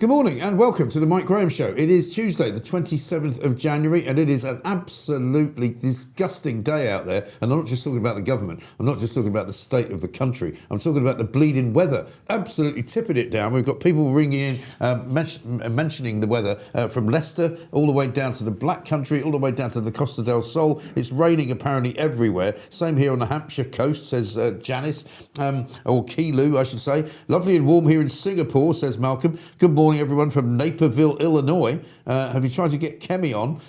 Good morning and welcome to the Mike Graham Show. It is Tuesday, the 27th of January, and it is an absolutely disgusting day out there. And I'm not just talking about the government. I'm not just talking about the state of the country. I'm talking about the bleeding weather. Absolutely tipping it down. We've got people ringing in, mentioning the weather from Leicester all the way down to the Black Country, all the way down to the Costa del Sol. It's raining apparently everywhere. Same here on the Hampshire coast, says Janice, or Kilu, I should say. Lovely and warm here in Singapore, says Malcolm. Good morning, everyone from Naperville, Illinois. Have you tried to get Kemi on?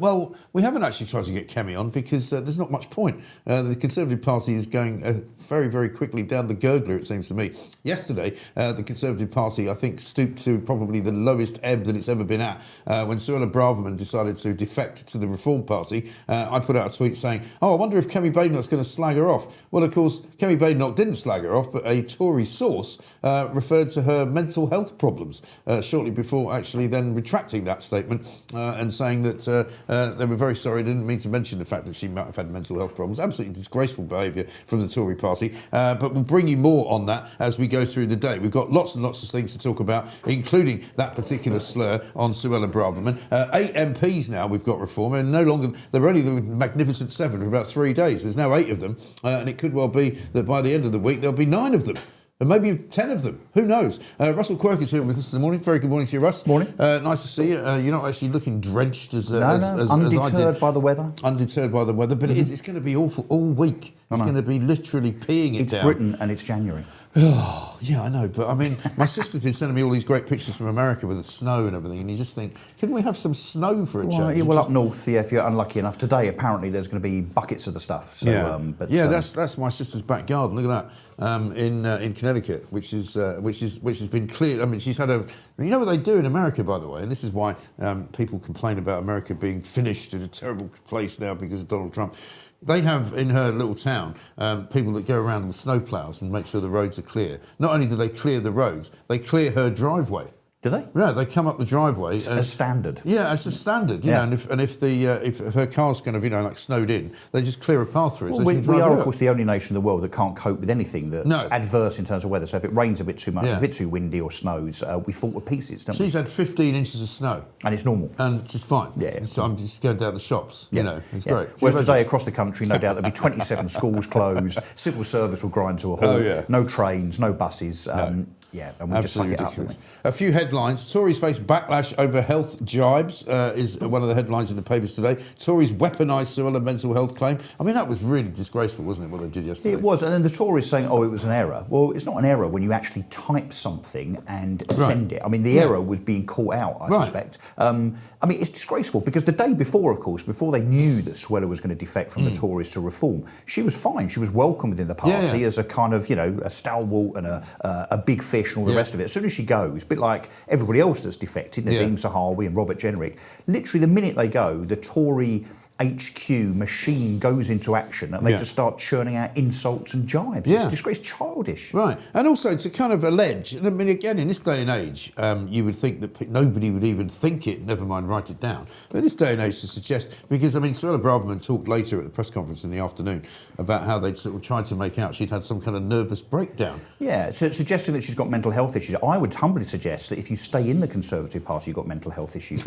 Well, we haven't actually tried to get Kemi on because there's not much point. The Conservative Party is going very, very quickly down the gurgler, it seems to me. Yesterday, the Conservative Party, I think, stooped to probably the lowest ebb that it's ever been at when Suella Braverman decided to defect to the Reform Party. I put out a tweet saying, I wonder if Kemi Badenoch's going to slag her off. Well, of course, Kemi Badenoch didn't slag her off, but a Tory source referred to her mental health problems shortly before actually then retracting that statement and saying that they were very sorry, didn't mean to mention the fact that she might have had mental health problems. Absolutely disgraceful behaviour from the Tory party. But we'll bring you more on that as we go through the day. We've got lots and lots of things to talk about, including that particular slur on Suella Braverman. 8 MPs now we've got Reform, and no longer, they were only the Magnificent Seven for about 3 days. There's now 8 of them, and it could well be that by the end of the week there'll be 9 of them. And maybe 10 of them. Who knows? Russell Quirk is here with us this morning. Very good morning to you, Russ. Morning. Nice to see you. You're not actually looking drenched as undeterred by the weather. Undeterred by the weather, but it's going to be awful all week. It's going to be literally peeing it down. It's Britain and it's January. Oh, yeah, I know. But I mean, my sister's been sending me all these great pictures from America with the snow and everything. And you just think, couldn't we have some snow for a change? Well, up north, if you're unlucky enough. Today, apparently, there's going to be buckets of the stuff. So, that's my sister's back garden. Look at that in Connecticut, which has been cleared. I mean, she's had a. You know what they do in America, by the way, and this is why people complain about America being finished at a terrible place now because of Donald Trump. They have in her little town people that go around with snowplows and make sure the roads are clear. Not only do they clear the roads, they clear her driveway. Do they? Yeah, they come up the driveway. As standard. Yeah, as a standard. You know, and if her car's kind of like snowed in, they just clear a path through it. Well, so we are, of course, the only nation in the world that can't cope with anything that's adverse in terms of weather. So if it rains a bit too much, a bit too windy or snows, we fall to pieces, don't we? She's had 15 inches of snow. And it's normal. And just fine. Yeah. So I'm just going down the shops. You know, it's great. Whereas today across the country, no doubt there'll be 27 schools closed, civil service will grind to a halt. Oh, yeah. No trains, no buses. Yeah, and we absolutely just ridiculous. A few headlines. Tories face backlash over health jibes is one of the headlines in the papers today. Tories weaponised Suella mental health claim. I mean, that was really disgraceful, wasn't it, what they did yesterday? It was, and then the Tories saying, it was an error. Well, it's not an error when you actually type something and send it. I mean, the error was being caught out, I suspect. I mean, it's disgraceful because the day before, of course, before they knew that Suella was going to defect from the Tories to Reform, she was fine. She was welcome within the party as a kind of, a stalwart and a big fish and all the rest of it. As soon as she goes, a bit like everybody else that's defected, Nadeem Sahawi and Robert Jenrick, literally the minute they go, the Tory HQ machine goes into action and they just start churning out insults and jibes. It's disgraceful, childish. Right. And also to kind of allege, I mean, again, in this day and age, you would think that nobody would even think it, never mind write it down. But in this day and age to suggest, because, I mean, Suella Braverman talked later at the press conference in the afternoon about how they'd sort of tried to make out she'd had some kind of nervous breakdown. Yeah, so suggesting that she's got mental health issues. I would humbly suggest that if you stay in the Conservative Party, you've got mental health issues.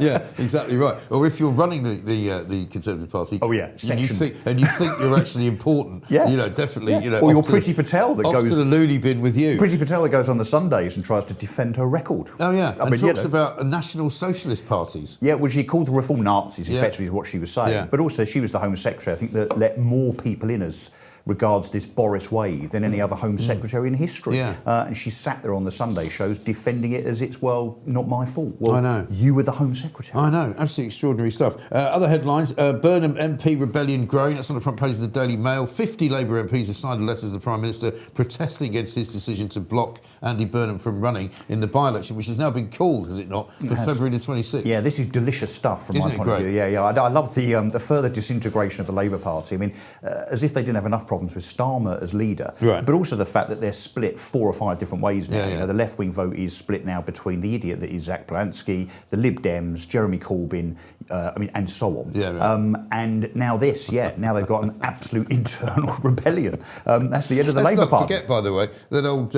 Yeah, exactly right. Or if you're running the Conservative Party, and you think you're actually important, definitely, or you're Priti Patel that goes to the loony bin with you. Priti Patel that goes on the Sundays and tries to defend her record. Oh yeah, and talks about national socialist parties. Yeah, which she called the Reform Nazis, effectively is what she was saying. Yeah. But also she was the Home Secretary, I think, that let more people in as regards this Boris wave than any other Home Secretary in history. Yeah. And she sat there on the Sunday shows defending it as it's, not my fault. Well, I know. You were the Home Secretary. I know. Absolutely extraordinary stuff. Other headlines, Burnham MP rebellion growing. That's on the front page of the Daily Mail. 50 Labour MPs have signed a letter to the Prime Minister protesting against his decision to block Andy Burnham from running in the by-election, which has now been called, has it not, for February the 26th. Yeah, this is delicious stuff from Isn't my point of view. Yeah. I love the further disintegration of the Labour Party. I mean, as if they didn't have enough problems with Starmer as leader, but also the fact that they're split 4 or 5 different ways now. The left-wing vote is split now between the idiot that is Zach Polanski, the Lib Dems, Jeremy Corbyn, and so on. Yeah, right. And now this, now they've got an absolute internal rebellion. That's the end of the Labour Party. Forget, by the way, that old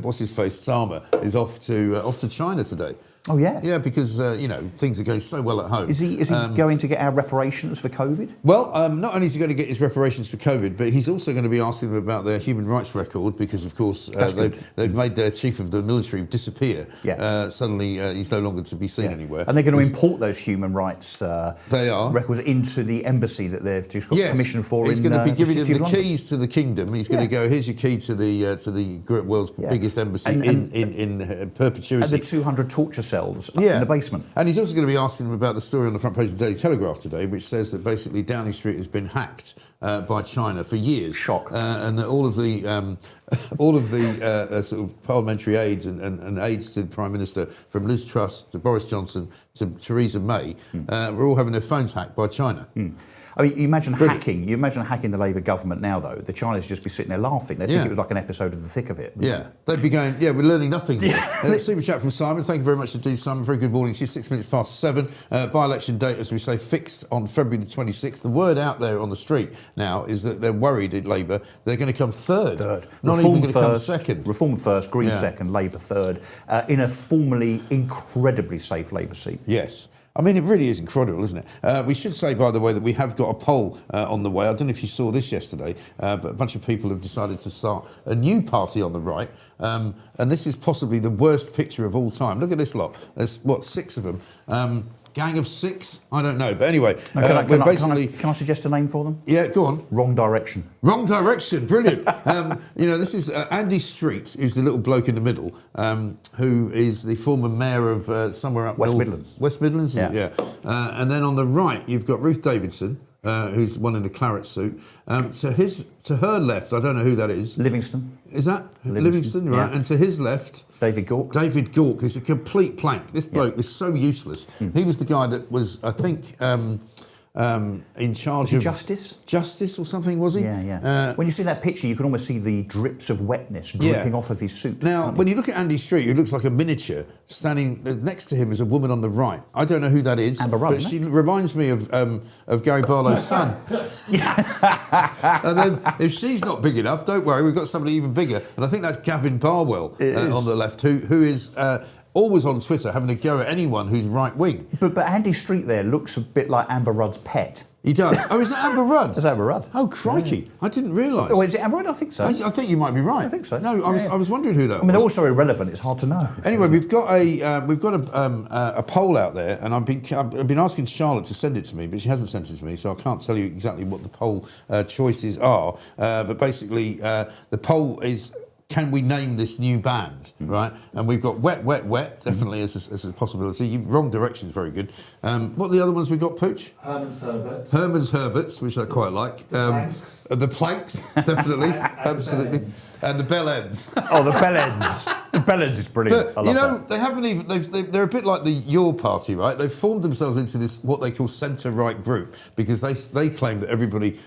what's his face, Starmer, is off to China today. Oh yeah. Yeah, because things are going so well at home. Is he going to get our reparations for COVID? Well, not only is he going to get his reparations for COVID, but he's also going to be asking them about their human rights record because, of course, they've made their chief of the military disappear. Yeah. Suddenly, he's no longer to be seen anywhere. And they're going to import those human rights records into the embassy that they've just got permission for. He's going to be giving them the London. keys to the kingdom. He's going to go, here's your key to the world's biggest embassy in perpetuity. And the 200 torture cells in the basement. And he's also going to be asking them about the story on the front page of the Daily Telegraph today, which says that basically Downing Street has been hacked by China for years. Shock. And that all of the sort of parliamentary aides and aides to the Prime Minister, from Liz Truss to Boris Johnson to Theresa May, were all having their phones hacked by China. I mean, you imagine hacking the Labour government now, though. The Chinese would just be sitting there laughing. They'd think it was like an episode of The Thick of It. Yeah, they'd be going, we're learning nothing here. Super chat from Simon. Thank you very much indeed, Simon. Very good morning. She's 6 minutes past 7. By-election date, as we say, fixed on February the 26th. The word out there on the street now is that they're worried at Labour they're going to come third. Not Reform even going to come first, second. Reform first, Green second, Labour third, in a formerly incredibly safe Labour seat. Yes. I mean, it really is incredible, isn't it? We should say, by the way, that we have got a poll on the way. I don't know if you saw this yesterday, but a bunch of people have decided to start a new party on the right. And this is possibly the worst picture of all time. Look at this lot. There's, 6 of them? Gang of 6? I don't know. But anyway, Can I suggest a name for them? Yeah, go on. Wrong Direction. Wrong Direction, brilliant. This is Andy Street, who's the little bloke in the middle, who is the former mayor of somewhere up West north. Midlands. West Midlands, yeah. And then on the right, you've got Ruth Davidson, who's one in the claret suit. To her left, I don't know who that is. Livingston. Is that Livingston? Right. Yeah. And to his left, David Gauke. David Gauke is a complete plank. This bloke was so useless. He was the guy that was, I think, in charge of Justice or something, was he? Yeah. When you see that picture, you can almost see the drips of wetness dripping off of his suit. Now, when you look at Andy Street, who looks like a miniature, standing next to him is a woman on the right. I don't know who that is, Amber Rudd, but she reminds me of Gary Barlow's son. And then, if she's not big enough, don't worry, we've got somebody even bigger, and I think that's Gavin Barwell on the left, who is always on Twitter having a go at anyone who's right wing. But Andy Street there looks a bit like Amber Rudd's pet. He does. Oh, is that Amber Rudd? That's Amber Rudd. Oh, crikey. I didn't realise. Oh, is it Amber Rudd? I think so. I think you might be right. I think so. No, I was wondering who that was. I mean, they're all so irrelevant, it's hard to know. Anyway, we've got a poll out there, and I've been asking Charlotte to send it to me, but she hasn't sent it to me, so I can't tell you exactly what the poll choices are. But basically, the poll is, can we name this new band, right? And we've got Wet, Wet, Wet, definitely as a possibility. Wrong Direction is very good. What are the other ones we got, Pooch? Herman's Herberts, which I quite like. The Planks, definitely, absolutely. And the Bell Ends. Oh, the Bell Ends. The Bell Ends is brilliant. But, that. They haven't even, they're a bit like the Your Party, right? They've formed themselves into this, what they call centre-right group, because they claim that everybody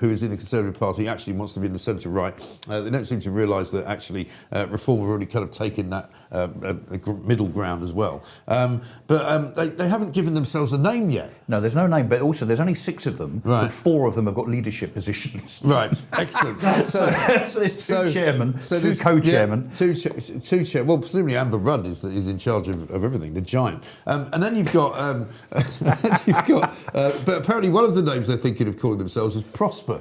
who is in the Conservative Party actually wants to be in the centre-right. They don't seem to realise that actually Reform have already kind of taken that middle ground as well. But they haven't given themselves a name yet. No, there's no name, but also there's only 6 of them, but 4 of them have got leadership positions. Right, excellent. So there's 2 chairmen, 2 co-chairmen. Two chair. Well, presumably Amber Rudd is in charge of everything, the giant. And then you've got, but apparently one of the names they're thinking of calling themselves is Prosper.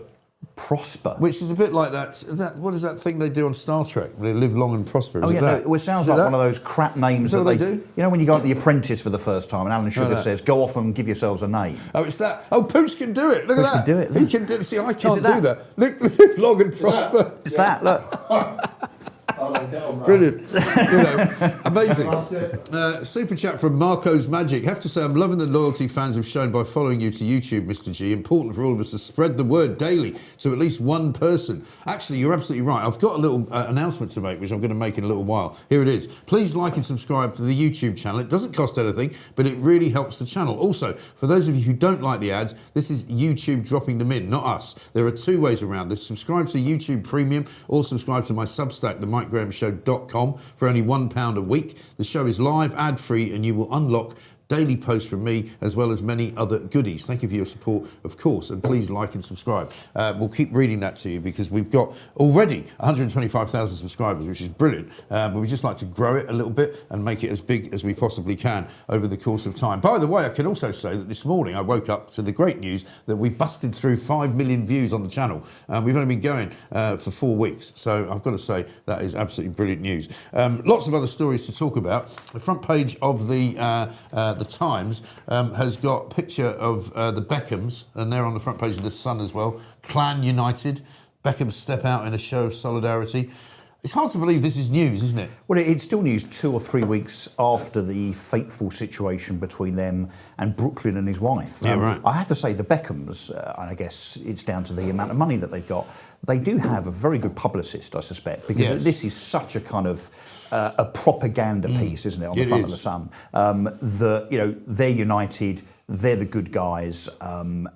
Prosper, which is a bit like that. What is that thing they do on Star Trek? Where they live long and prosper. It sounds like one of those crap names that they do. You know, when you go to The Apprentice for the first time, and Alan Sugar says, "Go off and give yourselves a name." Oh, it's that. Oh, Pooch can do it. Look at that. Can do it. He can do it. See, I can't do that. Live long and prosper. It's that. Look. Brilliant. Amazing. Super chat from Marco's Magic. Have to say, I'm loving the loyalty fans have shown by following you to YouTube, Mr. G. Important for all of us to spread the word daily to at least one person. Actually, you're absolutely right. I've got a little announcement to make, which I'm going to make in a little while. Here it is. Please like and subscribe to the YouTube channel. It doesn't cost anything, but it really helps the channel. Also, for those of you who don't like the ads, this is YouTube dropping them in, not us. There are 2 ways around this. Subscribe to YouTube Premium or subscribe to my Substack, themikegrahamshow.com, for only £1 a week. The show is live, ad-free, and you will unlock daily posts from me, as well as many other goodies. Thank you for your support, of course, and please like and subscribe. We'll keep reading that to you because we've got already 125,000 subscribers, which is brilliant, but we'd just like to grow it a little bit and make it as big as we possibly can over the course of time. By the way, I can also say that this morning I woke up to the great news that we busted through 5 million views on the channel. We've only been going for 4 weeks, so I've got to say that is absolutely brilliant news. Lots of other stories to talk about. The front page of the Times has got a picture of the Beckhams, and they're on the front page of the Sun as well. Clan united. Beckham step out in a show of solidarity. It's hard to believe this is news, isn't it? Well, it's still news 2 or 3 weeks after the fateful situation between them and Brooklyn and his wife. Yeah, right. I have to say the Beckhams, and I guess it's down to the amount of money that they've got, they do have a very good publicist, I suspect, because this is such a kind of a propaganda piece, isn't it, on the front of the Sun. They're united, they're the good guys, and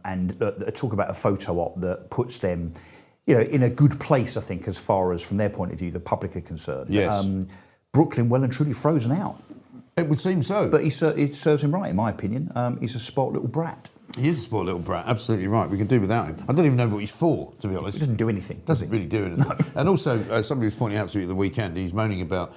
talk about a photo op that puts them in a good place, I think, as far as, from their point of view, the public are concerned. Yes. Brooklyn well and truly frozen out. It would seem so. But it serves him right, in my opinion. He's a spoilt little brat. He is a spoiled little brat, absolutely right. We can do without him. I don't even know what he's for, to be honest. He doesn't do anything. Doesn't really do anything. No. And also, somebody was pointing out to me at the weekend, he's moaning about,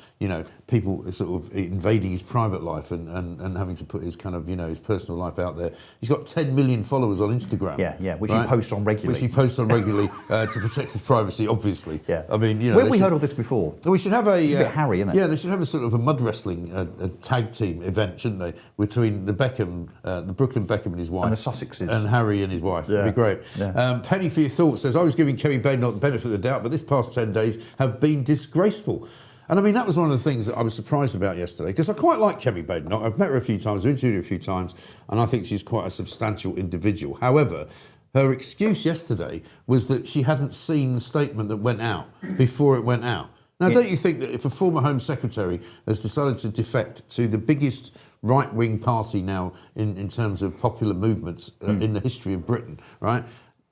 people sort of invading his private life and having to put his kind of, his personal life out there. He's got 10 million followers on Instagram. Yeah, which he posts on regularly. Which he posts on regularly to protect his privacy, obviously. Yeah. I mean, Where have we heard all this before? We should have a... It's a bit hairy, isn't it? Yeah, they should have a sort of a mud wrestling a tag team event, shouldn't they? Between the Brooklyn Beckham and his wife. And the Sussexes. And Harry and his wife. Yeah. It'd be great. Yeah. Penny for your thoughts says, I was giving Kemi Badenoch the benefit of the doubt, but this past 10 days have been disgraceful. And I mean, that was one of the things that I was surprised about yesterday, because I quite like Kemi Badenoch. I've met her a few times, I've interviewed her a few times, and I think she's quite a substantial individual. However, her excuse yesterday was that she hadn't seen the statement that went out before it went out. Now, don't you think that if a former Home Secretary has decided to defect to the biggest right-wing party now in terms of popular movements in the history of Britain, right?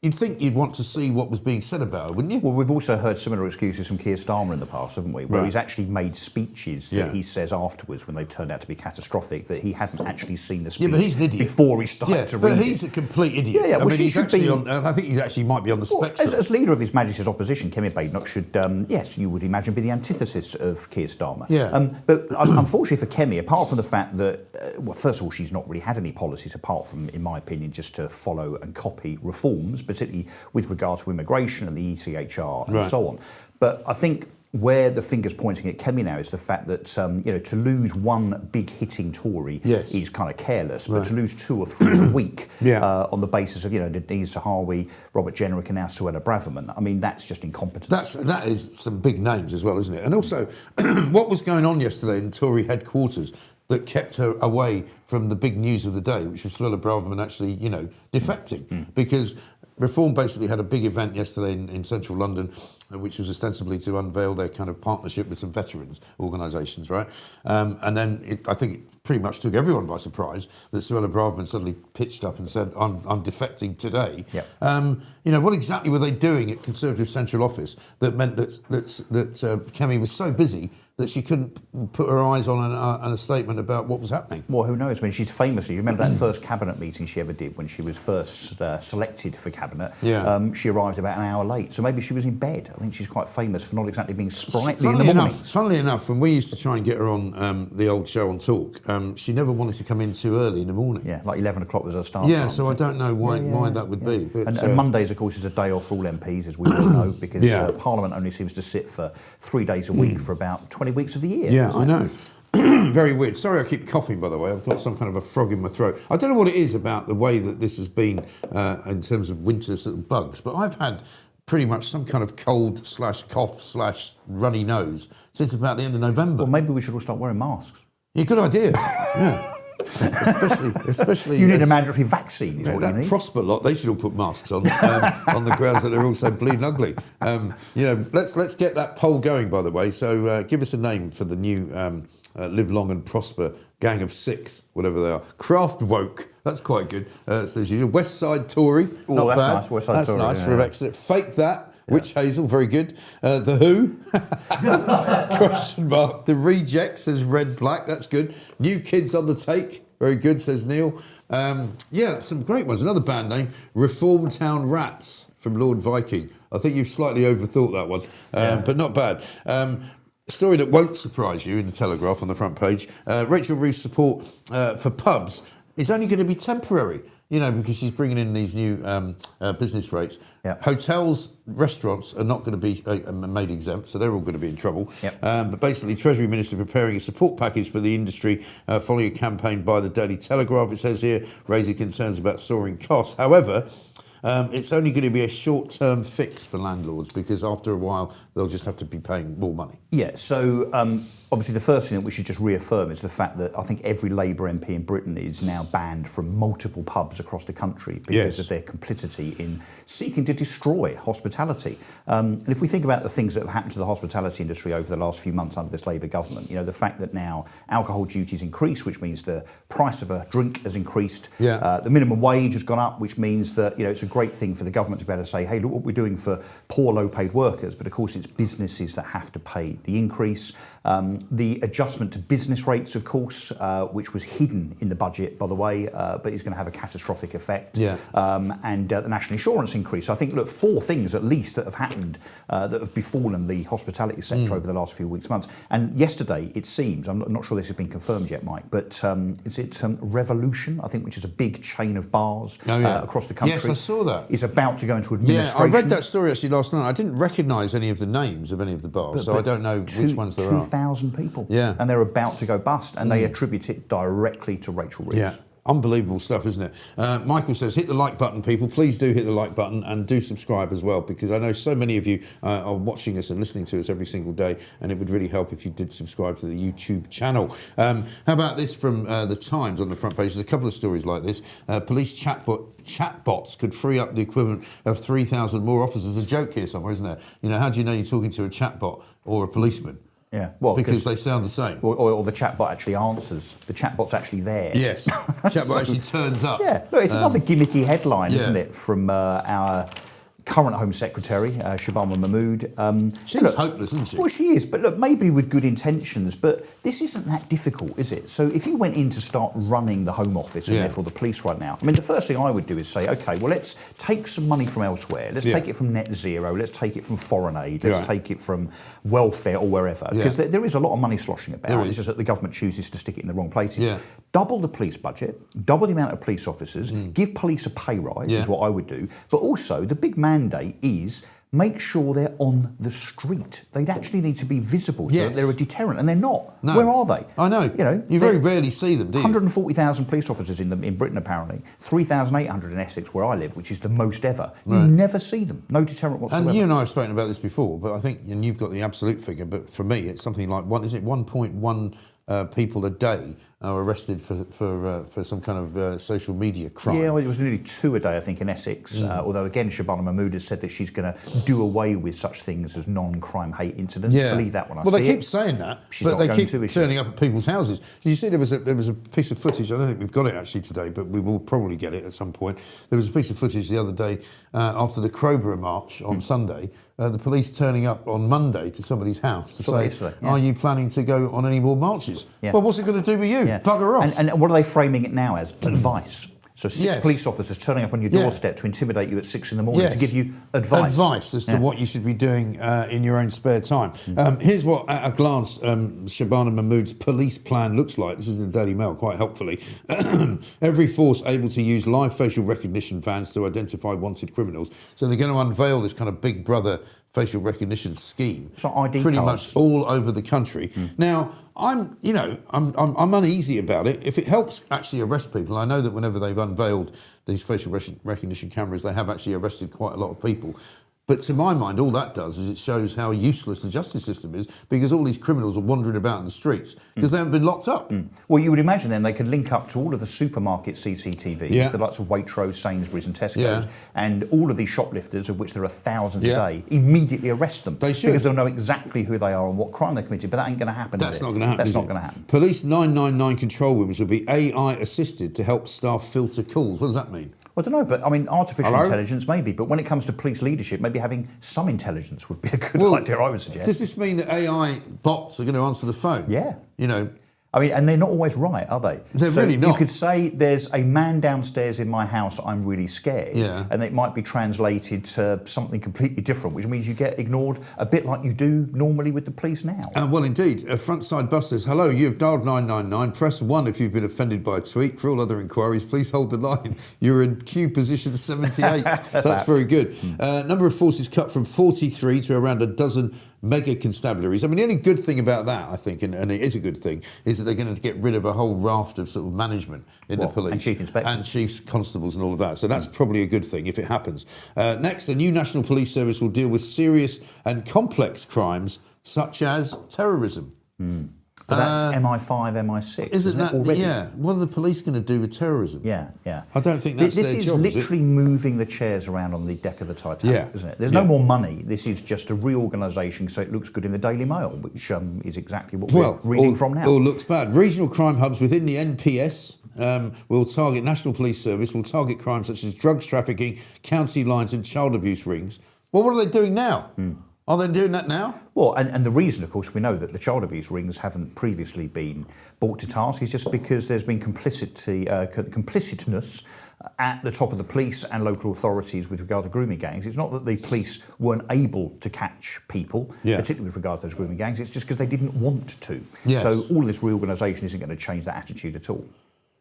You'd think you'd want to see what was being said about her, wouldn't you? Well, we've also heard similar excuses from Keir Starmer in the past, haven't we? Where he's actually made speeches that he says afterwards, when they've turned out to be catastrophic, that he hadn't actually seen the speech but he's an idiot. before he started to read it. But he's a complete idiot. Yeah, well, I mean, he's actually be... I think he's actually might be on the spectrum. As leader of His Majesty's opposition, Kemi Badenoch should, yes, you would imagine, be the antithesis of Keir Starmer. Yeah. But unfortunately for Kemi, apart from the fact that, well, first of all, she's not really had any policies apart from, in my opinion, just to follow and copy reforms, particularly with regard to immigration and the ECHR and so on. But I think where the finger's pointing at Kemi now is the fact that, to lose one big hitting Tory is kind of careless, but to lose 2 or 3 a week on the basis of, Nadine Zahawi, Robert Jenrick and now Suella Braverman, I mean, that's just incompetence. That is some big names as well, isn't it? And also, what was going on yesterday in Tory headquarters that kept her away from the big news of the day, which was Suella Braverman actually, defecting, because Reform basically had a big event yesterday in central London, which was ostensibly to unveil their kind of partnership with some veterans organisations, right? And then I think it pretty much took everyone by surprise that Suella Braverman suddenly pitched up and said, I'm defecting today. Yep. What exactly were they doing at Conservative Central Office that meant that Kemi was so busy that she couldn't put her eyes on a statement about what was happening? Well, who knows? I mean, she's famously, you remember that first cabinet meeting she ever did when she was first selected for cabinet? Yeah. She arrived about an hour late, so maybe she was in bed. I think she's quite famous for not exactly being sprightly in the mornings. Funnily enough, when we used to try and get her on the old show on Talk, she never wanted to come in too early in the morning. Yeah, like 11 o'clock was her start time. Yeah, so I don't know why that would be. But, and Mondays, of course, is a day off for all MPs, as we all know, because Parliament only seems to sit for 3 days a week for about 20 weeks of the year. Yeah, I know. Very weird. Sorry I keep coughing, by the way. I've got some kind of a frog in my throat. I don't know what it is about the way that this has been in terms of winter sort of bugs, but I've had pretty much some kind of cold/cough/runny nose since about the end of November. Well, maybe we should all start wearing masks. Yeah, good idea. Yeah. Especially you need a mandatory vaccine. Is what that you need. Prosper lot, they should all put masks on the grounds that they're all so bleeding ugly. Let's get that poll going. By the way, so give us a name for the new Live Long and Prosper gang of 6, whatever they are. Craft Woke. That's quite good. Says you're West Side Tory. Not that's bad. Nice. West Side that's Tory, nice from Exeter. Fake That. Witch Hazel, very good. The Who, question mark. The Rejects says Red Black, that's good. New Kids on the Take, Very good, says Neil. Yeah, some great ones. Another band name, Reform Town Rats from Lord Viking. I think you've slightly overthought that one, but not bad. Story that won't surprise you in the Telegraph on the front page. Rachel Reeves' support for pubs is only going to be temporary, because she's bringing in these new business rates. Yep. Hotels, restaurants are not going to be made exempt, so they're all going to be in trouble. Yep. But basically, Treasury Minister preparing a support package for the industry following a campaign by the Daily Telegraph, it says here, raising concerns about soaring costs. However, it's only going to be a short-term fix for landlords because after a while they'll just have to be paying more money. Yeah, so obviously the first thing that we should just reaffirm is the fact that I think every Labour MP in Britain is now banned from multiple pubs across the country because of their complicity in seeking to destroy hospitality. And if we think about the things that have happened to the hospitality industry over the last few months under this Labour government, the fact that now alcohol duties increase, which means the price of a drink has increased, the minimum wage has gone up, which means that it's a great thing for the government to be able to say, hey, look what we're doing for poor, low-paid workers. But of course, it's businesses that have to pay the increase. The adjustment to business rates, of course, which was hidden in the budget, by the way, but is going to have a catastrophic effect. And the national insurance increase. So I think, look, 4 things at least that have happened that have befallen the hospitality sector over the last few weeks, months. And yesterday, it seems, I'm not sure this has been confirmed yet, Mike, but is it Revolution, I think, which is a big chain of bars across the country? Yes, I saw that. Is about to go into administration. Yeah, I read that story actually last night. I didn't recognise any of the names of any of the bars, so I don't know which ones there are. 2,000 people. Yeah. And they're about to go bust, and they attribute it directly to Rachel Reeves. Yeah. Unbelievable stuff, isn't it? Michael says, hit the like button, people. Please do hit the like button and do subscribe as well, because I know so many of you are watching us and listening to us every single day, and it would really help if you did subscribe to the YouTube channel. How about this from The Times on the front page? There's a couple of stories like this. Police chatbots could free up the equivalent of 3,000 more officers. There's a joke here somewhere, isn't there? How do you know you're talking to a chatbot or a policeman? Yeah, well, because they sound the same. Or the chatbot actually answers. The chatbot's actually there. Yes, chatbot actually turns up. Yeah, look, it's another gimmicky headline, isn't it, from our current Home Secretary, Shabana Mahmood. She's hopeless, isn't she? Well, she is, but look, maybe with good intentions, but this isn't that difficult, is it? So if you went in to start running the Home Office and therefore the police right now, I mean, the first thing I would do is say, OK, well, let's take some money from elsewhere. Let's take it from net zero. Let's take it from foreign aid. Let's take it from welfare or wherever. Because there is a lot of money sloshing about. It's just that the government chooses to stick it in the wrong places. Double the police budget, double the amount of police officers, give police a pay rise is what I would do. But also, the big mandate is make sure they're on the street. They'd actually need to be visible so that they're a deterrent, and they're not. No. Where are they? I know. You very rarely see them, do you? 140,000 police officers in Britain, apparently. 3,800 in Essex, where I live, which is the most ever. You never see them. No deterrent whatsoever. And you and I have spoken about this before, but I think, and you've got the absolute figure, but for me, it's something like 1.1 people a day are arrested for some kind of social media crime. Yeah, well, it was nearly 2 a day, I think, in Essex. Although, again, Shabana Mahmood has said that she's going to do away with such things as non-crime hate incidents. Believe that when I see it. Well, they keep saying that, but they keep turning up at people's houses. Did you see there was a piece of footage, I don't think we've got it actually today, but we will probably get it at some point. There was a piece of footage the other day after the Crowborough March on Sunday, the police turning up on Monday to somebody's house to say, are you planning to go on any more marches? Well, what's it going to do with you? Bugger off. And what are they framing it now as? Advice. So 6 police officers turning up on your doorstep to intimidate you at 6 in the morning to give you advice. Advice as to what you should be doing in your own spare time. Here's what, at a glance, Shabana Mahmood's police plan looks like. This is in the Daily Mail, quite helpfully. Every force able to use live facial recognition vans to identify wanted criminals. So they're going to unveil this kind of Big Brother facial recognition scheme. So ID pretty cards. Much all over the country. Now, I'm uneasy about it. If it helps actually arrest people, I know that whenever they've unveiled these facial recognition cameras, they have actually arrested quite a lot of people. But to my mind, all that does is it shows how useless the justice system is, because all these criminals are wandering about in the streets because they haven't been locked up. Well, you would imagine then they could link up to all of the supermarket CCTVs, the likes of Waitrose, Sainsbury's and Tesco's, and all of these shoplifters, of which there are thousands a day, immediately arrest them. They should. Because they'll know exactly who they are and what crime they committed, but that ain't going to happen, That's not going to happen. That's not going to happen. Police 999 control rooms will be AI assisted to help staff filter calls. What does that mean? Well, I don't know, but I mean, artificial intelligence maybe, but when it comes to police leadership, maybe having some intelligence would be a good idea, I would suggest. Does this mean that AI bots are going to answer the phone? Yeah. You know, I mean, and they're not always right, are they? They're really not. You could say there's a man downstairs in my house, I'm really scared. Yeah. And it might be translated to something completely different, which means you get ignored a bit like you do normally with the police now. Well, indeed. A frontside bus says, hello, you've dialed 999. Press 1 if you've been offended by a tweet. For all other inquiries, please hold the line. You're in queue position 78. That's very good. Number of forces cut from 43 to around a dozen mega constabularies. I mean, the only good thing about that, I think, and it is a good thing, is that they're going to get rid of a whole raft of sort of management in the police. And chief inspectors. And chief constables and all of that. So that's probably a good thing if it happens. Next, the new National Police Service will deal with serious and complex crimes such as terrorism. But that's MI5, MI6. Isn't that already? Yeah. What are the police going to do with terrorism? Yeah. I don't think that's their job. This is literally moving the chairs around on the deck of the Titanic, isn't it? There's no more money. This is just a reorganisation so it looks good in the Daily Mail, which is exactly what we're reading from now. Or looks bad. Regional crime hubs within the NPS will target, National Police Service will target crimes such as drugs trafficking, county lines and child abuse rings. Well, what are they doing now? Are they doing that now? Well, and the reason, of course, we know that the child abuse rings haven't previously been brought to task is just because there's been complicitness at the top of the police and local authorities with regard to grooming gangs. It's not that the police weren't able to catch people, particularly with regard to those grooming gangs, it's just because they didn't want to. Yes. So all this reorganisation isn't going to change that attitude at all.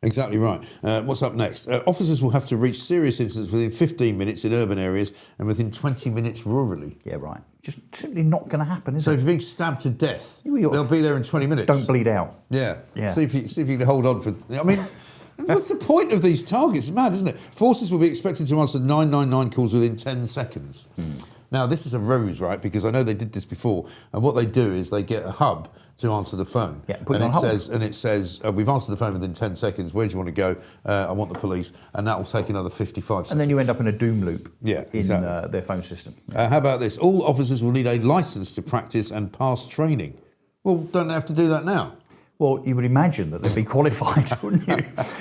Exactly right. What's up next? Officers will have to reach serious incidents within 15 minutes in urban areas and within 20 minutes rurally. Yeah, right. Just simply not going to happen, is it? So if you're being stabbed to death, they'll be there in 20 minutes. Don't bleed out. Yeah. See if you can hold on for... I mean, what's the point of these targets? It's mad, isn't it? Forces will be expected to answer 999 calls within 10 seconds. Now, this is a ruse, right? Because I know they did this before. And what they do is they get a hub to answer the phone. Yeah, put it on hold. It says, we've answered the phone within 10 seconds. Where do you want to go? I want the police. And that will take another 55 seconds. And then you end up in a doom loop in their phone system. How about this? All officers will need a licence to practice and pass training. Well, don't they have to do that now? Well, you would imagine that they'd be qualified, wouldn't you?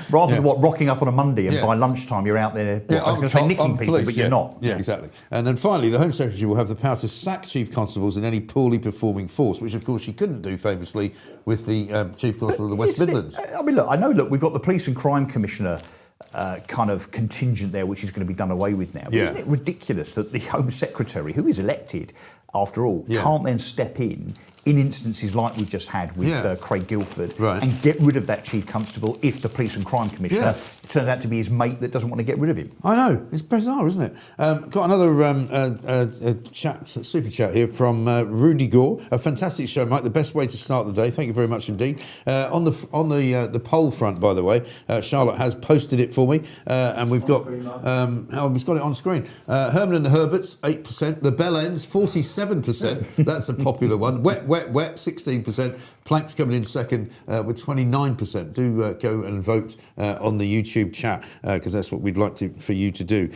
Rather than rocking up on a Monday and by lunchtime you're out there, I was going to say nicking people, police, but you're not. Yeah, exactly. And then finally, the Home Secretary will have the power to sack chief constables in any poorly performing force, which of course she couldn't do famously with the Chief Constable of the West Midlands. I mean, look, we've got the Police and Crime Commissioner kind of contingent there, which is going to be done away with now. But isn't it ridiculous that the Home Secretary, who is elected, after all, can't then step in instances like we've just had with Craig Guildford and get rid of that Chief Constable if the Police and Crime Commissioner turns out to be his mate that doesn't want to get rid of him? I know. It's bizarre, isn't it? Got another super chat here from Rudy Gore. A fantastic show, Mike. The best way to start the day. Thank you very much indeed. On the poll front, by the way, Charlotte has posted it for me, and we've got we've got it on screen. Herman and the Herberts, 8%. The Bell Ends, 47%. That's a popular one. Wet, 16%. Plank's coming in second with 29%. Do go and vote on the YouTube chat because that's what we'd like for you to do.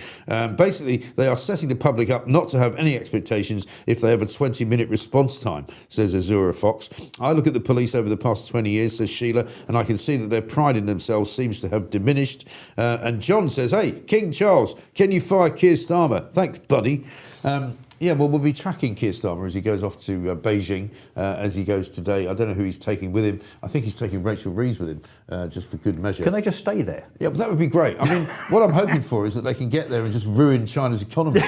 Basically, they are setting the public up not to have any expectations if they have a 20-minute response time, says Azura Fox. I look at the police over the past 20 years, says Sheila, and I can see that their pride in themselves seems to have diminished. And John says, hey, King Charles, can you fire Keir Starmer? Thanks, buddy. Yeah, well, we'll be tracking Keir Starmer as he goes off to Beijing, as he goes today. I don't know who he's taking with him. I think he's taking Rachel Reeves with him, just for good measure. Can they just stay there? Yeah, but that would be great. I mean, what I'm hoping for is that they can get there and just ruin China's economy,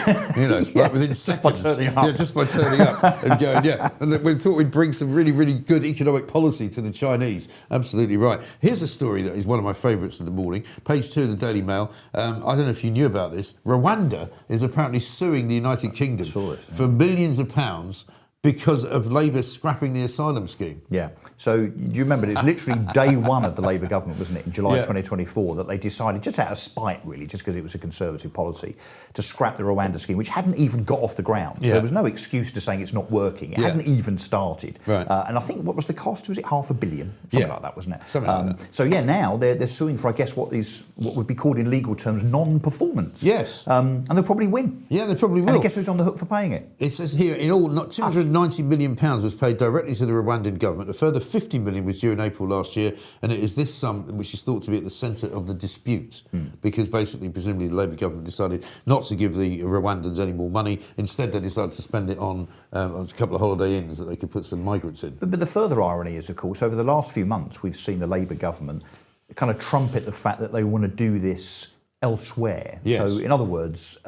like within seconds. Just by turning up and going, And we thought we'd bring some really, really good economic policy to the Chinese. Absolutely right. Here's a story that is one of my favourites of the morning. Page 2 of the Daily Mail. I don't know if you knew about this. Rwanda is apparently suing the United Kingdom for millions of pounds because of Labour scrapping the asylum scheme. Yeah. So do you remember, it's literally day one of the Labour government, wasn't it, in July 2024, that they decided, just out of spite really, just because it was a Conservative policy, to scrap the Rwanda scheme, which hadn't even got off the ground. So there was no excuse to saying it's not working. It hadn't even started. Right. And I think, what was the cost? Was it $500 million? Something like that, wasn't it? Something like that. So now they're suing for, I guess, what would be called in legal terms non-performance. Yes. And they'll probably win. Yeah, they probably will. And guess who's on the hook for paying it? It says here, in all, not 290 £290 million was paid directly to the Rwandan government. A further £50 million was due in April last year, and it is this sum which is thought to be at the centre of the dispute, because basically, presumably, the Labour government decided not to give the Rwandans any more money. Instead, they decided to spend it on a couple of holiday inns that they could put some migrants in. But the further irony is, of course, over the last few months, we've seen the Labour government kind of trumpet the fact that they want to do this elsewhere. Yes. So, in other words,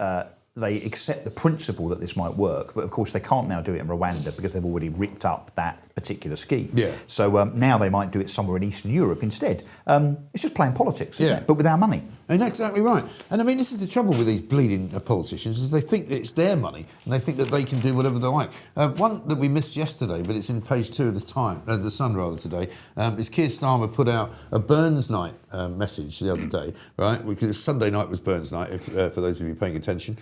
they accept the principle that this might work, but of course they can't now do it in Rwanda because they've already ripped up that particular scheme. Yeah. So now they might do it somewhere in Eastern Europe instead. It's just playing politics, isn't it? But with our money. And exactly right. And I mean, this is the trouble with these bleeding politicians, is they think that it's their money and they think that they can do whatever they like. One that we missed yesterday, but it's in page 2 of the Sun rather today, is Keir Starmer put out a Burns night message the other day, right? Because Sunday night was Burns night, if, for those of you paying attention.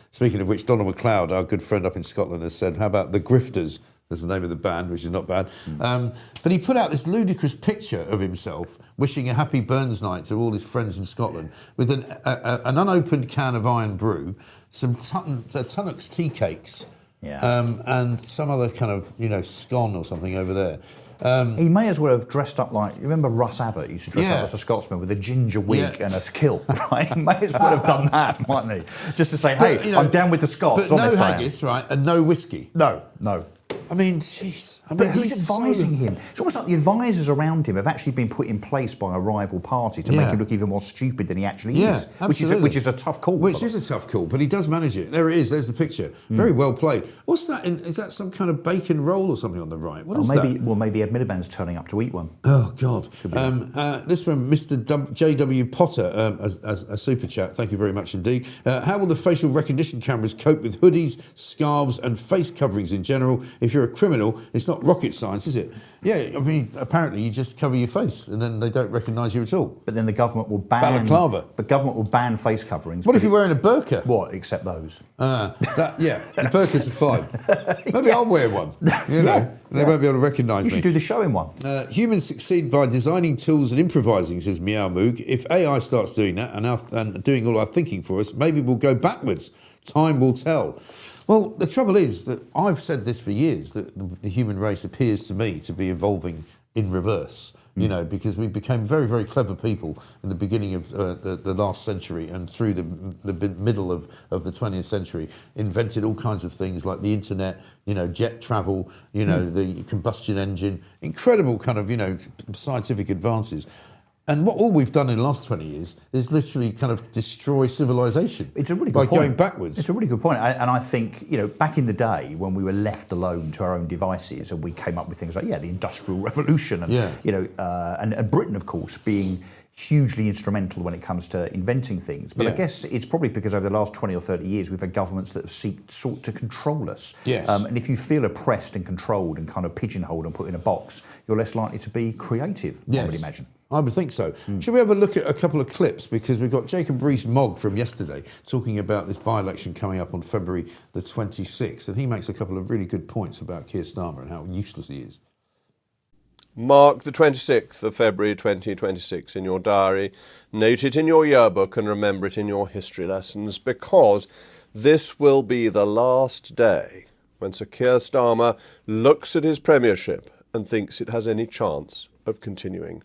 Speaking of which, Donald MacLeod, our good friend up in Scotland, has said, how about the Grifters? That's the name of the band, which is not bad. But he put out this ludicrous picture of himself wishing a happy Burns night to all his friends in Scotland with an unopened can of Iron Brew, some Tunnock's tea cakes, and some other kind of, scone or something over there. He may as well have dressed up like, you remember Russ Abbott used to dress up as a Scotsman with a ginger wig and a kilt, right? He may as well have done that, mightn't he? Just to say, hey, I'm down with the Scots. But no haggis, right, and no whiskey. No. I mean, jeez. But he's advising him. It's almost like the advisors around him have actually been put in place by a rival party to make him look even more stupid than he actually is. Absolutely. Which is a tough call. Which is a tough call, but he does manage it. There it is. There's the picture. Very well played. What's that? Is that some kind of bacon roll or something on the right? What is that? Well, maybe Ed Miliband's turning up to eat one. Oh, God. This from Mr. J.W. Potter, a super chat. Thank you very much indeed. How will the facial recognition cameras cope with hoodies, scarves and face coverings in general? If you're a criminal, it's not rocket science, is it? Yeah, I mean, apparently you just cover your face and then they don't recognise you at all. But then the government will ban... Balaclava. The government will ban face coverings. What if you're wearing a burqa? What, except those? The burqas are fine. Maybe I'll wear one, They won't be able to recognise me. You should do the show in one. Humans succeed by designing tools and improvising, says Meow Moog. If AI starts doing that and doing all our thinking for us, maybe we'll go backwards. Time will tell. Well, the trouble is that I've said this for years, that the human race appears to me to be evolving in reverse, because we became very, very clever people in the beginning of the last century and through the middle of the 20th century, invented all kinds of things like the internet, jet travel, the combustion engine, incredible kind of, scientific advances. And all we've done in the last 20 years is literally kind of destroy civilization. It's a really good point. By going backwards. It's a really good point. And I think, back in the day when we were left alone to our own devices and we came up with things like, the Industrial Revolution and, and Britain, of course, being hugely instrumental when it comes to inventing things. But I guess it's probably because over the last 20 or 30 years, we've had governments that have sought to control us. Yes. And if you feel oppressed and controlled and kind of pigeonholed and put in a box, you're less likely to be creative, I would imagine. I would think so. Should we have a look at a couple of clips? Because we've got Jacob Rees-Mogg from yesterday talking about this by-election coming up on February the 26th. And he makes a couple of really good points about Keir Starmer and how useless he is. Mark the 26th of February 2026 in your diary, note it in your yearbook and remember it in your history lessons, because this will be the last day when Sir Keir Starmer looks at his premiership and thinks it has any chance of continuing.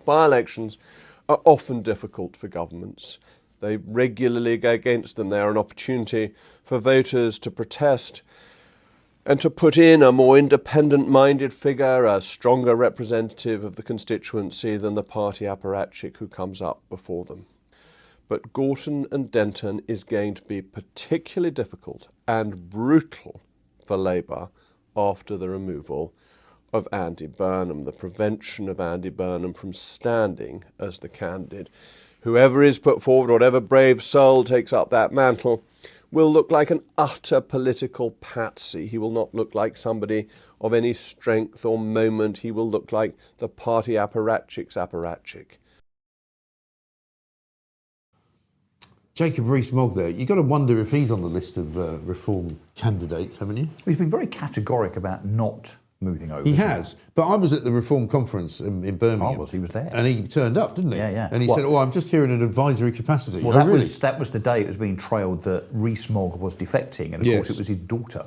By-elections are often difficult for governments. They regularly go against them. They are an opportunity for voters to protest and to put in a more independent-minded figure, a stronger representative of the constituency than the party apparatchik who comes up before them. But Gorton and Denton is going to be particularly difficult and brutal for Labour after the removal of Andy Burnham, the prevention of Andy Burnham from standing as the candidate. Whoever is put forward, whatever brave soul takes up that mantle, will look like an utter political patsy. He will not look like somebody of any strength or moment. He will look like the party apparatchik's apparatchik. Jacob Rees-Mogg there. You've got to wonder if he's on the list of reform candidates, haven't you? He's been very categoric about not moving over. He has, but I was at the Reform Conference in Birmingham. He was there. And he turned up, didn't he? Yeah. And he said, I'm just here in an advisory capacity. Well, that was the day it was being trailed that Rees-Mogg was defecting, and of course it was his daughter.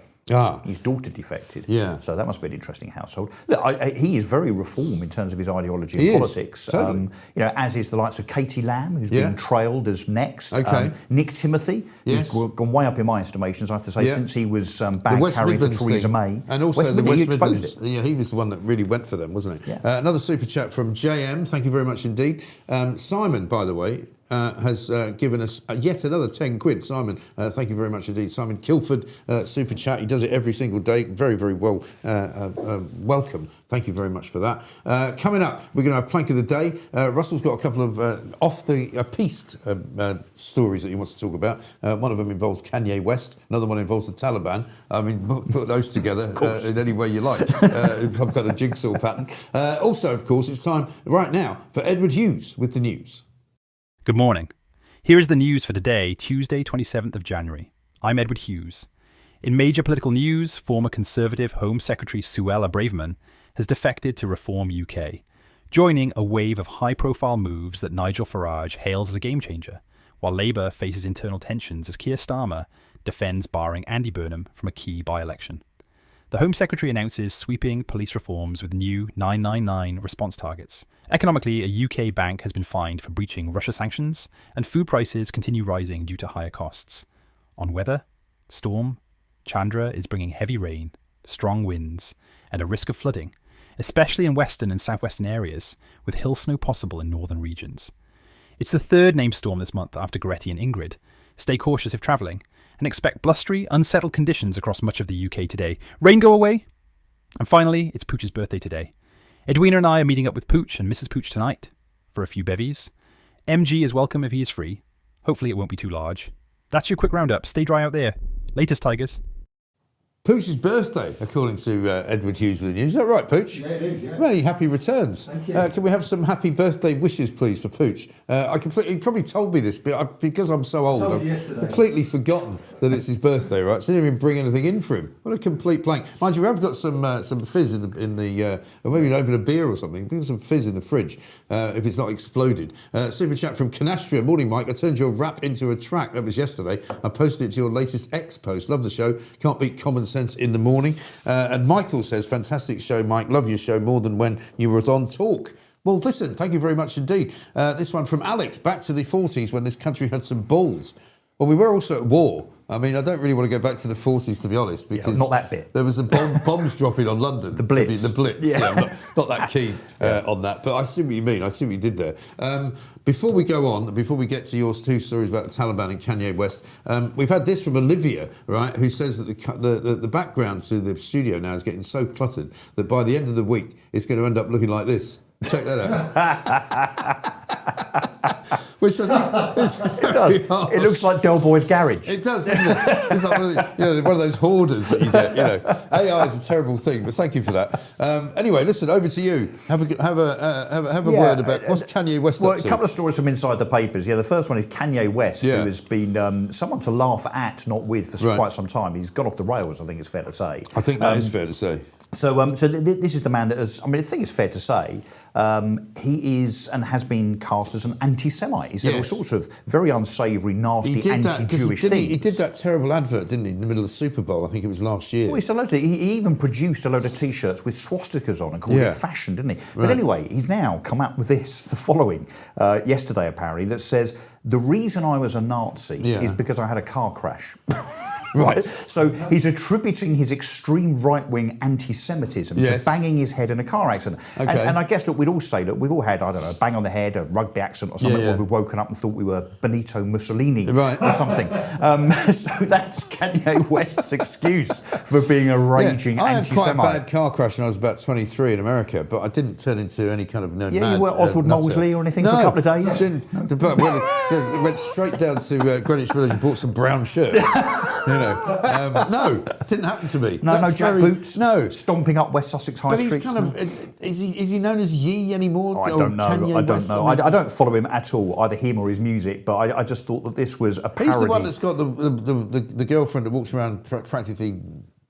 His daughter defected. Yeah. So that must be an interesting household. Look, he is very reform in terms of his ideology and politics. Totally. You know, as is the likes of Katie Lamb, who's being trailed as next. Okay. Nick Timothy, who's gone way up in my estimations, I have to say, since he was bag carrying for Theresa May. And also the West Midlands. It. Yeah, he was the one that really went for them, wasn't he? Yeah. Another super chat from JM. Thank you very much indeed. Simon, by the way, has given us yet another 10 quid. Simon, thank you very much indeed. Simon Kilford, super chat. He does it every single day. Very, very well welcome. Thank you very much for that. Coming up, we're going to have Plank of the Day. Russell's got a couple of off-the-piste stories that he wants to talk about. One of them involves Kanye West. Another one involves the Taliban. I mean, put those together in any way you like. In some kind of jigsaw pattern. Also, of course, it's time right now for Edward Hughes with the news. Good morning. Here is the news for today, Tuesday, 27th of January. I'm Edward Hughes. In major political news, former Conservative Home Secretary Suella Braverman has defected to Reform UK, joining a wave of high-profile moves that Nigel Farage hails as a game-changer, while Labour faces internal tensions as Keir Starmer defends barring Andy Burnham from a key by-election. The Home Secretary announces sweeping police reforms with new 999 response targets. Economically, a UK bank has been fined for breaching Russia sanctions, and food prices continue rising due to higher costs. On weather, Storm Chandra is bringing heavy rain, strong winds, and a risk of flooding, especially in western and southwestern areas, with hill snow possible in northern regions. It's the third named storm this month after Goretti and Ingrid. Stay cautious if travelling, and expect blustery, unsettled conditions across much of the UK today. Rain go away? And finally, it's Pooch's birthday today. Edwina and I are meeting up with Pooch and Mrs. Pooch tonight for a few bevies. MG is welcome if he is free. Hopefully it won't be too large. That's your quick roundup. Stay dry out there. Latest, Tigers. Pooch's birthday, according to Edward Hughes with the news. Is that right, Pooch? Yeah, it is, yeah. Many happy returns. Thank you. Can we have some happy birthday wishes, please, for Pooch? He probably told me this, but because I'm so old, I've completely forgotten that it's his birthday, right? So he didn't even bring anything in for him. What a complete blank. Mind you, we have got some fizz in the or maybe open a beer or something. Bring some fizz in the fridge if it's not exploded. Super chat from Canastria. Morning, Mike. I turned your rap into a track. That was yesterday. I posted it to your latest X post. Love the show. Can't beat common sense in the morning. And Michael says, fantastic show, Mike. Love your show more than when you were on Talk. Well, listen, thank you very much indeed. This one from Alex, back to the 40s when this country had some balls. Well, we were also at war. I mean, I don't really want to go back to the 40s, to be honest, because not that bit. There was a bombs dropping on London. The Blitz. The Blitz. Yeah, I'm not that keen on that, but I see what you mean. I see what you did there. Before we go on, before we get to your two stories about the Taliban and Kanye West, we've had this from Olivia, right, who says that the background to the studio now is getting so cluttered that by the end of the week, it's going to end up looking like this. Check that out. Which I think is very hard. It looks like Del Boy's garage. It does, doesn't it? It's like one of those hoarders that you get. AI is a terrible thing, but thank you for that. Anyway, listen, over to you. Have a word about what's Kanye West up Well, to? a couple of stories from inside the papers. Yeah, the first one is Kanye West, who has been someone to laugh at, not with, for quite some time. He's gone off the rails, I think it's fair to say. I think that is fair to say. So this is the man that has, I mean, I think it's fair to say, he is and has been cast as an anti-Semite. He said all sorts of very unsavoury, nasty, anti-Jewish things. He did that terrible advert, didn't he, in the middle of the Super Bowl? I think it was last year. Well, he even produced a load of T-shirts with swastikas on and called it fashion, didn't he? But anyway, he's now come up with the following, yesterday apparently, that says, the reason I was a Nazi is because I had a car crash. Right. So he's attributing his extreme right-wing anti-Semitism to banging his head in a car accident. Okay. And I guess that we'd all say that we've all had, I don't know, a bang on the head, a rugby accident or something, where we've woken up and thought we were Benito Mussolini or something. So that's Kanye West's excuse for being a raging I had anti-Semite. quite a bad car crash when I was about 23 in America, but I didn't turn into any kind of mad you weren't Oswald Mosley or anything for a couple of days? I didn't. But went straight down to Greenwich Village and bought some brown shirts. No, it didn't happen to me. No jack boots. No, stomping up West Sussex High Street. But he's kind of is he known as Yee anymore? I don't know. I don't follow him at all, either him or his music. But I just thought that this was a parody. He's the one that's got the girlfriend that walks around practically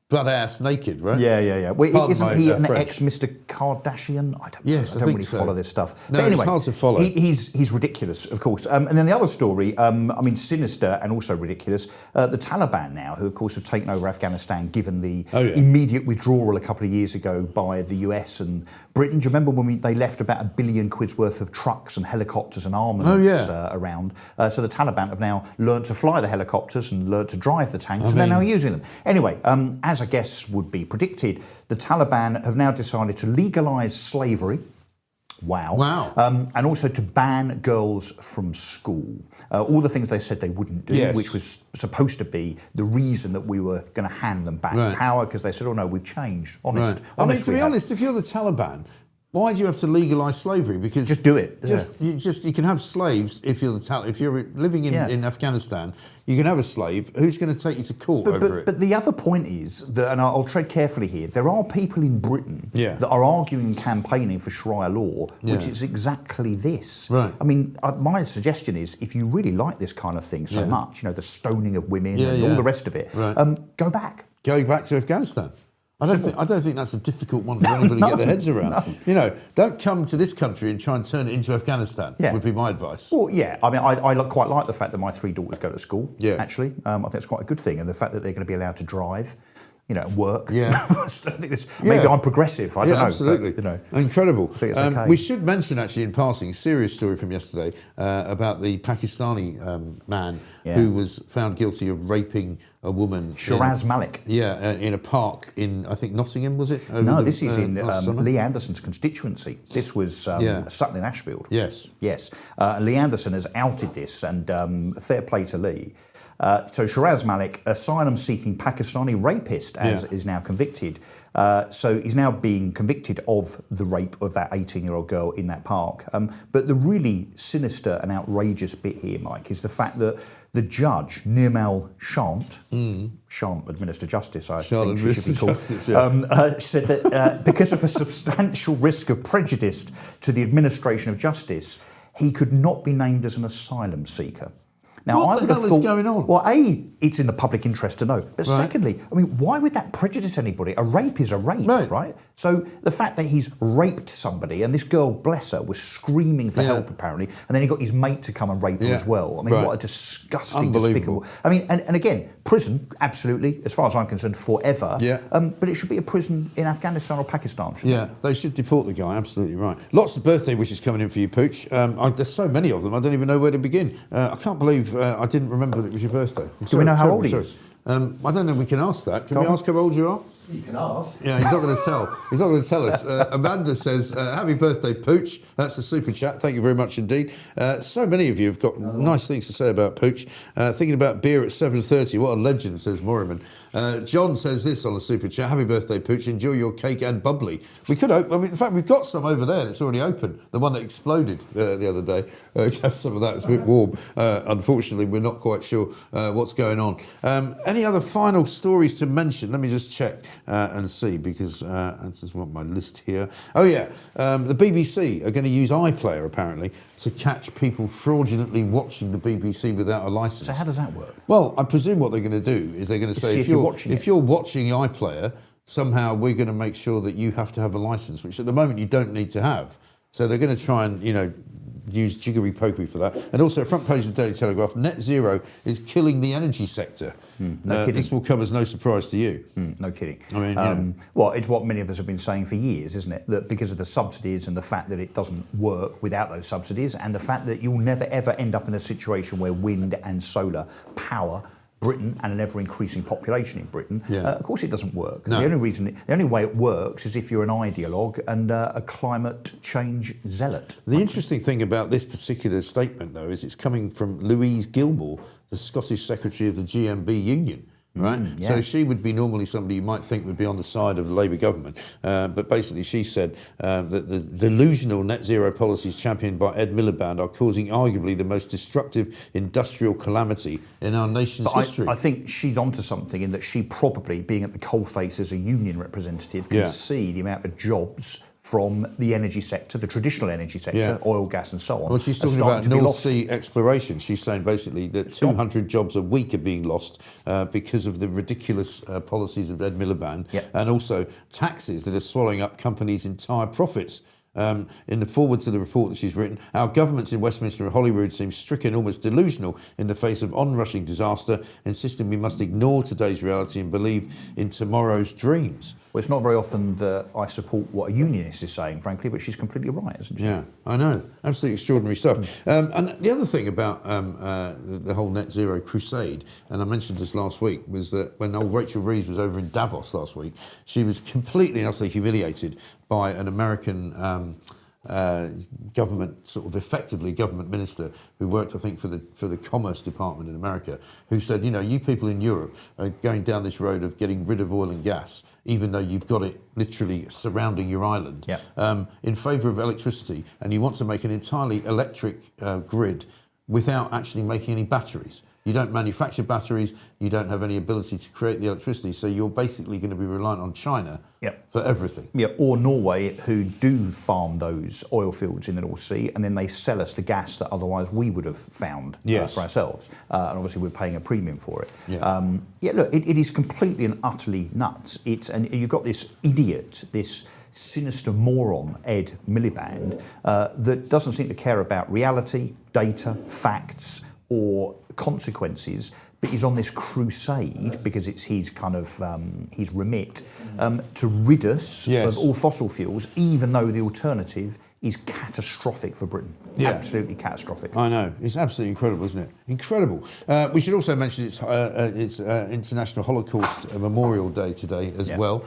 butt-ass naked, right? Yeah. Well, Pardon isn't my, he an French. ex-Mr. Kardashian? I don't know. Yes, I I don't think really so. follow this stuff. No, But anyway, it's hard to follow. He's ridiculous, of course. And then the other story, I mean, sinister and also ridiculous, the Taliban now, who of course have taken over Afghanistan given the immediate withdrawal a couple of years ago by the US and Britain. Do you remember when they left about £1 billion worth of trucks and helicopters and armaments around? So the Taliban have now learned to fly the helicopters and learned to drive the tanks, and they're now using them. Anyway, as I guess would be predicted, the Taliban have now decided to legalise slavery. Wow. And also to ban girls from school. All the things they said they wouldn't do, which was supposed to be the reason that we were going to hand them back power, because they said, oh no, we've changed. Honest. I mean, to be honest, if you're the Taliban, why do you have to legalise slavery? Because just do it. You can have slaves if you're the Taliban. If you're living in Afghanistan, you can have a slave. Who's going to take you to court over it? But the other point is that, and I'll tread carefully here, there are people in Britain that are arguing and campaigning for Sharia law, which is exactly this. Right. I mean, my suggestion is, if you really like this kind of thing so much, the stoning of women and all the rest of it, go back. Go back to Afghanistan. I don't think that's a difficult one for anybody to get their heads around. Don't come to this country and try and turn it into Afghanistan, would be my advice. Well, I mean, I quite like the fact that my 3 daughters go to school, actually. I think it's quite a good thing. And the fact that they're going to be allowed to drive, and work. Yeah. I think maybe I'm progressive, I don't know. Absolutely. But, incredible. I think it's okay. We should mention, actually, in passing, a serious story from yesterday about the Pakistani man who was found guilty of raping a woman. Shiraz Malik. In a park in, I think, Nottingham, was it? This is in Lee Anderson's constituency. This was Sutton in Ashfield. Yes. Lee Anderson has outed this, and fair play to Lee. So Shiraz Malik, asylum-seeking Pakistani rapist, is now convicted. So he's now being convicted of the rape of that 18-year-old girl in that park. But the really sinister and outrageous bit here, Mike, is the fact that the judge, Nirmal Shant, Shan't administer justice, I think she should be called, said that because of a substantial risk of prejudice to the administration of justice, he could not be named as an asylum seeker. Now, what the hell is going on? Well, A, it's in the public interest to know. But secondly, I mean, why would that prejudice anybody? A rape is a rape, right? So the fact that he's raped somebody, and this girl, bless her, was screaming for help, apparently, and then he got his mate to come and rape her as well. I mean, what a disgusting, despicable... I mean, and again, prison, absolutely, as far as I'm concerned, forever. But it should be a prison in Afghanistan or Pakistan, shouldn't it? They should deport the guy, absolutely right. Lots of birthday wishes coming in for you, Pooch. There's so many of them, I don't even know where to begin. I can't believe I didn't remember that it was your birthday. Do we know how old he is? I don't know. We can ask that. Can we ask how old you are? You can ask. Yeah, he's not going to tell. He's not going to tell us. Amanda says, "Happy birthday, Pooch." That's a super chat. Thank you very much indeed. So many of you have got nice things to say about Pooch. Thinking about beer at 7:30. What a legend, says Morriman. John says this on the super chat: "Happy birthday, Pooch. Enjoy your cake and bubbly." We could open. I mean, in fact, we've got some over there. It's already open. The one that exploded the other day. We have some of that. It's a bit warm. Unfortunately, we're not quite sure what's going on. Any other final stories to mention? Let me just check and see, because this is what my list here. Oh yeah, the BBC are going to use iPlayer apparently to catch people fraudulently watching the BBC without a licence. So how does that work? Well, I presume what they're going to do is they're going to say if you're watching iPlayer, somehow we're going to make sure that you have to have a licence, which at the moment you don't need to have. So they're going to try and use jiggery-pokery for that. And also, front page of the Daily Telegraph, net zero is killing the energy sector. No kidding. This will come as no surprise to you. No kidding. I mean, well, it's what many of us have been saying for years, isn't it? That because of the subsidies and the fact that it doesn't work without those subsidies, and the fact that you'll never ever end up in a situation where wind and solar power Britain and an ever-increasing population in Britain, of course it doesn't work. No. The only way it works is if you're an ideologue and a climate change zealot. The interesting thing about this particular statement, though, is it's coming from Louise Gilmore, the Scottish Secretary of the GMB Union. Right, so she would be normally somebody you might think would be on the side of the Labour government, but basically she said that the delusional net zero policies championed by Ed Miliband are causing arguably the most destructive industrial calamity in our nation's history. I think she's onto something in that she probably, being at the coalface as a union representative, can see the amount of jobs from the energy sector, the traditional energy sector, oil, gas and so on. Well, she's talking about North Sea exploration. She's saying basically that 200 jobs a week are being lost because of the ridiculous policies of Ed Miliband, and also taxes that are swallowing up companies' entire profits. In the forward to the report that she's written, our governments in Westminster and Holyrood seem stricken, almost delusional, in the face of onrushing disaster, insisting we must ignore today's reality and believe in tomorrow's dreams. Well, it's not very often that I support what a unionist is saying, frankly, but she's completely right, isn't she? Yeah, I know. Absolutely extraordinary stuff. And the other thing about the whole net zero crusade, and I mentioned this last week, was that when old Rachel Reeves was over in Davos last week, she was completely and utterly humiliated by an American government, sort of effectively government minister who worked, I think, for the Commerce Department in America, who said, you know, you people in Europe are going down this road of getting rid of oil and gas, even though you've got it literally surrounding your island, in favour of electricity, and you want to make an entirely electric grid without actually making any batteries. You don't manufacture batteries, you don't have any ability to create the electricity, so you're basically going to be reliant on China for everything. Yeah, or Norway, who do farm those oil fields in the North Sea, and then they sell us the gas that otherwise we would have found for ourselves. And obviously we're paying a premium for it. Look, it is completely and utterly nuts. And you've got this idiot, this sinister moron, Ed Miliband, that doesn't seem to care about reality, data, facts, or consequences, but he's on this crusade because it's his kind of his remit to rid us of all fossil fuels, even though the alternative is catastrophic for Britain. Absolutely catastrophic. I know. It's absolutely incredible, isn't it? Incredible. We should also mention it's International Holocaust Memorial Day today as well.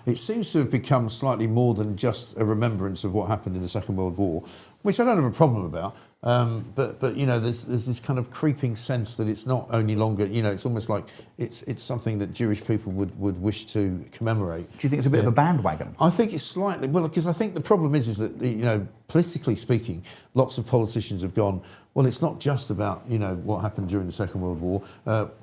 It seems to have become slightly more than just a remembrance of what happened in the Second World War, which I don't have a problem about. But you know, there's this kind of creeping sense that it's not only longer, you know, it's almost like it's something that Jewish people would wish to commemorate. Do you think it's a bit of a bandwagon? I think it's slightly, well, because I think the problem is that, you know, politically speaking, lots of politicians have gone, well, it's not just about, you know, what happened during the Second World War,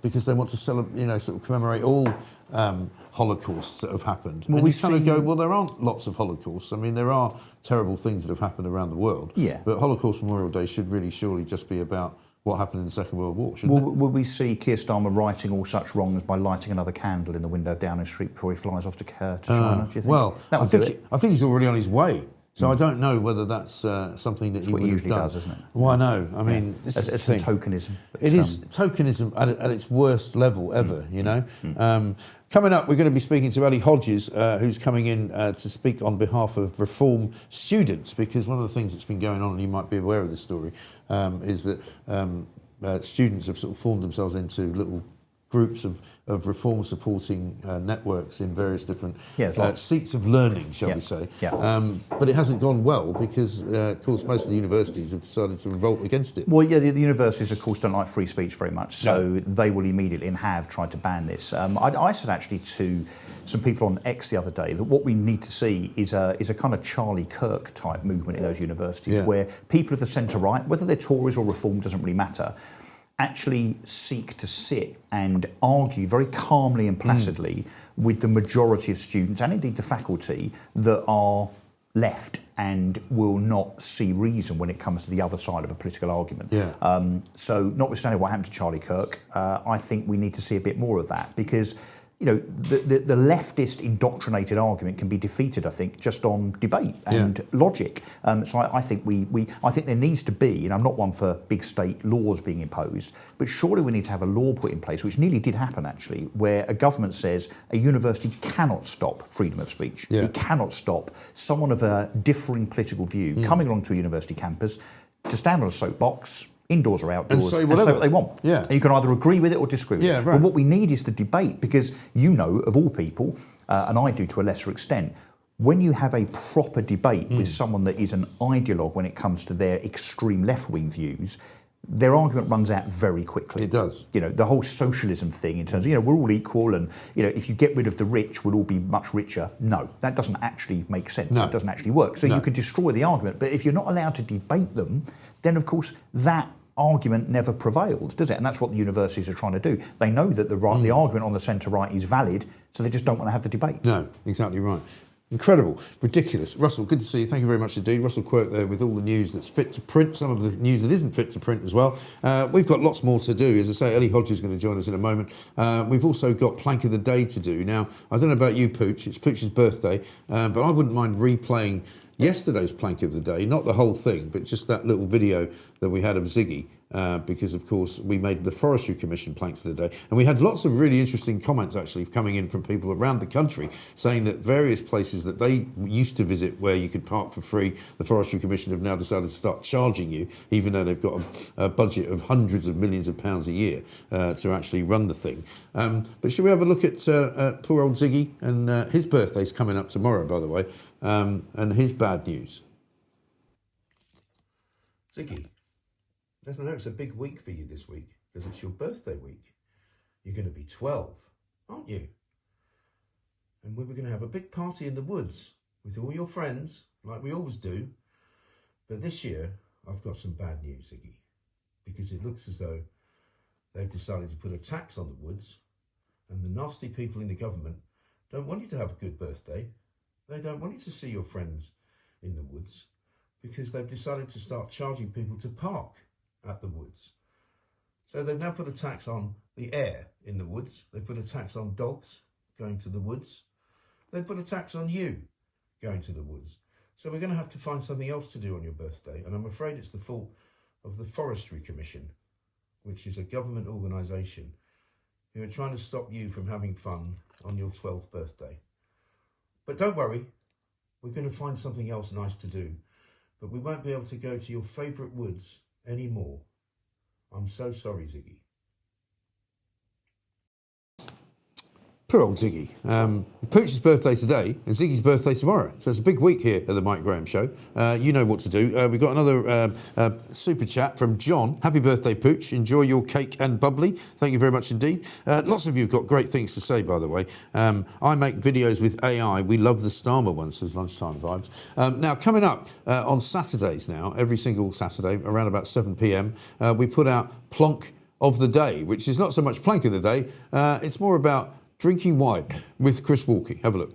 because they want to celebrate, you know, sort of commemorate all Holocausts that have happened. Well, and we kind of go, well, there aren't lots of Holocausts. I mean, there are terrible things that have happened around the world. But Holocaust Memorial Day should really surely just be about what happened in the Second World War, shouldn't it? Will we see Keir Starmer righting all such wrongs by lighting another candle in the window of Downing Street before he flies off to China, do you think? Well, I think he's already on his way. So I don't know whether that's something that he would have done. Does, isn't it? Well, I know. I mean, this is it's tokenism. It is tokenism at its worst level ever, you know. Coming up, we're going to be speaking to Ellie Hodges, who's coming in to speak on behalf of reform students, because one of the things that's been going on, and you might be aware of this story, is that students have sort of formed themselves into little groups of reform supporting networks in various different seats of learning, shall we say. But it hasn't gone well because, of course, most of the universities have decided to revolt against it. Well, yeah, the universities, of course, don't like free speech very much, so they will immediately and have tried to ban this. I said actually to some people on X the other day that what we need to see is a kind of Charlie Kirk type movement in those universities where people of the centre-right, whether they're Tories or Reform, doesn't really matter, actually seek to sit and argue very calmly and placidly with the majority of students and indeed the faculty that are left and will not see reason when it comes to the other side of a political argument. So notwithstanding what happened to Charlie Kirk, I think we need to see a bit more of that because, you know, the leftist indoctrinated argument can be defeated, I think, just on debate and logic. So I think I think there needs to be, and I'm not one for big state laws being imposed, but surely we need to have a law put in place, which nearly did happen actually, where a government says a university cannot stop freedom of speech. It cannot stop someone of a differing political view coming along to a university campus to stand on a soapbox, indoors or outdoors, and say whatever what they want. And you can either agree with it or disagree with it. But what we need is the debate, because you know, of all people, and I do to a lesser extent, when you have a proper debate with someone that is an ideologue when it comes to their extreme left-wing views, their argument runs out very quickly. It does. You know, the whole socialism thing in terms of, you know, we're all equal and, you know, if you get rid of the rich, we'll all be much richer. No, that doesn't actually make sense. It doesn't actually work. So you could destroy the argument, but if you're not allowed to debate them, then of course that argument never prevails, does it? And that's what the universities are trying to do. They know that the argument on the centre-right is valid, so they just don't want to have the debate. No, exactly right. Incredible, ridiculous. Russell, good to see you. Thank you very much indeed. Russell Quirk there with all the news that's fit to print, some of the news that isn't fit to print as well. We've got lots more to do. As I say, Ellie Hodge is going to join us in a moment. We've also got Plank of the Day to do. Now, I don't know about you, Pooch. It's Pooch's birthday, but I wouldn't mind replaying yesterday's Plank of the Day, not the whole thing, but just that little video that we had of Ziggy. Because of course we made the Forestry Commission planks of the day, and we had lots of really interesting comments actually coming in from people around the country saying that various places that they used to visit where you could park for free, the Forestry Commission have now decided to start charging you, even though they've got a budget of hundreds of millions of pounds a year to actually run the thing. But should we have a look at poor old Ziggy? And his birthday's coming up tomorrow, by the way, and his bad news. Ziggy, I know it's a big week for you this week because it's your birthday week. You're going to be 12, aren't you? And we were going to have a big party in the woods with all your friends, like we always do. But this year, I've got some bad news, Ziggy, because it looks as though they've decided to put a tax on the woods, and the nasty people in the government don't want you to have a good birthday. They don't want you to see your friends in the woods because they've decided to start charging people to park at the woods. So they've now put a tax on the air in the woods. They put a tax on dogs going to the woods. They put a tax on you going to the woods. So we're going to have to find something else to do on your birthday, and I'm afraid it's the fault of the Forestry Commission, which is a government organisation who are trying to stop you from having fun on your 12th birthday. But don't worry, we're going to find something else nice to do, but we won't be able to go to your favourite woods anymore. I'm so sorry, Ziggy. Poor old Ziggy. Pooch's birthday today and Ziggy's birthday tomorrow. So it's a big week here at the Mike Graham Show. You know what to do. We've got another super chat from John. Happy birthday, Pooch. Enjoy your cake and bubbly. Thank you very much indeed. Lots of you have got great things to say, by the way. I make videos with AI. We love the Starmer one, says Lunchtime Vibes. Now, coming up on Saturdays now, every single Saturday, around about 7 p.m, we put out Plonk of the Day, which is not so much Plank of the Day. It's more about drinking wine with Chris Walkie. Have a look.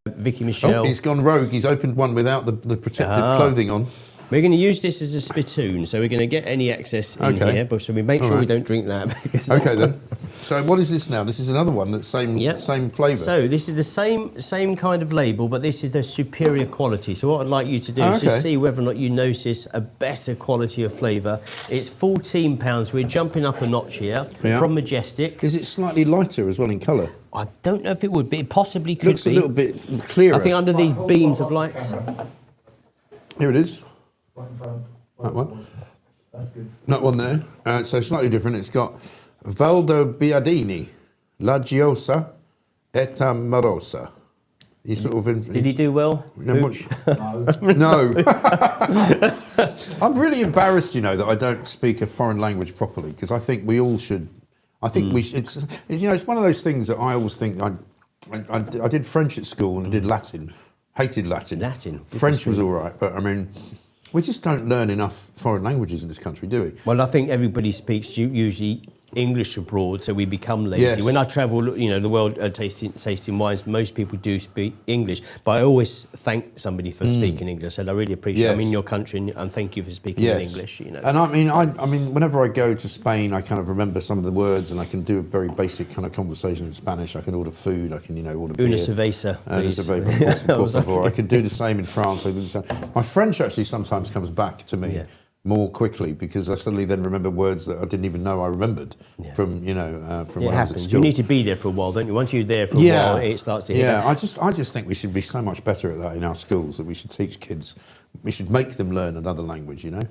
Vicky Michelle. Oh, he's gone rogue. He's opened one without the protective clothing on. We're going to use this as a spittoon, so we're going to get any excess in here, but so we make sure we don't drink that. Because okay then. So what is this now? This is another one that's same flavour. So this is the same kind of label, but this is the superior quality. So what I'd like you to do is just see whether or not you notice a better quality of flavour. It's £14. We're jumping up a notch here from Majestic. Is it slightly lighter as well in colour? I don't know if it would be. It possibly could Looks be. a little bit clearer. I think under these beams of lights. Here it is. That one. That's good. That one there. So slightly different. It's got Valdo Biadini, La Giosa, et Amorosa. You sort of Did he do well? No. I'm really embarrassed, you know, that I don't speak a foreign language properly, because I think we all should. I think we should. It's you know, it's one of those things that I always think. I did French at school and I did Latin. Hated Latin. French was all right, but I mean, we just don't learn enough foreign languages in this country, do we? Well, I think everybody speaks usually English abroad, so we become lazy. Yes. When I travel, you know, the world tasting wines, most people do speak English, but I always thank somebody for speaking English. I said, I really appreciate it. I'm in your country and thank you for speaking in English, you know. And I mean, whenever I go to Spain, I kind of remember some of the words and I can do a very basic kind of conversation in Spanish. I can order food, I can, you know, order beer. Una cerveza, please. I can do the same in France. I do the same. My French actually sometimes comes back to me. More quickly, because I suddenly then remember words that I didn't even know I remembered from, you know, from when I was at school. You need to be there for a while, don't you? Once you're there for a while, it starts to hit. Yeah, I just think we should be so much better at that in our schools, that we should teach kids, we should make them learn another language, you know.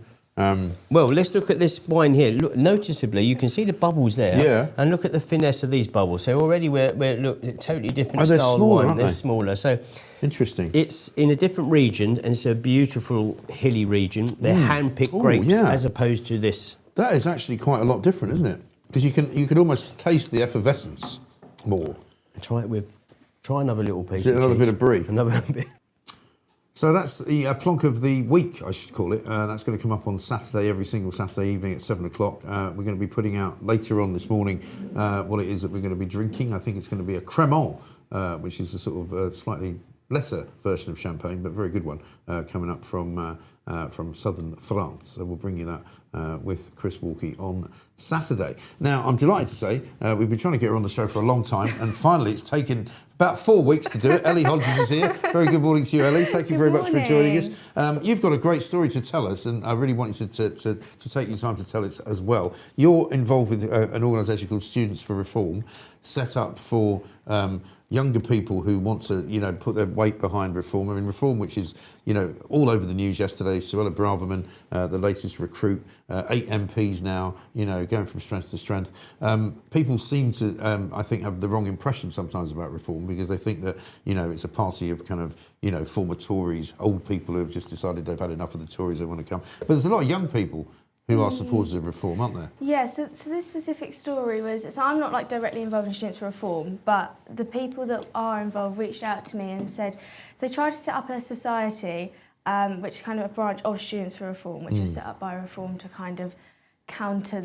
Well, let's look at this wine here. Look, noticeably, you can see the bubbles there. Yeah. And look at the finesse of these bubbles. So already we're look, totally different they're style smaller, wine. aren't They're they? smaller. So Interesting. it's in a different region, and it's a beautiful hilly region. They're hand-picked grapes as opposed to this. That is actually quite a lot different, isn't it? Because you can almost taste the effervescence more. Try another little piece. Is it another bit of brie? Another bit. So that's the plonk of the week, I should call it. That's going to come up on Saturday, every single Saturday evening at 7 o'clock. We're going to be putting out later on this morning what it is that we're going to be drinking. I think it's going to be a Cremant which is a sort of slightly lesser version of champagne, but very good one, coming up from southern France. So we'll bring you that with Chris Walkie on Saturday. Now, I'm delighted to say we've been trying to get her on the show for a long time, and finally it's taken about 4 weeks to do it. Ellie Hodges is here. Very good morning to you, Ellie. Thank you very much for joining us. You've got a great story to tell us, and I really want you to take your time to tell it as well. You're involved with an organisation called Students for Reform, set up for younger people who want to, put their weight behind reform. I mean, reform, which is, all over the news yesterday. Suella Braverman, the latest recruit, 8 MPs now, going from strength to strength. People seem to, I think, have the wrong impression sometimes about reform because they think that, it's a party of kind of, former Tories, old people who have just decided they've had enough of the Tories, they want to come. But there's a lot of young people who are supporters of reform, aren't there? Yeah, so this specific story was, so I'm not like directly involved in Students for Reform, but the people that are involved reached out to me and said, so they tried to set up a society, which is kind of a branch of Students for Reform, which was set up by Reform to kind of counter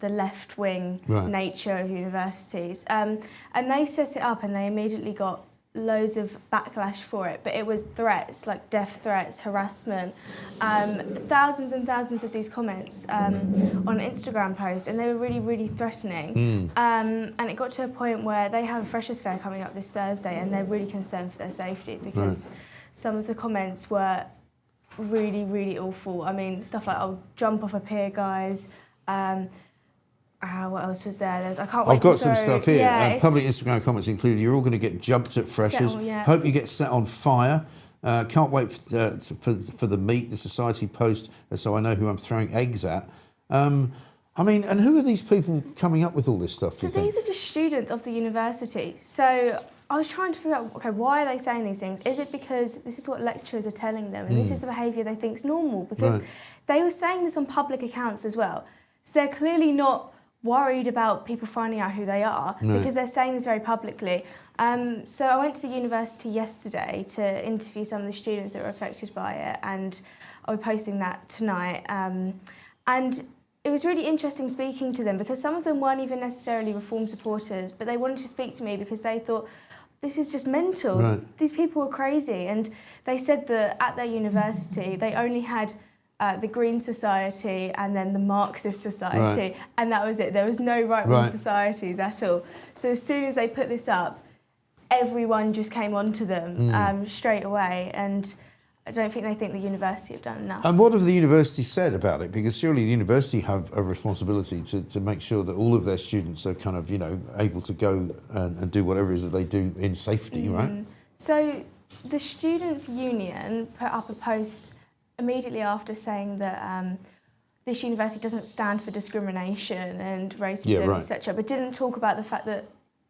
the left-wing nature of universities. And they set it up and they immediately got loads of backlash for it, but it was threats, like death threats, harassment, thousands and thousands of these comments on Instagram posts, and they were really, really threatening. And it got to a point where they have a Freshers' Fair coming up this Thursday, and they're really concerned for their safety because some of the comments were really, really awful. I mean, stuff like, "Oh, jump off a pier, guys." What else was there? I've got some stuff here. Public Instagram comments included, "You're all going to get jumped at Freshers. Hope you get set on fire. Can't wait for the meet, the society post, so I know who I'm throwing eggs at." I mean, and who are these people coming up with all this stuff? So these are just students of the university. So I was trying to figure out, okay, why are they saying these things? Is it because this is what lecturers are telling them, and this is the behaviour they think is normal? Because they were saying this on public accounts as well. So they're clearly not worried about people finding out who they are because they're saying this very publicly. So I went to the university yesterday to interview some of the students that were affected by it, and I'll be posting that tonight. And it was really interesting speaking to them because some of them weren't even necessarily Reform supporters, but they wanted to speak to me because they thought, this is just mental. These people are crazy. And they said that at their university, they only had the Green Society and then the Marxist Society, and that was it. There was no right-wing societies at all. So as soon as they put this up, everyone just came onto them straight away, and I don't think they think the university have done enough. And what have the university said about it? Because surely the university have a responsibility to make sure that all of their students are kind of, able to go and do whatever it is that they do in safety, right? So the Students' Union put up a post immediately after saying that this university doesn't stand for discrimination and racism, etc., but didn't talk about the fact that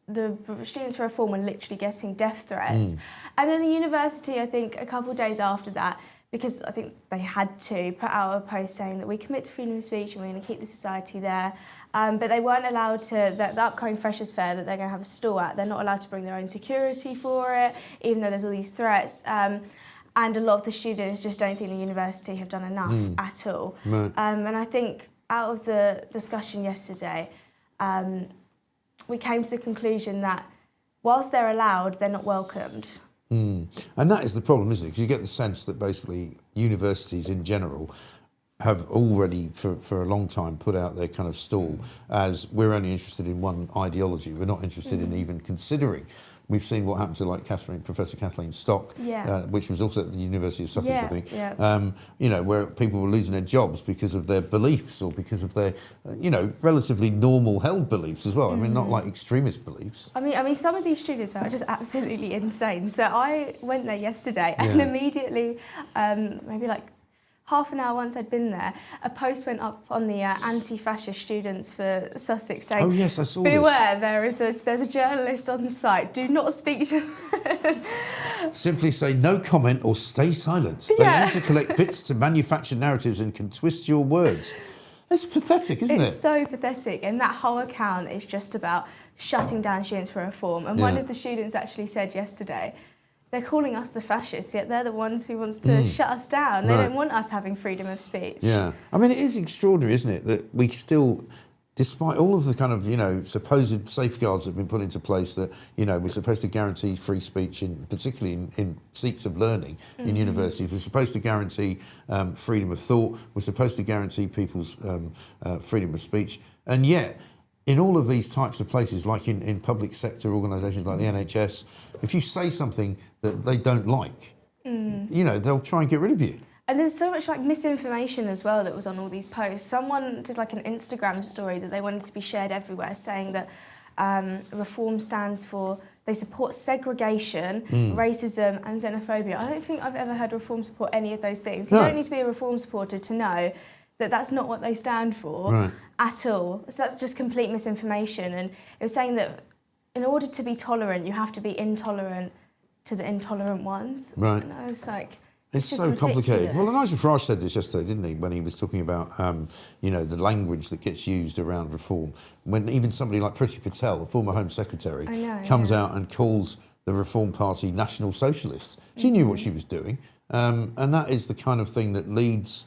the Students for Reform were literally getting death threats. And then the university, I think, a couple of days after that, because I think they had to, put out a post saying that we commit to freedom of speech and we're going to keep the society there. But they weren't allowed to, the upcoming Freshers' Fair that they're going to have a stall at, they're not allowed to bring their own security for it, even though there's all these threats. And a lot of the students just don't think the university have done enough at all. And I think out of the discussion yesterday, we came to the conclusion that whilst they're allowed, they're not welcomed. And that is the problem, isn't it? Because you get the sense that basically universities in general have already, for a long time, put out their kind of stall as we're only interested in one ideology. We're not interested in even considering. We've seen what happened to Professor Kathleen Stock, which was also at the University of Sussex, I think, where people were losing their jobs because of their beliefs or because of their, relatively normal held beliefs as well. I mean, not like extremist beliefs. I mean, some of these students are just absolutely insane. So I went there yesterday and immediately, maybe like half an hour once I'd been there, a post went up on the anti-fascist students for Sussex saying, "Oh yes, I saw beware, there's a journalist on site. Do not speak to." Simply say no comment or stay silent. They aim to collect bits to manufacture narratives and can twist your words. It's pathetic, isn't it? It's so pathetic, and that whole account is just about shutting down Students for Reform. And one of the students actually said yesterday, they're calling us the fascists, yet they're the ones who wants to shut us down. They don't want us having freedom of speech. Yeah. I mean, it is extraordinary, isn't it, that we still despite all of the kind of, supposed safeguards that have been put into place that, we're supposed to guarantee free speech, particularly in seats of learning in universities. We're supposed to guarantee freedom of thought. We're supposed to guarantee people's freedom of speech. And yet, in all of these types of places, like in public sector organisations like the NHS, if you say something that they don't like, they'll try and get rid of you. And there's so much like misinformation as well that was on all these posts. Someone did like an Instagram story that they wanted to be shared everywhere, saying that Reform stands for, they support segregation, racism and xenophobia. I don't think I've ever heard Reform support any of those things. You don't need to be a Reform supporter to know that that's not what they stand for at all. So that's just complete misinformation. And it was saying that in order to be tolerant, you have to be intolerant to the intolerant ones. Right. And I was like, it's so complicated. Well, Nigel Farage said this yesterday, didn't he, when he was talking about, the language that gets used around reform. When even somebody like Priti Patel, the former Home Secretary, comes out and calls the Reform Party National Socialists. She knew what she was doing. And that is the kind of thing that leads,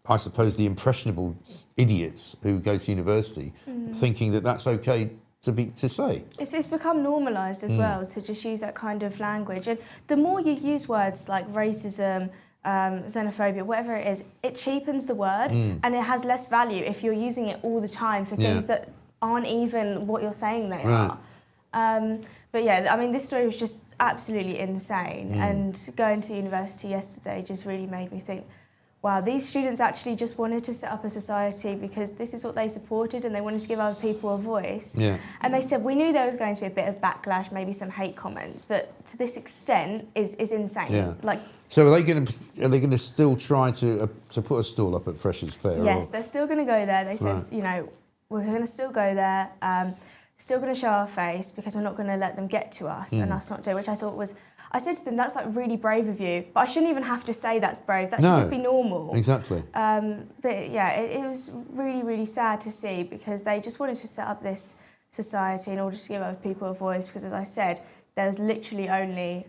I suppose, the impressionable idiots who go to university thinking that that's okay to say. It's become normalised as well to just use that kind of language. And the more you use words like racism, xenophobia, whatever it is, it cheapens the word and it has less value if you're using it all the time for things that aren't even what you're saying they are. But yeah, I mean, this story was just absolutely insane. And going to university yesterday just really made me think, wow, these students actually just wanted to set up a society because this is what they supported and they wanted to give other people a voice. Yeah. And they said, we knew there was going to be a bit of backlash, maybe some hate comments, but to this extent is insane. Yeah. So are they going to still try to put a stall up at Freshers' Fair? Yes, they're still going to go there. They said, we're going to still go there, still going to show our face because we're not going to let them get to us and us not do it, which I thought was... I said to them, that's like really brave of you, but I shouldn't even have to say that's brave. That should just be normal. Exactly. But yeah, it was really, really sad to see because they just wanted to set up this society in order to give other people a voice because, as I said, there's literally only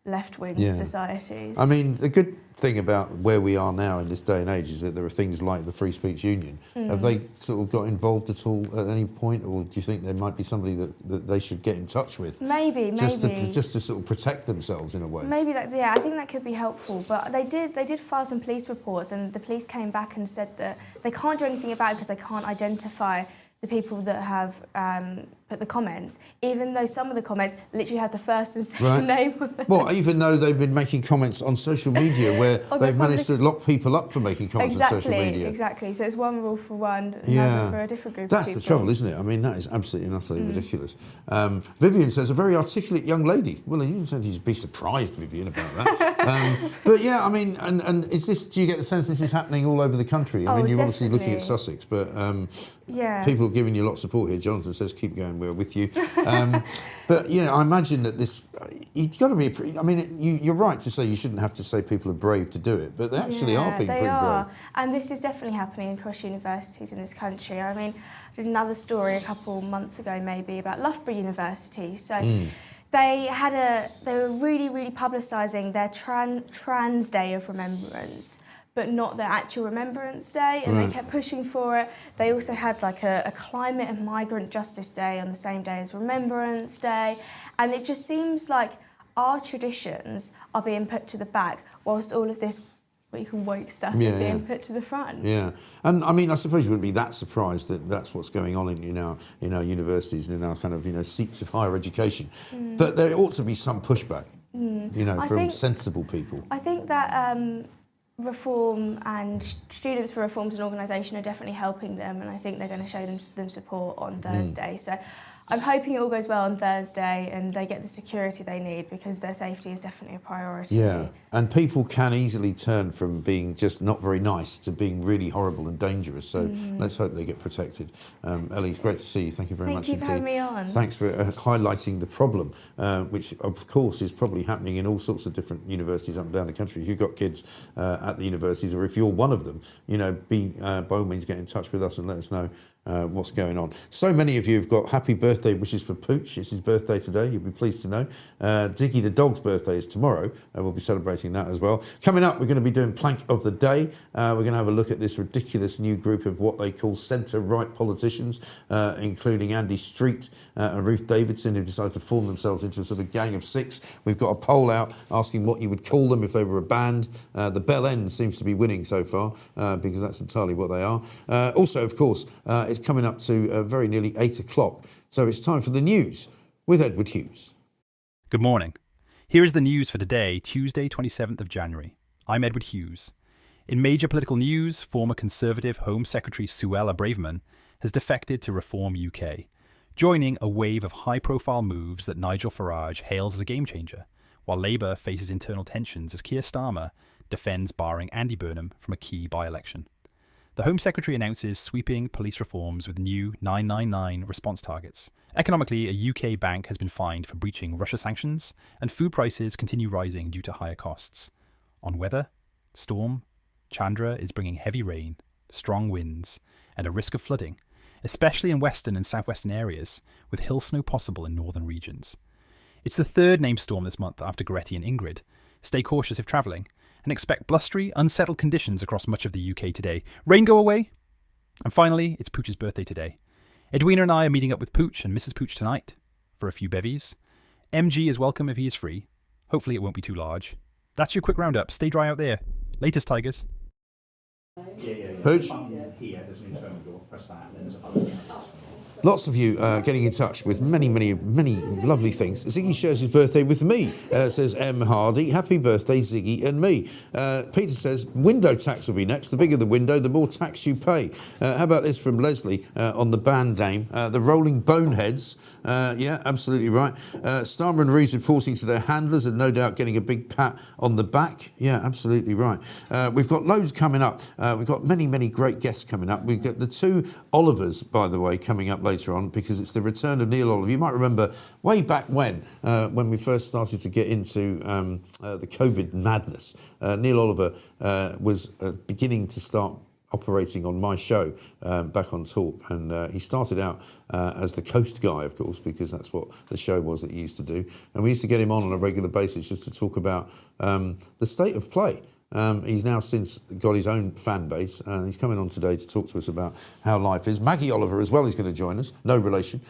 left-wing societies. I mean, the good thing about where we are now in this day and age is that there are things like the Free Speech Union. Have they sort of got involved at all at any point, or do you think there might be somebody that they should get in touch with? Maybe. Just to sort of protect themselves in a way. Maybe I think that could be helpful. But they did file some police reports, and the police came back and said that they can't do anything about it because they can't identify the people that have put the comments, even though some of the comments literally had the first and second name on them. Well, even though they've been making comments on social media where they've managed to lock people up for making comments on social media. Exactly. So it's one rule for one, another for a different group of people. That's the trouble, isn't it? I mean, that is absolutely and utterly ridiculous. Vivian says, a very articulate young lady. Well, you said you'd be surprised, Vivian, about that. But yeah, I mean, and is this, do you get the sense this is happening all over the country? I mean, you're obviously looking at Sussex, but people are giving you lots of support here. Jonathan says, keep going, we're with you. But, I imagine that this, you've got to be, I mean, you're right to say you shouldn't have to say people are brave to do it, but they actually are being pretty brave. And this is definitely happening across universities in this country. I mean, I did another story a couple months ago maybe about Loughborough University. So they were really, really publicising their trans day of remembrance, but not their actual Remembrance Day, and they kept pushing for it. They also had like a Climate and Migrant Justice Day on the same day as Remembrance Day, and it just seems like our traditions are being put to the back, whilst all of this what you call woke stuff is being put to the front. Yeah, and I mean, I suppose you wouldn't be that surprised that that's what's going on in our universities and in our kind of seats of higher education. But there ought to be some pushback, from sensible people. I think that. Reform and Students for Reform as an organisation are definitely helping them, and I think they're going to show them support on Thursday. So I'm hoping it all goes well on Thursday and they get the security they need because their safety is definitely a priority. Yeah, and people can easily turn from being just not very nice to being really horrible and dangerous. So let's hope they get protected. Ellie, it's great to see you. Thank you very much indeed. Thank you for having me on. Thanks for highlighting the problem, which of course is probably happening in all sorts of different universities up and down the country. If you've got kids at the universities, or if you're one of them, by all means get in touch with us and let us know what's going on. So many of you have got happy birthday wishes for Pooch. It's his birthday today, you'll be pleased to know. Diggy the dog's birthday is tomorrow. We'll be celebrating that as well. Coming up, we're going to be doing Plank of the Day. We're going to have a look at this ridiculous new group of what they call centre-right politicians, including Andy Street and Ruth Davidson, who decided to form themselves into a sort of gang of six. We've got a poll out asking what you would call them if they were a band. The Bell End seems to be winning so far, because that's entirely what they are. Also, of course, it's coming up to very nearly 8 o'clock. So it's time for the news with Edward Hughes. Good morning. Here is the news for today, Tuesday, 27th of January. I'm Edward Hughes. In major political news, former Conservative Home Secretary Suella Braverman has defected to Reform UK, joining a wave of high-profile moves that Nigel Farage hails as a game-changer, while Labour faces internal tensions as Keir Starmer defends barring Andy Burnham from a key by-election. The Home Secretary announces sweeping police reforms with new 999 response targets. Economically, a UK bank has been fined for breaching Russia sanctions, and food prices continue rising due to higher costs. On weather, storm, Chandra is bringing heavy rain, strong winds, and a risk of flooding, especially in western and southwestern areas, with hill snow possible in northern regions. It's the third named storm this month after Goretti and Ingrid. Stay cautious if travelling, and expect blustery, unsettled conditions across much of the UK today. Rain go away? And finally, it's Pooch's birthday today. Edwina and I are meeting up with Pooch and Mrs. Pooch tonight for a few bevies. MG is welcome if he is free. Hopefully it won't be too large. That's your quick roundup. Stay dry out there. Latest, Tigers. Pooch? Here, there's an internal door. Press that, and then there's a button. Lots of you getting in touch with many lovely things. Ziggy shares his birthday with me, says M. Hardy. Happy birthday, Ziggy and me. Peter says, window tax will be next. The bigger the window, the more tax you pay. How about this from Leslie on the band name? The Rolling Boneheads. Yeah, absolutely right. Starmer and Reeves reporting to their handlers and no doubt getting a big pat on the back. Yeah, absolutely right. We've got loads coming up. We've got many great guests coming up. We've got the two Olivers, by the way, coming up later on, because it's the return of Neil Oliver. You might remember way back when we first started to get into the COVID madness. Neil Oliver was beginning to start operating on my show back on Talk, and he started out as the coast guy, of course, because that's what the show was that he used to do, and we used to get him on a regular basis just to talk about the state of play. He's now since got his own fan base, and he's coming on today to talk to us about how life is. Maggie Oliver as well is going to join us, no relation.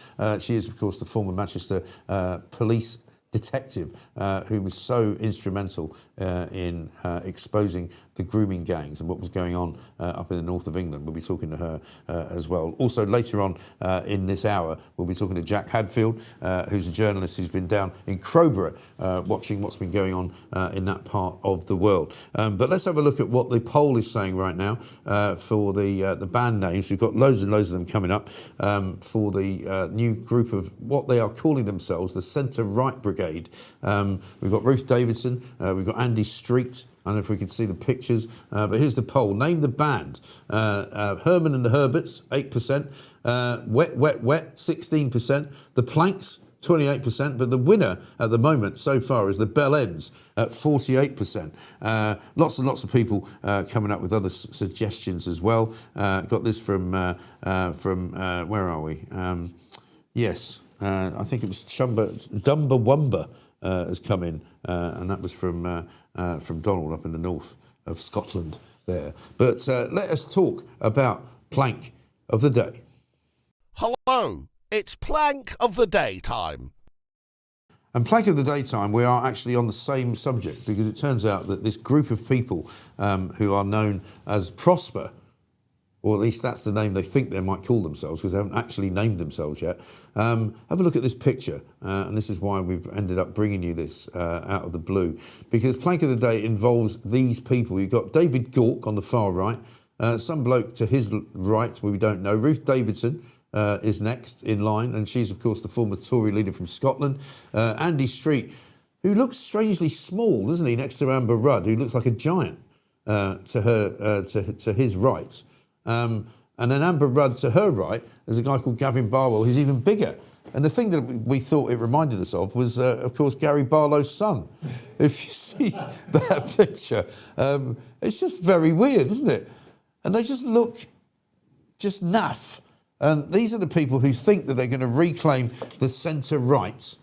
She is, of course, the former Manchester police detective who was so instrumental in exposing the grooming gangs and what was going on up in the north of England. We'll be talking to her as well. Also, later on in this hour, we'll be talking to Jack Hadfield, who's a journalist who's been down in Crowborough watching what's been going on in that part of the world. But let's have a look at what the poll is saying right now for the band names. We've got loads and loads of them coming up for the new group of what they are calling themselves, the Centre-Right Brigade. We've got Ruth Davidson, we've got Andy Street. I don't know if we can see the pictures, but here's the poll. Name the band. Herman and the Herberts, 8%. Wet, Wet, Wet, 16%. The Planks, 28%. But the winner at the moment so far is the Bell Ends at 48%. Lots and lots of people coming up with other suggestions as well. Got this from where are we? Yes, I think it was Dumba has come in, and that was from Donald up in the north of Scotland there. But let us talk about Plank of the Day. Hello, it's Plank of the Day time. And Plank of the Day time, we are actually on the same subject, because it turns out that this group of people who are known as Prosper, or at least that's the name they think they might call themselves, because they haven't actually named themselves yet. Have a look at this picture, and this is why we've ended up bringing you this out of the blue, because Plank of the Day involves these people. You've got David Gauke on the far right, some bloke to his right, we don't know. Ruth Davidson is next in line, and she's, of course, the former Tory leader from Scotland. Andy Street, who looks strangely small, doesn't he, next to Amber Rudd, who looks like a giant to his right. And then Amber Rudd to her right, there's a guy called Gavin Barwell who's even bigger. And the thing that we thought it reminded us of was, of course, Gary Barlow's son. If you see that picture, it's just very weird, isn't it? And they just look just naff. And these are the people who think that they're going to reclaim the centre right.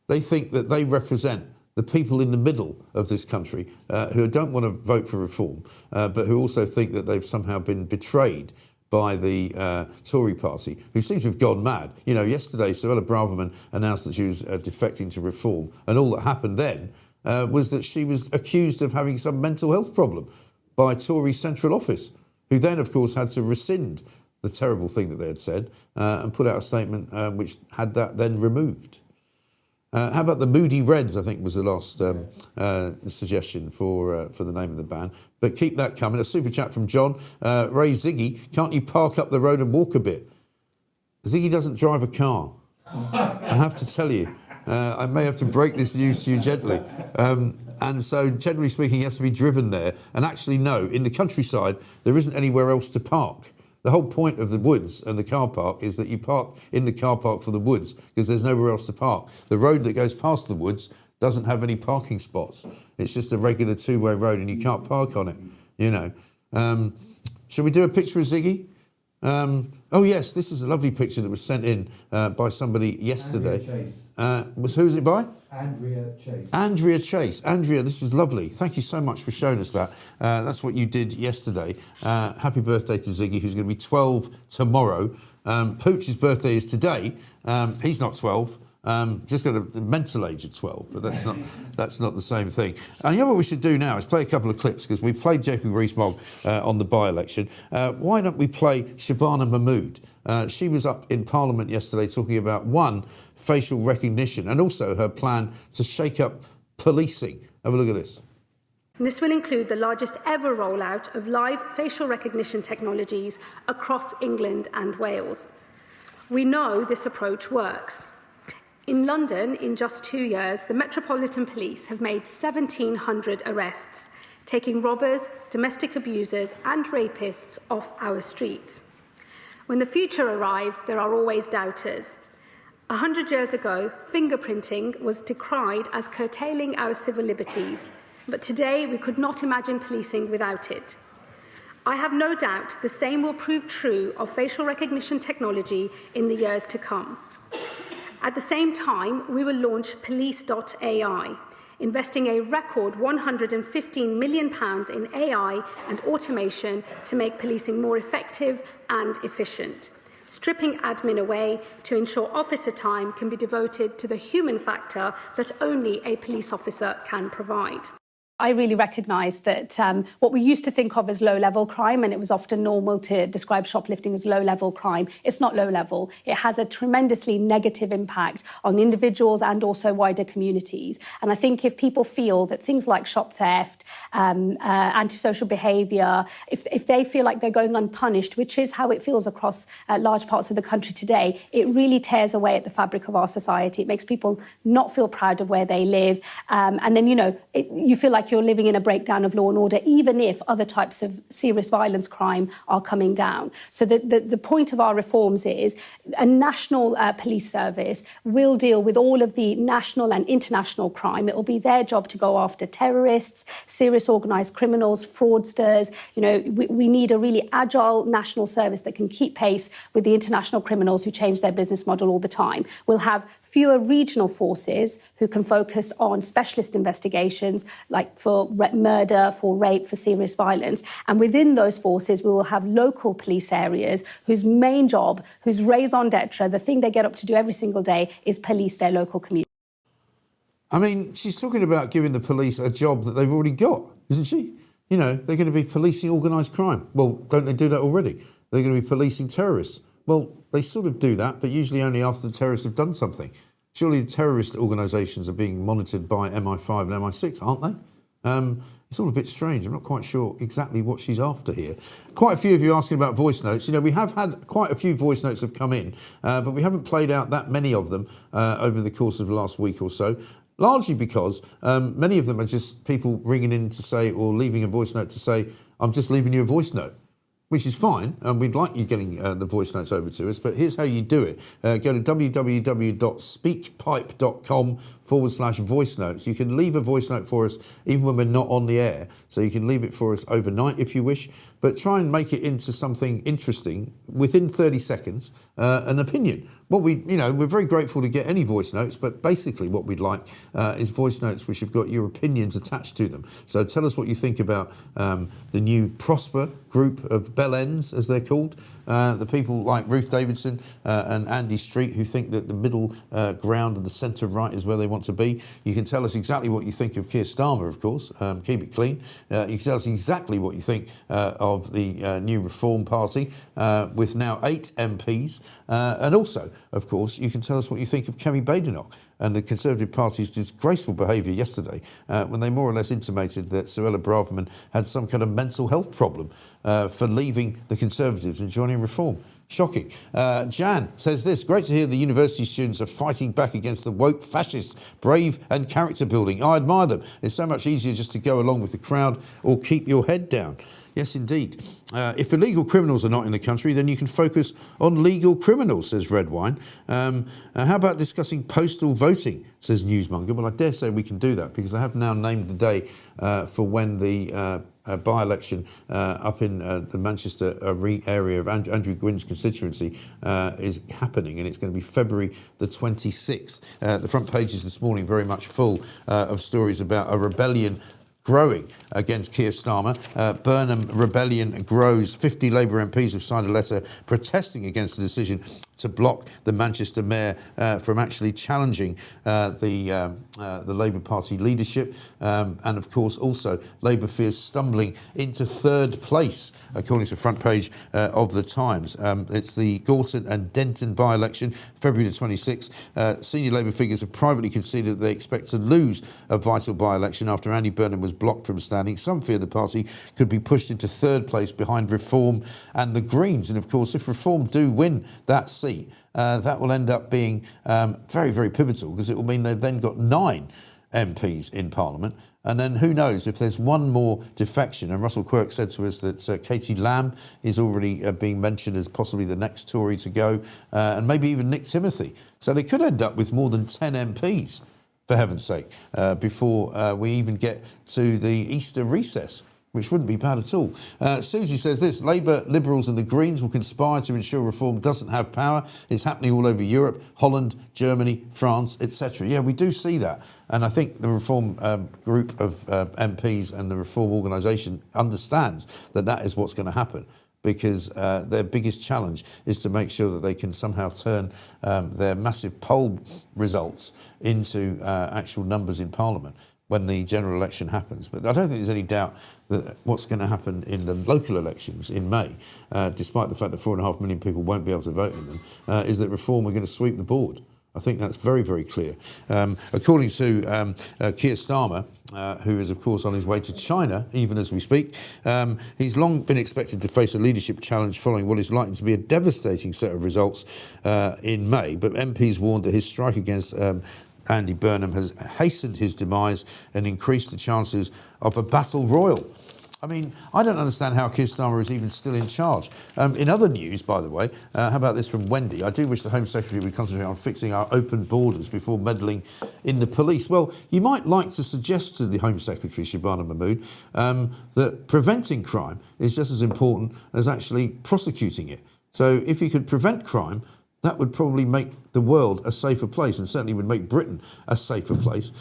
They think that they represent the people in the middle of this country who don't want to vote for reform, but who also think that they've somehow been betrayed by the Tory party, who seems to have gone mad. You know, yesterday, Suella Braverman announced that she was defecting to reform, and all that happened then was that she was accused of having some mental health problem by Tory central office, who then, of course, had to rescind the terrible thing that they had said and put out a statement which had that then removed. How about the Moody Reds, I think was the last suggestion for the name of the band. But keep that coming. A super chat from John. Ray Ziggy, can't you park up the road and walk a bit? Ziggy doesn't drive a car. I have to tell you. I may have to break this news to you gently. And so, generally speaking, he has to be driven there. And actually, no, in the countryside, there isn't anywhere else to park. The whole point of the woods and the car park is that you park in the car park for the woods because there's nowhere else to park. The road that goes past the woods doesn't have any parking spots. It's just a regular two-way road and you can't park on it, you know. Shall we do a picture of Ziggy? Oh, yes, this is a lovely picture that was sent in by somebody yesterday. Who was it by? Andrea Chase. Andrea Chase. Andrea, this was lovely. Thank you so much for showing us that. That's what you did yesterday. Happy birthday to Ziggy, who's going to be 12 tomorrow. Pooch's birthday is today. He's not 12. Just got a mental age at 12, but that's not the same thing. And you know what we should do now is play a couple of clips, because we played JP Rees-Mogg on the by-election. Why don't we play Shabana Mahmood? She was up in Parliament yesterday talking about, one, facial recognition, and also her plan to shake up policing. Have a look at this. This will include the largest ever rollout of live facial recognition technologies across England and Wales. We know this approach works. In London, in just 2 years, the Metropolitan Police have made 1,700 arrests, taking robbers, domestic abusers and rapists off our streets. When the future arrives, there are always doubters. 100 years ago, fingerprinting was decried as curtailing our civil liberties, but today we could not imagine policing without it. I have no doubt the same will prove true of facial recognition technology in the years to come. At the same time, we will launch Police.ai, investing a record £115 million in AI and automation to make policing more effective and efficient, stripping admin away to ensure officer time can be devoted to the human factor that only a police officer can provide. I really recognise that what we used to think of as low-level crime, and it was often normal to describe shoplifting as low-level crime, it's not low-level. It has a tremendously negative impact on individuals and also wider communities. And I think if people feel that things like shop theft, antisocial behaviour, if they feel like they're going unpunished, which is how it feels across large parts of the country today, it really tears away at the fabric of our society. It makes people not feel proud of where they live. And then, you feel like you're living in a breakdown of law and order, even if other types of serious violence crime are coming down. So the point of our reforms is a national police service will deal with all of the national and international crime. It will be their job to go after terrorists, serious organised criminals, fraudsters. We need a really agile national service that can keep pace with the international criminals who change their business model all the time. We'll have fewer regional forces who can focus on specialist investigations, like for murder, for rape, for serious violence. And within those forces, we will have local police areas whose main job, whose raison d'etre, the thing they get up to do every single day is police their local community. I mean, she's talking about giving the police a job that they've already got, isn't she? They're going to be policing organised crime. Well, don't they do that already? They're going to be policing terrorists. Well, they sort of do that, but usually only after the terrorists have done something. Surely the terrorist organisations are being monitored by MI5 and MI6, aren't they? It's all a bit strange. I'm not quite sure exactly what she's after here. Quite a few of you asking about voice notes. We have had quite a few voice notes have come in, but we haven't played out that many of them over the course of the last week or so, largely because many of them are just people ringing in to say, or leaving a voice note to say, I'm just leaving you a voice note. which is fine, and we'd like you getting the voice notes over to us, but here's how you do it. Go to www.speakpipe.com/voice notes. You can leave a voice note for us even when we're not on the air, so you can leave it for us overnight if you wish, but try and make it into something interesting within 30 seconds, an opinion. We're very grateful to get any voice notes, but basically what we'd like is voice notes which have got your opinions attached to them. So tell us what you think about the new Prosper group of bellends, as they're called, the people like Ruth Davidson and Andy Street who think that the middle ground and the centre right is where they want to be. You can tell us exactly what you think of Keir Starmer, of course, keep it clean. You can tell us exactly what you think of the new Reform Party with now 8 MPs, and also, of course, you can tell us what you think of Kemi Badenoch and the Conservative Party's disgraceful behaviour yesterday when they more or less intimated that Suella Braverman had some kind of mental health problem for leaving the Conservatives and joining Reform. Shocking. Jan says this: great to hear the university students are fighting back against the woke fascists. Brave and character building. I admire them. It's so much easier just to go along with the crowd or keep your head down. Yes, indeed. If illegal criminals are not in the country, then you can focus on legal criminals, says Redwine. How about discussing postal voting, says Newsmonger. Well, I dare say we can do that because I have now named the day for when the by-election up in the Manchester area of Andrew Gwynn's constituency is happening, and it's going to be February the 26th. The front pages this morning very much full of stories about a rebellion growing against Keir Starmer. Burnham rebellion grows. 50 Labour MPs have signed a letter protesting against the decision to block the Manchester mayor from actually challenging the Labour Party leadership. And of course, also Labour fears stumbling into 3rd place, according to the front page of the Times. It's the Gorton and Denton by-election, February the 26th. Senior Labour figures have privately conceded that they expect to lose a vital by-election after Andy Burnham was blocked from standing. Some fear the party could be pushed into 3rd place behind Reform and the Greens. And of course, if Reform do win that seat, that will end up being very, very pivotal, because it will mean they've then got 9 MPs in Parliament. And then who knows if there's one more defection. And Russell Quirk said to us that Katie Lamb is already being mentioned as possibly the next Tory to go, and maybe even Nick Timothy. So they could end up with more than 10 MPs, for heaven's sake, before we even get to the Easter recess, which wouldn't be bad at all. Susie says this: Labour, Liberals and the Greens will conspire to ensure Reform doesn't have power. It's happening all over Europe, Holland, Germany, France, etc. Yeah, we do see that. And I think the Reform group of MPs and the Reform organisation understands that that is what's going to happen, because their biggest challenge is to make sure that they can somehow turn their massive poll results into actual numbers in Parliament when the general election happens. But I don't think there's any doubt that what's going to happen in the local elections in May, despite the fact that 4.5 million people won't be able to vote in them, is that Reform are going to sweep the board. I think that's very, very clear. According to Keir Starmer, who is, of course, on his way to China, even as we speak, he's long been expected to face a leadership challenge following what is likely to be a devastating set of results in May. But MPs warned that his strike against Andy Burnham has hastened his demise and increased the chances of a battle royal. I mean, I don't understand how Keir Starmer is even still in charge. In other news, by the way, how about this from Wendy? I do wish the Home Secretary would concentrate on fixing our open borders before meddling in the police. Well, you might like to suggest to the Home Secretary, Shabana Mahmood, that preventing crime is just as important as actually prosecuting it. So if you could prevent crime, that would probably make the world a safer place, and certainly would make Britain a safer place.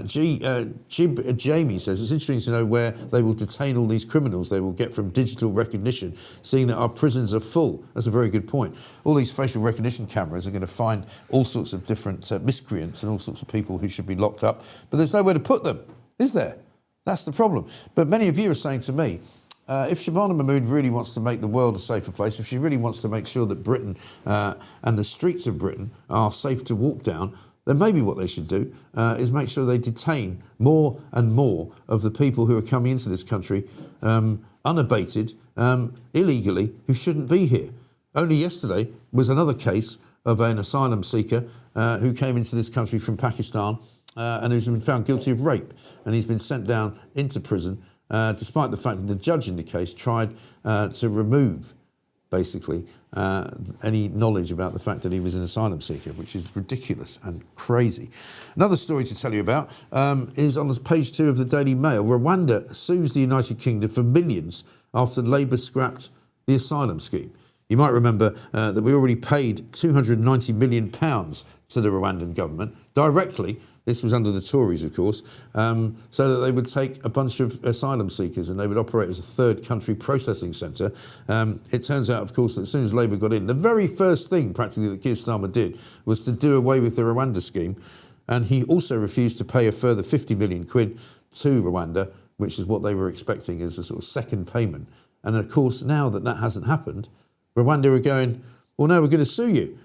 Jamie says it's interesting to know where they will detain all these criminals they will get from digital recognition, seeing that our prisons are full. That's a very good point. All these facial recognition cameras are going to find all sorts of different miscreants and all sorts of people who should be locked up, but there's nowhere to put them, is there? That's the problem. But many of you are saying to me, if Shabana Mahmood really wants to make the world a safer place, if she really wants to make sure that Britain and the streets of Britain are safe to walk down, then maybe what they should do is make sure they detain more and more of the people who are coming into this country unabated, illegally, who shouldn't be here. Only yesterday was another case of an asylum seeker who came into this country from Pakistan and who's been found guilty of rape, and he's been sent down into prison despite the fact that the judge in the case tried to remove, basically, any knowledge about the fact that he was an asylum seeker, which is ridiculous and crazy. Another story to tell you about is on page 2 of the Daily Mail. Rwanda sues the United Kingdom for millions after Labour scrapped the asylum scheme. You might remember that we already paid £290 million to the Rwandan government directly. This was under the Tories, of course, so that they would take a bunch of asylum seekers and they would operate as a third country processing centre. It turns out, of course, that as soon as Labour got in, the very first thing practically that Keir Starmer did was to do away with the Rwanda scheme. And he also refused to pay a further 50 million quid to Rwanda, which is what they were expecting as a sort of second payment. And of course, now that that hasn't happened, Rwanda are going, well, no, we're going to sue you,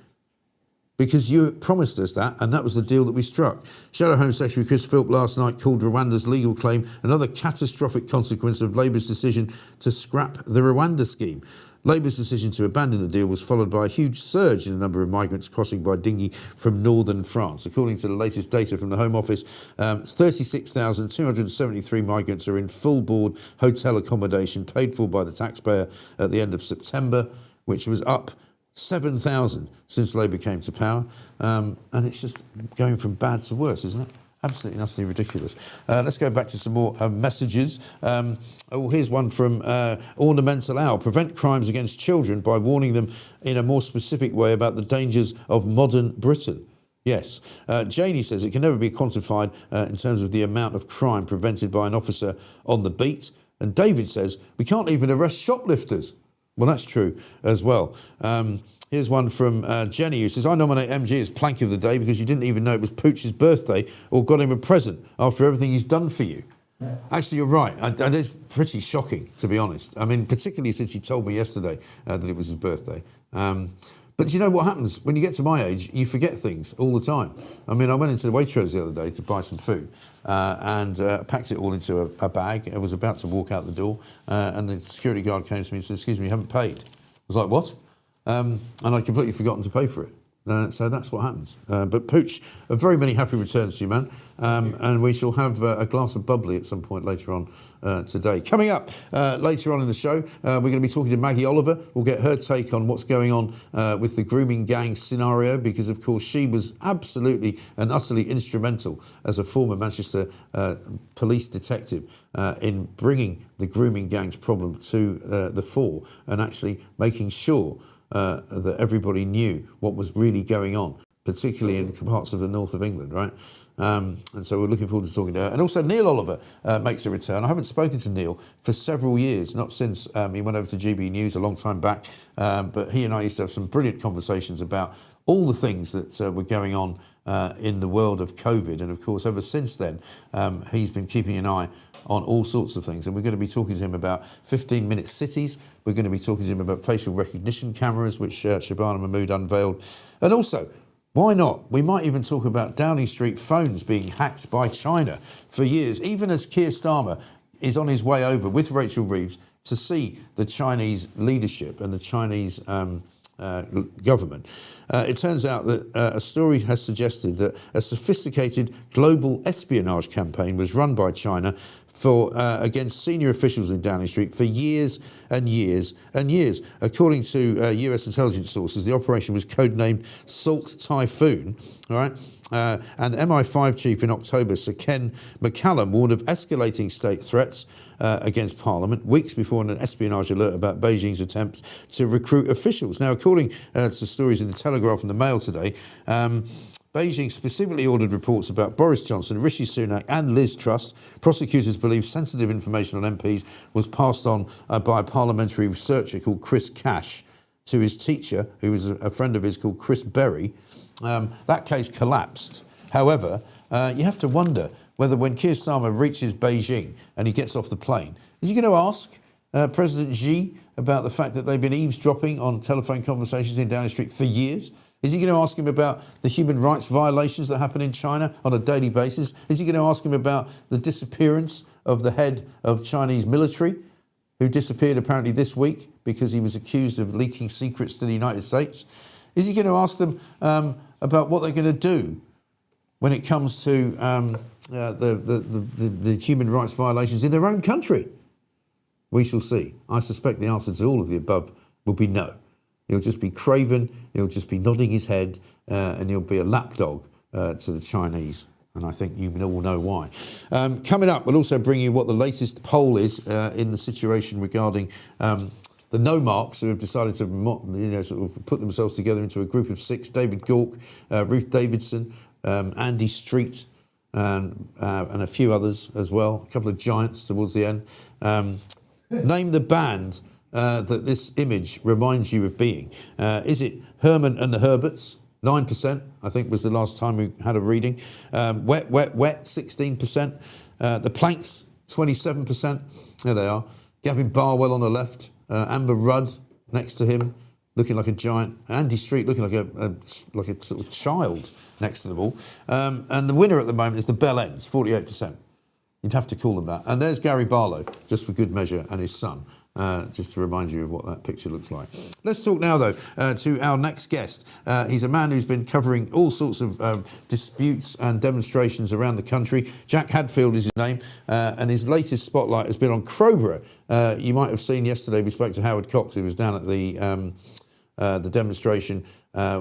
because you promised us that, and that was the deal that we struck. Shadow Home Secretary Chris Philp last night called Rwanda's legal claim another catastrophic consequence of Labour's decision to scrap the Rwanda scheme. Labour's decision to abandon the deal was followed by a huge surge in the number of migrants crossing by dinghy from northern France. According to the latest data from the Home Office, 36,273 migrants are in full board hotel accommodation paid for by the taxpayer at the end of September, which was up 7,000 since Labour came to power, and it's just going from bad to worse, isn't it? Absolutely nothing ridiculous. Let's go back to some more messages. Here's one from Ornamental Owl. Prevent crimes against children by warning them in a more specific way about the dangers of modern Britain. Yes. Janie says it can never be quantified in terms of the amount of crime prevented by an officer on the beat. And David says we can't even arrest shoplifters. Well, that's true as well. Here's one from Jenny, who says, I nominate MG as Plank of the Day because you didn't even know it was Pooch's birthday or got him a present after everything he's done for you. Yeah. Actually, you're right. That is pretty shocking, to be honest. I mean, particularly since he told me yesterday that it was his birthday. But do you know what happens? When you get to my age, you forget things all the time. I mean, I went into the Waitrose the other day to buy some food and packed it all into a bag. I was about to walk out the door and the security guard came to me and said, excuse me, you haven't paid. I was like, what? And I'd completely forgotten to pay for it. So that's what happens. But Pooch, very many happy returns to you, man. And we shall have a glass of bubbly at some point later on today. Coming up later on in the show, we're going to be talking to Maggie Oliver. We'll get her take on what's going on with the grooming gang scenario, because, of course, she was absolutely and utterly instrumental as a former Manchester police detective in bringing the grooming gangs problem to the fore and actually making sure that everybody knew what was really going on, particularly in parts of the north of England, right? And so we're looking forward to talking to her. And also Neil Oliver makes a return. I haven't spoken to Neil for several years, not since he went over to GB News a long time back, but he and I used to have some brilliant conversations about all the things that were going on in the world of COVID. And of course, ever since then, he's been keeping an eye on all sorts of things. And we're going to be talking to him about 15-minute cities. We're going to be talking to him about facial recognition cameras, which Shabana Mahmood unveiled. And also, why not? We might even talk about Downing Street phones being hacked by China for years, even as Keir Starmer is on his way over with Rachel Reeves to see the Chinese leadership and the Chinese government. It turns out that a story has suggested that a sophisticated global espionage campaign was run by China against senior officials in Downing Street for years and years and years. According to US intelligence sources, the operation was codenamed Salt Typhoon, all right? And MI5 chief in October, Sir Ken McCallum, warned of escalating state threats against Parliament weeks before an espionage alert about Beijing's attempts to recruit officials. Now, according to stories in the Telegraph and the Mail today, Beijing specifically ordered reports about Boris Johnson, Rishi Sunak and Liz Truss. Prosecutors believe sensitive information on MPs was passed on by a parliamentary researcher called Chris Cash to his teacher, who was a friend of his called Chris Berry. That case collapsed. However, you have to wonder whether when Keir Starmer reaches Beijing and he gets off the plane, is he going to ask President Xi about the fact that they've been eavesdropping on telephone conversations in Downing Street for years? Is he going to ask him about the human rights violations that happen in China on a daily basis? Is he going to ask him about the disappearance of the head of Chinese military, who disappeared apparently this week because he was accused of leaking secrets to the United States? Is he going to ask them about what they're going to do when it comes to the human rights violations in their own country? We shall see. I suspect the answer to all of the above will be no. He'll just be craven, he'll just be nodding his head, and he'll be a lapdog to the Chinese. And I think you all know why. Coming up, we'll also bring you what the latest poll is in the situation regarding the no marks who have decided to sort of put themselves together into a group of 6. David Gauke, Ruth Davidson, Andy Street, and a few others as well. A couple of giants towards the end. Name the band that this image reminds you of being. Is it Herman and the Herberts? 9%, I think, was the last time we had a reading. Wet, 16%. The Planks, 27%. There they are. Gavin Barwell on the left. Amber Rudd next to him, looking like a giant. Andy Street looking like a sort of child next to them all. And the winner at the moment is the Bell Ends, 48%. You'd have to call them that. And there's Gary Barlow, just for good measure, and his son. Just to remind you of what that picture looks like. Let's talk now, though, to our next guest. He's a man who's been covering all sorts of disputes and demonstrations around the country. Jack Hadfield is his name, and his latest spotlight has been on Crowborough. You might have seen yesterday we spoke to Howard Cox, who was down at the demonstration,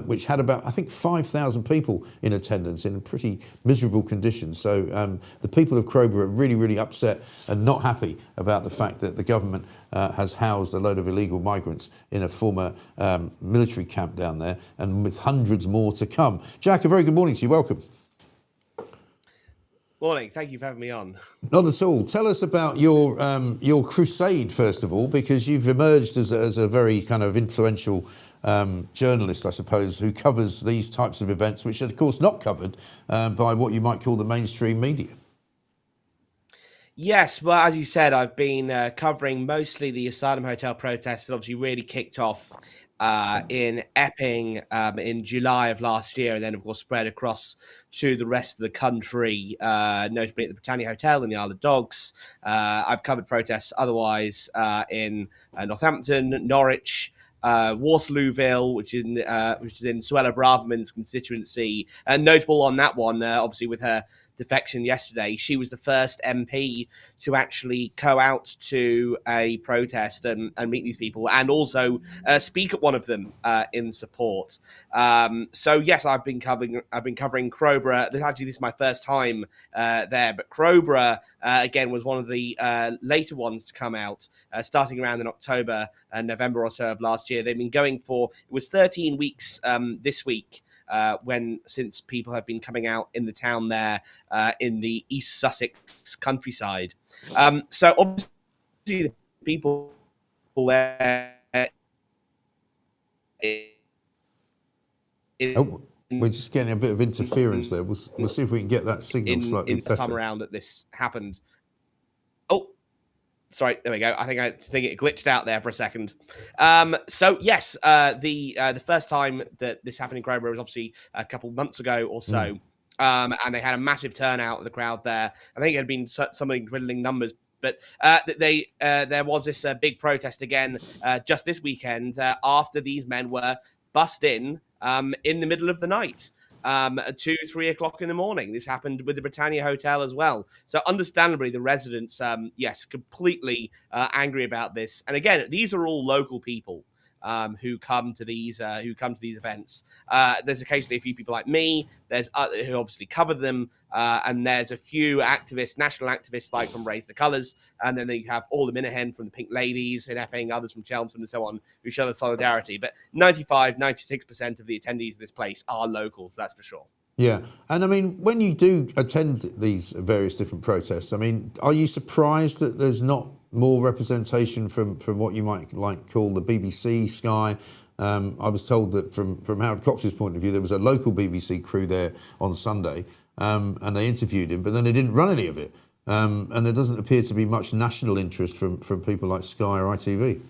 which had about, I think, 5,000 people in attendance in pretty miserable conditions. So the people of Crowborough are really, really upset and not happy about the fact that the government has housed a load of illegal migrants in a former military camp down there, and with hundreds more to come. Jack, a very good morning to you. Welcome. Morning. Thank you for having me on. Not at all. Tell us about your crusade, first of all, because you've emerged as a very kind of influential journalist, I suppose, who covers these types of events, which are, of course, not covered by what you might call the mainstream media. Yes, well, as you said, I've been covering mostly the Asylum Hotel protests that obviously really kicked off in Epping in July of last year, and then, of course, spread across to the rest of the country, notably at the Britannia Hotel in the Isle of Dogs. I've covered protests otherwise in Northampton, Norwich, Waterlooville, which is in Suella Braverman's constituency, and notable on that one, obviously with her defection yesterday, she was the first MP to actually go out to a protest and meet these people, and also speak at one of them in support. So yes, I've been covering Crowborough. This is my first time there, but Crowborough again was one of the later ones to come out, starting around in October and November or so of last year. They've been going for, it was 13 weeks this week. Since people have been coming out in the town there in the East Sussex countryside. So obviously the people there... We're just getting a bit of interference there. We'll see if we can get that signal slightly better. Time around that this happened. Oh, sorry, there we go. I think it glitched out there for a second. So yes, the first time that this happened in Crowborough was obviously a couple of months ago or so, and they had a massive turnout of the crowd there. I think it had been some dwindling numbers, but there was this big protest again just this weekend after these men were bussed in the middle of the night. At 2-3 o'clock in the morning. This happened with the Britannia Hotel as well. So understandably, the residents, completely angry about this. And again, these are all local people who come to these events. There's occasionally a few people like me. There's who obviously cover them, and there's a few activists, national activists like from Raise the Colours, and then you have all the Minahen from the Pink Ladies in Epping, others from Chelmsford and so on, who show their solidarity. But 96% of the attendees of this place are locals, that's for sure. Yeah, and I mean, when you do attend these various different protests, I mean, are you surprised that there's not more representation from what you might call the BBC, Sky? I was told that from Howard Cox's point of view, there was a local BBC crew there on Sunday, and they interviewed him, but then they didn't run any of it. And there doesn't appear to be much national interest from people like Sky or ITV.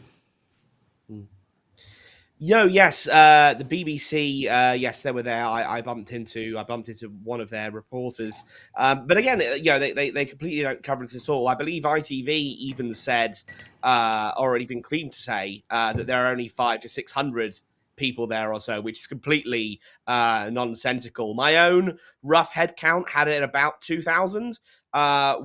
Yes, the BBC, yes, they were there. I bumped into one of their reporters, but again, they completely don't cover it at all. I believe ITV even said, or even claimed to say, that there are only 500 to 600 people there or so, which is completely nonsensical. My own rough head count had it at about 2,000,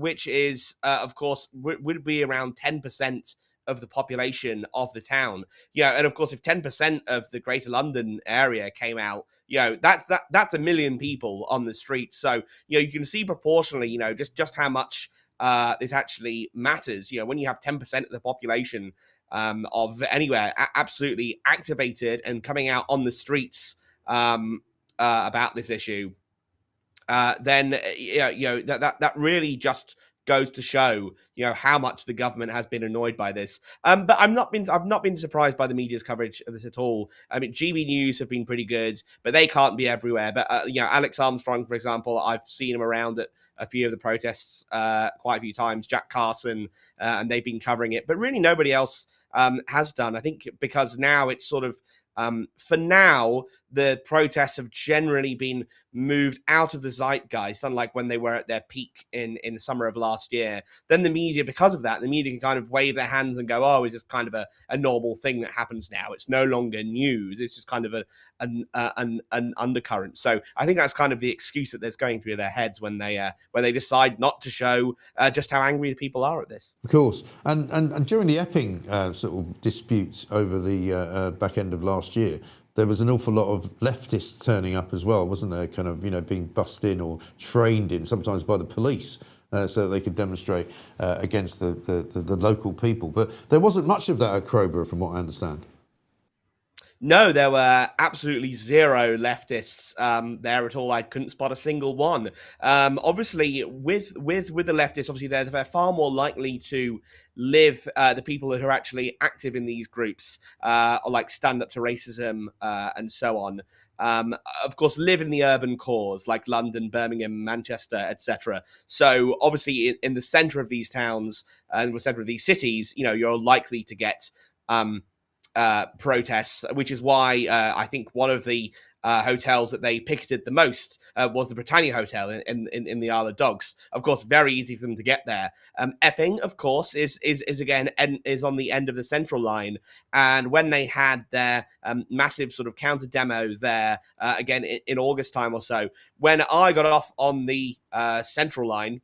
which is, of course, would be around 10% of the population of the town. And of course, if 10% of the Greater London area came out, that's a million people on the streets. So you can see proportionally, just how much this actually matters. When you have 10% of the population of anywhere absolutely activated and coming out on the streets about this issue, then that really just goes to show how much the government has been annoyed by this. But I've not been surprised by the media's coverage of this at all. I mean, GB News have been pretty good, but they can't be everywhere. But Alex Armstrong, for example, I've seen him around at a few of the protests quite a few times. Jack Carson, and they've been covering it, but really nobody else has done. I think because now it's sort of for now, the protests have generally been moved out of the zeitgeist, unlike when they were at their peak in the summer of last year. Then the media, because of that, the media can kind of wave their hands and go, oh, it's just kind of a normal thing that happens now. It's no longer news. It's just kind of an undercurrent. So I think that's kind of the excuse that there's going through their heads when they decide not to show just how angry the people are at this. Of course. And during the Epping sort of disputes over the back end of last year, there was an awful lot of leftists turning up as well, wasn't there? Kind of, being bussed in or trained in, sometimes by the police, so that they could demonstrate against the local people. But there wasn't much of that at Crowborough, from what I understand. No, there were absolutely zero leftists there at all. I couldn't spot a single one. Obviously, with the leftists, obviously they're far more likely to live, the people that are actually active in these groups, or like stand up to racism and so on. Of course, live in the urban cores like London, Birmingham, Manchester, etc. So obviously, in the centre of these towns and the centre of these cities, you're likely to get protests, which is why I think one of the hotels that they picketed the most was the Britannia Hotel in the Isle of Dogs. Of course, very easy for them to get there. Epping, of course, is again is on the end of the Central Line, and when they had their massive sort of counter demo there again in August time or so, when I got off on the Central Line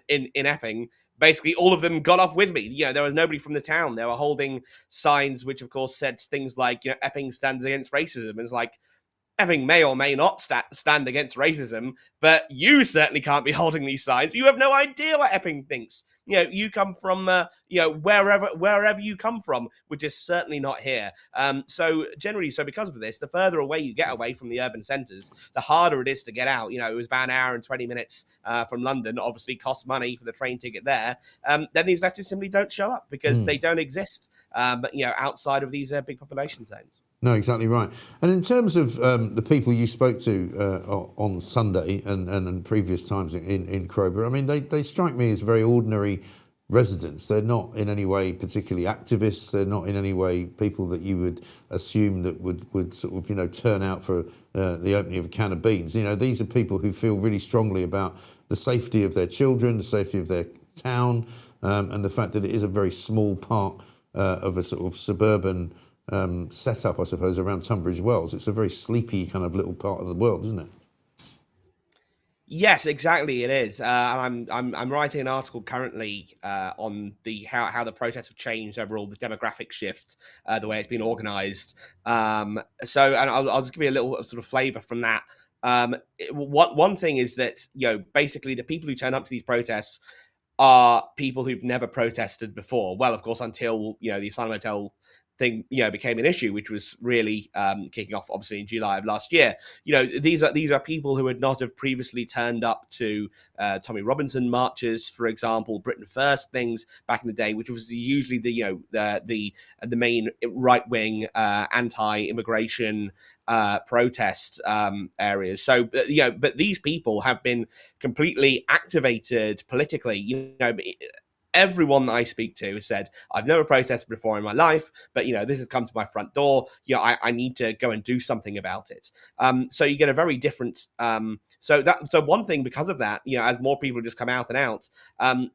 in Epping, basically all of them got off with me. There was nobody from the town. They were holding signs which, of course, said things like, Epping stands against racism. And it's like, Epping may or may not stand against racism, but you certainly can't be holding these signs. You have no idea what Epping thinks. You come from, wherever you come from, which is certainly not here. So because of this, the further away you get away from the urban centres, the harder it is to get out. It was about an hour and 20 minutes from London. Obviously, costs money for the train ticket there. Then these leftists simply don't show up because they don't exist. Outside of these big population zones. No, exactly right. And in terms of the people you spoke to on Sunday and previous times in Crowborough, I mean, they strike me as very ordinary residents. They're not in any way particularly activists. They're not in any way people that you would assume that would sort of, turn out for the opening of a can of beans. These are people who feel really strongly about the safety of their children, the safety of their town, and the fact that it is a very small part of a sort of suburban setup, I suppose, around Tunbridge Wells. It's a very sleepy kind of little part of the world, isn't it? Yes, exactly. It is. I'm writing an article currently on how the protests have changed overall, the demographic shift, the way it's been organised. And I'll just give you a little sort of flavour from that. One thing is that basically the people who turn up to these protests are people who've never protested before. Well, of course, until the Asylum Hotel thing became an issue, which was really kicking off obviously in July of last year. These are people who would not have previously turned up to Tommy Robinson marches, for example, Britain First things back in the day, which was usually the main right wing anti-immigration protest areas. So but these people have been completely activated politically. Everyone that I speak to has said, I've never protested before in my life, but, this has come to my front door. I need to go and do something about it. So you get a very different... So one thing, because of that, as more people just come out and out,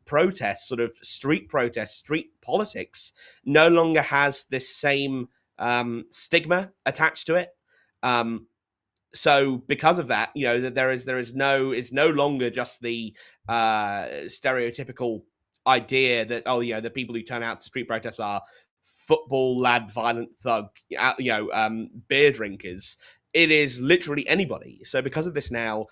protests, sort of street protests, street politics, no longer has this same stigma attached to it. So because of that, that it's no longer just the stereotypical idea that the people who turn out to street protests are football lad, violent thug, beer drinkers. It is literally anybody. So because of this now,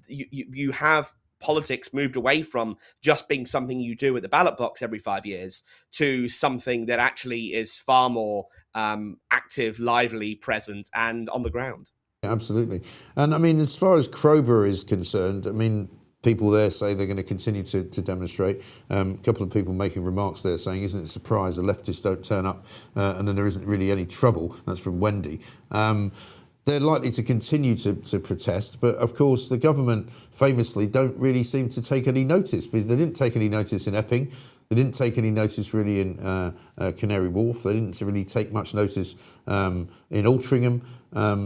you have politics moved away from just being something you do at the ballot box every 5 years to something that actually is far more active, lively, present, and on the ground. Absolutely. And I mean, as far as Crowborough is concerned, I mean, people there say they're going to continue to demonstrate. A couple of people making remarks there saying, isn't it a surprise the leftists don't turn up and then there isn't really any trouble? That's from Wendy. They're likely to continue to protest, but of course the government famously don't really seem to take any notice, because they didn't take any notice in Epping. They didn't take any notice really in Canary Wharf. They didn't really take much notice in Altrincham.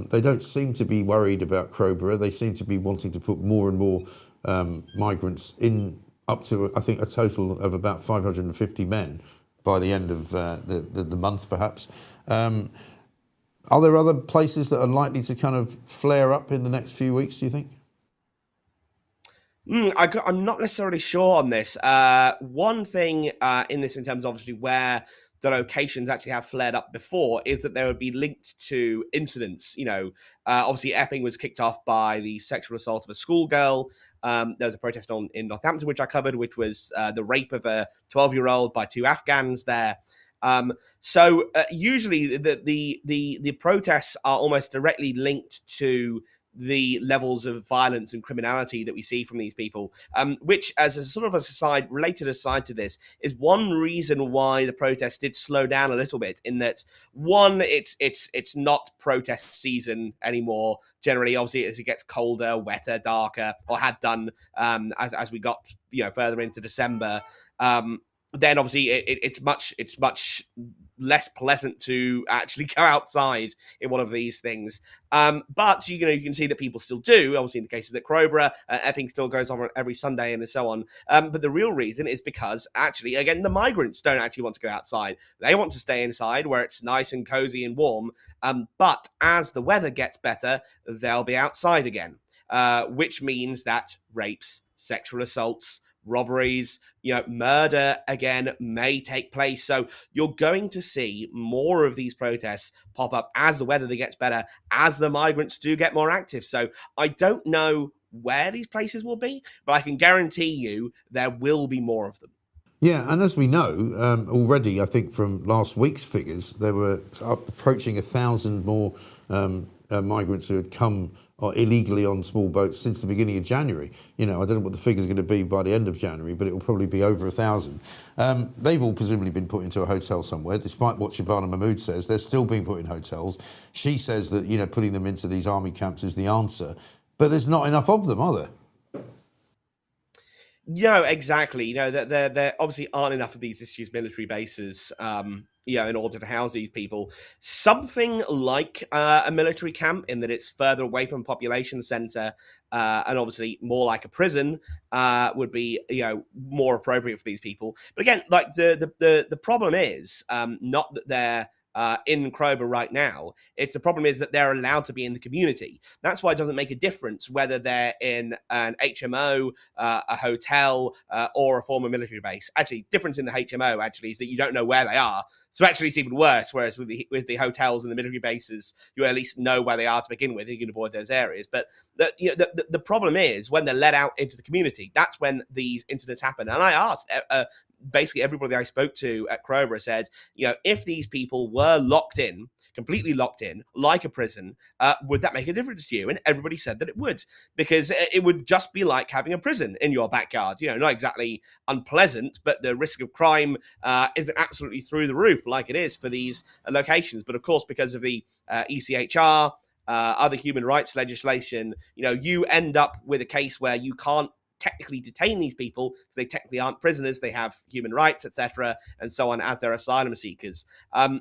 They don't seem to be worried about Crowborough. They seem to be wanting to put more and more migrants in, up to, I think, a total of about 550 men by the end of the month, perhaps. Are there other places that are likely to kind of flare up in the next few weeks, do you think? I'm not necessarily sure on this. One thing in this, in terms of obviously where the locations actually have flared up before, is that they would be linked to incidents. Obviously Epping was kicked off by the sexual assault of a schoolgirl. There was a protest in Northampton, which I covered, which was the rape of a 12-year-old by 2 Afghans there. So usually the protests are almost directly linked to the levels of violence and criminality that we see from these people, which, as a sort of related aside to this, is one reason why the protests did slow down a little bit. In that, one, it's not protest season anymore. Generally, obviously, as it gets colder, wetter, darker, or had done as we got further into December. Then obviously it's much less pleasant to actually go outside in one of these things. But you can see that people still do. Obviously, in the cases that Crowborough, Epping still goes on every Sunday and so on. But the real reason is because actually, again, the migrants don't actually want to go outside. They want to stay inside where it's nice and cozy and warm. But as the weather gets better, they'll be outside again, which means that rapes, sexual assaults, robberies, murder again may take place. So you're going to see more of these protests pop up as the weather gets better, as the migrants do get more active. So I don't know where these places will be, but I can guarantee you there will be more of them. Yeah, and as we know already, I think from last week's figures, there were approaching 1,000 more migrants who had come illegally on small boats since the beginning of January. I don't know what the figures are going to be by the end of January, but it will probably be over 1,000. They've all presumably been put into a hotel somewhere, despite what Shabana Mahmood says. They're still being put in hotels. She says that, putting them into these army camps is the answer, but there's not enough of them, are there? No, exactly. There obviously aren't enough of these disused military bases, in order to house these people. Something like a military camp, in that it's further away from a population centre, and obviously more like a prison, would be, more appropriate for these people. But again, like the problem is not that they're in Crowborough right now. The problem is that they're allowed to be in the community. That's why it doesn't make a difference whether they're in an HMO, a hotel, or a former military base. Actually, difference in the HMO actually is that you don't know where they are. So actually, it's even worse. Whereas with the hotels and the military bases, you at least know where they are to begin with. You can avoid those areas. But the problem is when they're let out into the community. That's when these incidents happen. And I asked basically everybody I spoke to at Crowborough said, if these people were completely locked in, like a prison, would that make a difference to you? And everybody said that it would, because it would just be like having a prison in your backyard. Not exactly unpleasant, but the risk of crime isn't absolutely through the roof like it is for these locations. But of course, because of the ECHR, other human rights legislation, you end up with a case where you can't technically detain these people because they technically aren't prisoners. They have human rights, etc., and so on, as they're asylum seekers.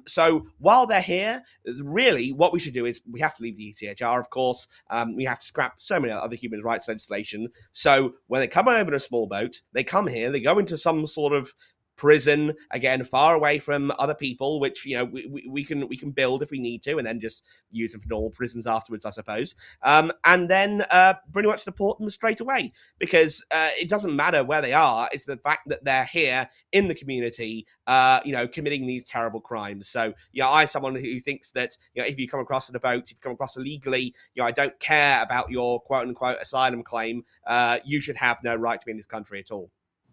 So while they're here, really what we should do is we have to leave the ECHR, of course. We have to scrap so many other human rights legislation. So when they come over in a small boat, they come here, they go into some sort of prison, again, far away from other people, which, you know, we can build if we need to, and then just use them for normal prisons afterwards, I suppose. And then pretty much deport them straight away, because it doesn't matter where they are. It's the fact that they're here in the community, you know, committing these terrible crimes. So, you know, I'm someone who thinks that, you know, if you come across in a boat, if you come across illegally, you know, I don't care about your quote unquote asylum claim. You should have no right to be in this country at all.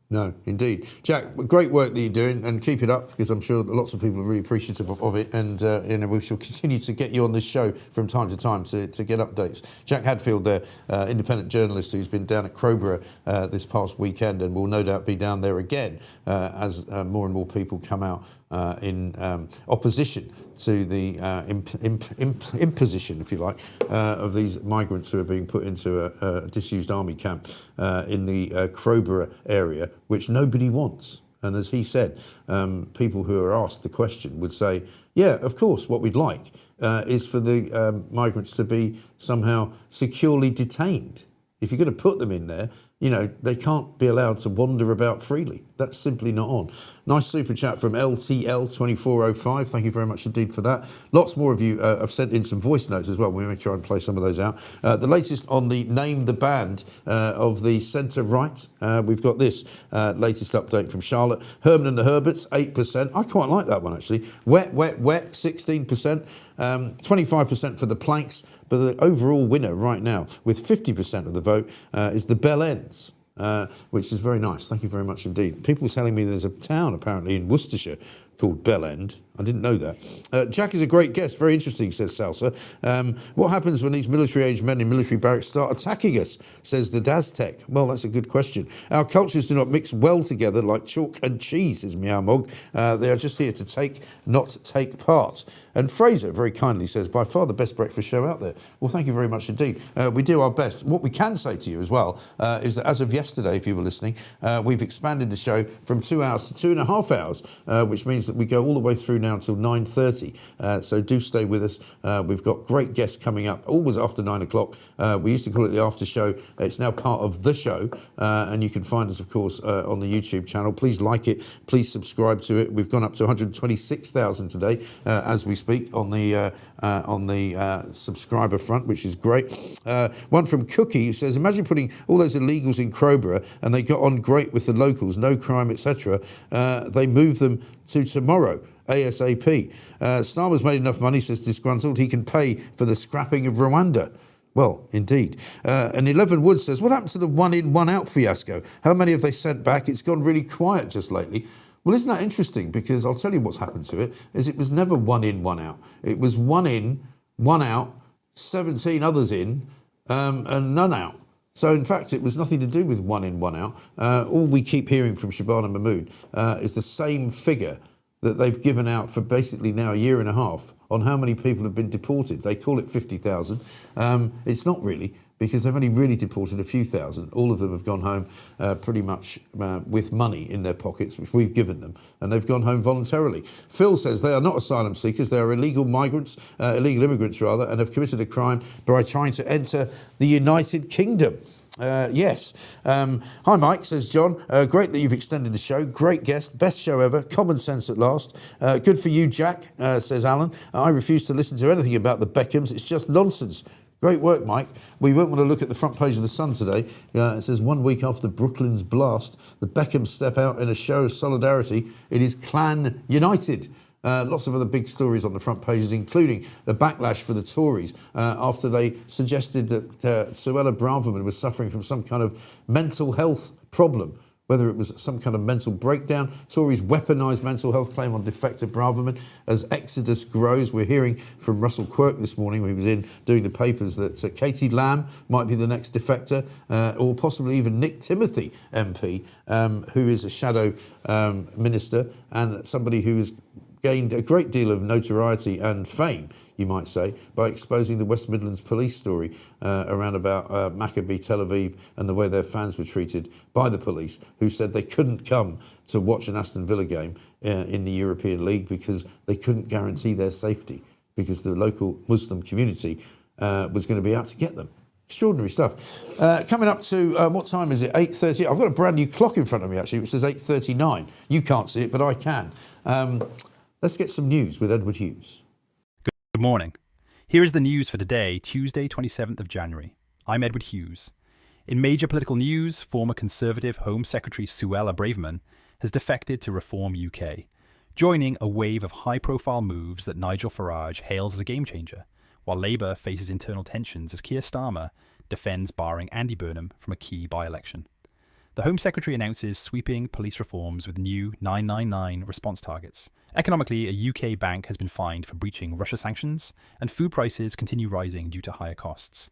No, indeed. Jack, great work that you're doing, and keep it up, because I'm sure that lots of people are really appreciative of it, and you know, we shall continue to get you on this show from time to time to get updates. Jack Hadfield there, independent journalist who's been down at Crowborough this past weekend, and will no doubt be down there again as more and more people come out in opposition to the imposition, if you like, of these migrants who are being put into a disused army camp in the Crowborough area, which nobody wants. And as he said, people who are asked the question would say, yeah, of course, what we'd like is for the migrants to be somehow securely detained. If you're going to put them in there, you know, they can't be allowed to wander about freely. That's simply not on. Nice super chat from LTL2405. Thank you very much indeed for that. Lots more of you have sent in some voice notes as well. We may try and play some of those out. The latest on the Name the Band of the centre right. We've got this latest update from Charlotte. Herman and the Herberts, 8%. I quite like that one, actually. Wet, 16%. 25% for the Planks. But the overall winner right now, with 50% of the vote, is the Bell Ends. Which is very nice. Thank you very much indeed. People were telling me there's a town apparently in Worcestershire called Bell End. I didn't know that. Jack is a great guest. Very interesting, says Salsa. What happens when these military-aged men in military barracks start attacking us, says the Daztec. Well, that's a good question. Our cultures do not mix well together like chalk and cheese, says Meow Mog. They are just here to take, not take part. And Fraser very kindly says, by far the best breakfast show out there. Well, thank you very much indeed. We do our best. What we can say to you as well is that as of yesterday, if you were listening, we've expanded the show from 2 hours to 2.5 hours, which means that we go all the way through now until 9:30. So do stay with us. We've got great guests coming up, always after 9 o'clock. We used to call it the after show. It's now part of the show. And you can find us, of course, on the YouTube channel. Please like it. Please subscribe to it. We've gone up to 126,000 today as we speak on the subscriber front, which is great. One from Cookie who says, imagine putting all those illegals in Crowborough and they got on great with the locals, no crime, etc. They move them to tomorrow. ASAP. Starmer's made enough money, says Disgruntled, he can pay for the scrapping of Rwanda. Well, indeed. And 11 Woods says, what happened to the one in, one out fiasco? How many have they sent back? It's gone really quiet just lately. Well, isn't that interesting? Because I'll tell you what's happened to it, is it was never one in, one out. It was one in, one out, 17 others in, and none out. So, in fact, it was nothing to do with one in, one out. All we keep hearing from Shabana Mahmood is the same figure that they've given out for basically now a year and a half on how many people have been deported. They call it 50,000. It's not really, because they've only really deported a few thousand. All of them have gone home pretty much with money in their pockets, which we've given them, and they've gone home voluntarily. Phil says they are not asylum seekers, they are illegal migrants, illegal immigrants rather, and have committed a crime by trying to enter the United Kingdom. Yes. Hi, Mike, says John. Great that you've extended the show. Great guest. Best show ever. Common sense at last. Good for you, Jack, says Alan. I refuse to listen to anything about the Beckhams. It's just nonsense. Great work, Mike. We won't want to look at the front page of the Sun today. It says 1 week after Brooklyn's blast, the Beckhams step out in a show of solidarity. It is Clan United. Lots of other big stories on the front pages, including the backlash for the Tories after they suggested that Suella Braverman was suffering from some kind of mental health problem, whether it was some kind of mental breakdown. Tories weaponised mental health claim on defector Braverman as Exodus grows. We're hearing from Russell Quirk this morning, he was in doing the papers, that Katie Lamb might be the next defector, or possibly even Nick Timothy MP, who is a shadow minister and somebody who is gained a great deal of notoriety and fame, you might say, by exposing the West Midlands police story around about Maccabi Tel Aviv and the way their fans were treated by the police, who said they couldn't come to watch an Aston Villa game in the European League because they couldn't guarantee their safety, because the local Muslim community was going to be out to get them. Extraordinary stuff. Coming up to, what time is it? 8:30. I've got a brand new clock in front of me, actually, which says 8:39. You can't see it, but I can. Let's get some news with Edward Hughes. Good morning. Here is the news for today, Tuesday, 27th of January. I'm Edward Hughes. In major political news, former Conservative Home Secretary Suella Braverman has defected to Reform UK, joining a wave of high-profile moves that Nigel Farage hails as a game-changer, while Labour faces internal tensions as Keir Starmer defends barring Andy Burnham from a key by-election. The Home Secretary announces sweeping police reforms with new 999 response targets. Economically, a UK bank has been fined for breaching Russia sanctions, and food prices continue rising due to higher costs.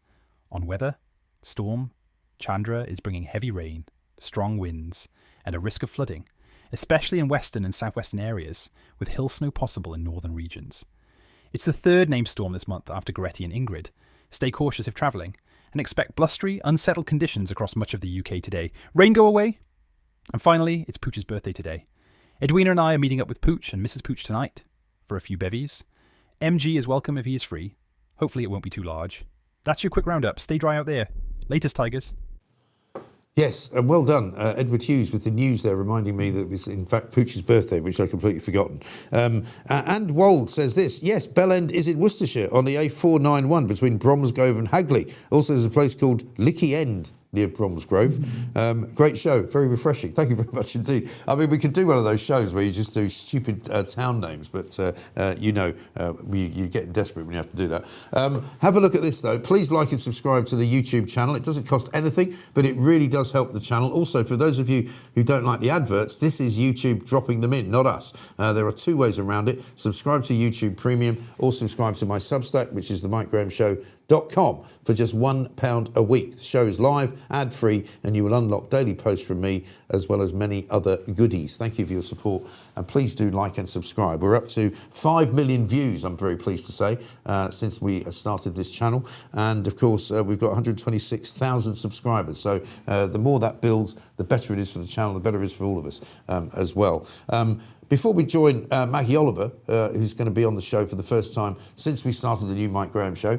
On weather, storm, Chandra is bringing heavy rain, strong winds, and a risk of flooding, especially in western and southwestern areas, with hill snow possible in northern regions. It's the third named storm this month after Goretti and Ingrid. Stay cautious if travelling, and expect blustery, unsettled conditions across much of the UK today. Rain go away? And finally, it's Pooch's birthday today. Edwina and I are meeting up with Pooch and Mrs. Pooch tonight for a few bevies. MG is welcome if he is free. Hopefully it won't be too large. That's your quick roundup. Stay dry out there. Latest, Tigers. Yes, and well done, Edward Hughes, with the news there, reminding me that it was, in fact, Pooch's birthday, which I'd completely forgotten. And Wold says this, yes, Bellend is in Worcestershire on the A491 between Bromsgrove and Hagley. Also, there's a place called Licky End near Bromsgrove. Great show, very refreshing. Thank you very much indeed. I mean, we could do one of those shows where you just do stupid town names, but you get desperate when you have to do that. Have a look at this, though. Please like and subscribe to the YouTube channel. It doesn't cost anything, but it really does help the channel. Also, for those of you who don't like the adverts, this is YouTube dropping them in, not us. There are two ways around it. Subscribe to YouTube Premium or subscribe to my Substack, which is themikegrahamshow.com for just £1 a week. The show is live, ad-free, and you will unlock daily posts from me as well as many other goodies. Thank you for your support, and please do like and subscribe. We're up to 5 million views, I'm very pleased to say, since we started this channel, and of course we've got 126,000 subscribers, so the more that builds, the better it is for the channel, the better it is for all of us as well. Before we join Maggie Oliver, who's going to be on the show for the first time since we started the new Mike Graham show,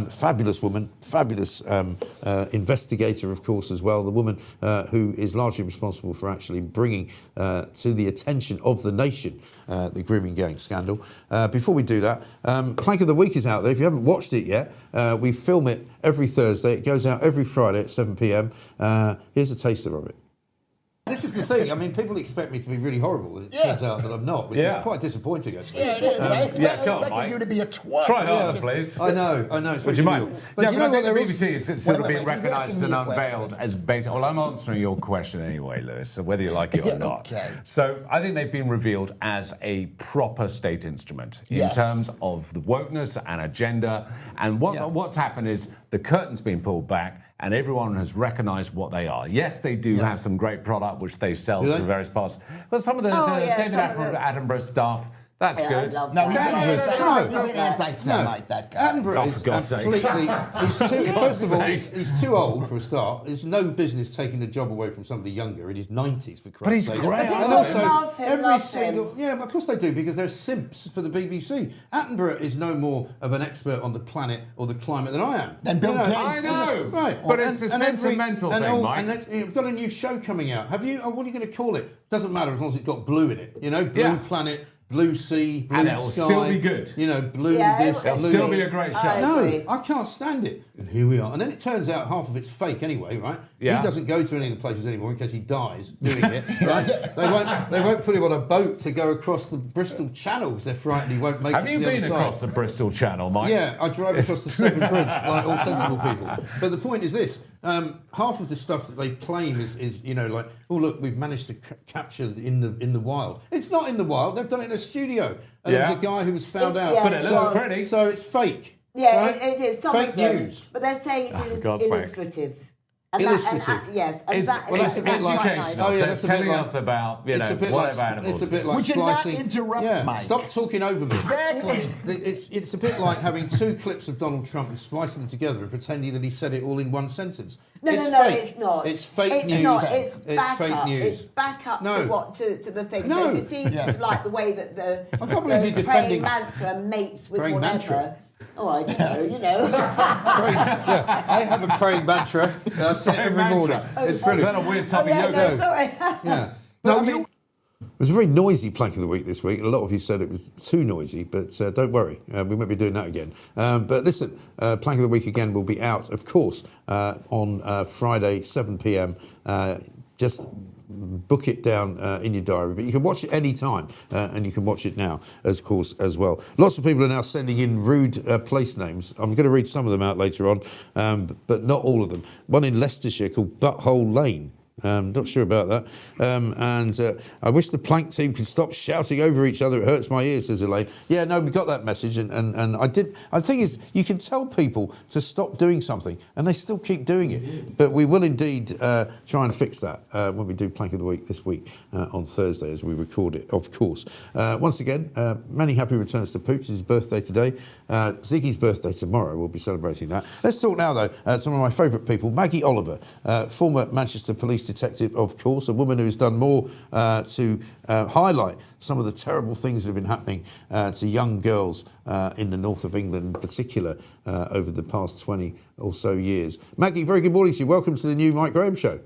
fabulous woman, fabulous investigator, of course, as well, the woman who is largely responsible for actually bringing to the attention of the nation the grooming gang scandal. Before we do that, Plank of the Week is out there. If you haven't watched it yet, we film it every Thursday. It goes out every Friday at 7 p.m. Here's a taster of it. This is the thing. I mean, people expect me to be really horrible, and it turns out that I'm not, which is quite disappointing, actually. Yeah, it is. I expected you to be a twat. Try harder, please. I know. It's Would you mind? But I think the BBC is sort of being recognised and unveiled question. as beta. Well, I'm answering your question anyway, Lewis, so whether you like it or not. Okay. So I think they've been revealed as a proper state instrument in terms of the wokeness and agenda. And what's happened is the curtain's been pulled back, and everyone has recognised what they are. Yes, they do have some great product which they sell to various parts. But some of the David Attenborough stuff, that's good. No, he's an anti-Semite, that guy. Attenborough is completely... First of all, he's too old for a start. There's no business taking the job away from somebody younger in his 90s, for Christ's sake. But he's great. And also, every single... Yeah, of course they do, because they're simps for the BBC. Attenborough is no more of an expert on the planet or the climate than I am. Then Bill Gates. I know. Right. But it's a sentimental thing, Mike. And we've got a new show coming out. Have you... what are you going to call it? Doesn't matter as long as it's got blue in it. You know, Blue Planet... Blue sea, blue and sky. it'll still be good. You know, blue this, it'll blue... still be a great show. No, I can't stand it. And here we are. And then it turns out half of it's fake anyway, right? Yeah. He doesn't go to any of the places anymore in case he dies doing it, right? They won't put him on a boat to go across the Bristol Channel because they're frightened he won't make it to the other side. Have you been across the Bristol Channel, Mike? Yeah, I drive across the Severn Bridge like all sensible people. But the point is this. Half of the stuff that they claim is you know, like, oh look, we've managed to capture in the wild. It's not in the wild. They've done it in a studio, and there was a guy who was found out. But it looks pretty. So it's fake. Yeah, right? it is. Some fake of them, news. But they're saying it is illustrative. And illustrative. Yes, and it's that's a bit like educational. Oh, yeah, so that's it's a bit telling like, us about it's a bit what like, about animals. It's a bit like Would you splicing. not interrupt, Mike? Stop talking over me. Exactly. It's a bit like having two clips of Donald Trump and splicing them together and pretending that he said it all in one sentence. No, It's no, fake. it's not. It's fake it's news. Not. It's fake up. news. It's back up No. to the thing. No. So if you see like the way that the I can't believe you're defending praying mantra mates with praying whatever. mantra. Oh, I don't know. I have a praying mantra. I say it every morning. It's brilliant. Is that a weird type of yoga? No, sorry. Yeah. But I mean, it was a very noisy plank of the week this week. A lot of you said it was too noisy, but don't worry, we won't be doing that again. But listen, plank of the week again will be out, of course, on Friday, 7 p.m. Just book it down in your diary, but you can watch it any time, and you can watch it now, of course, as well. Lots of people are now sending in rude place names. I'm going to read some of them out later on, but not all of them. One in Leicestershire called Butthole Lane. Not sure about that. And I wish the plank team could stop shouting over each other. It hurts my ears, says Elaine. Yeah, no, we got that message. And I did. The thing is, you can tell people to stop doing something and they still keep doing it. But we will indeed try and fix that when we do Plank of the Week this week on Thursday as we record it, of course. Once again, many happy returns to Pooch. It's his birthday today. Ziggy's birthday tomorrow. We'll be celebrating that. Let's talk now, though, to some of my favourite people. Maggie Oliver, former Manchester Police detective, of course, a woman who has done more to highlight some of the terrible things that have been happening to young girls in the north of England in particular over the past 20 or so years. Maggie, very good morning to you. Welcome to the new Mike Graham Show.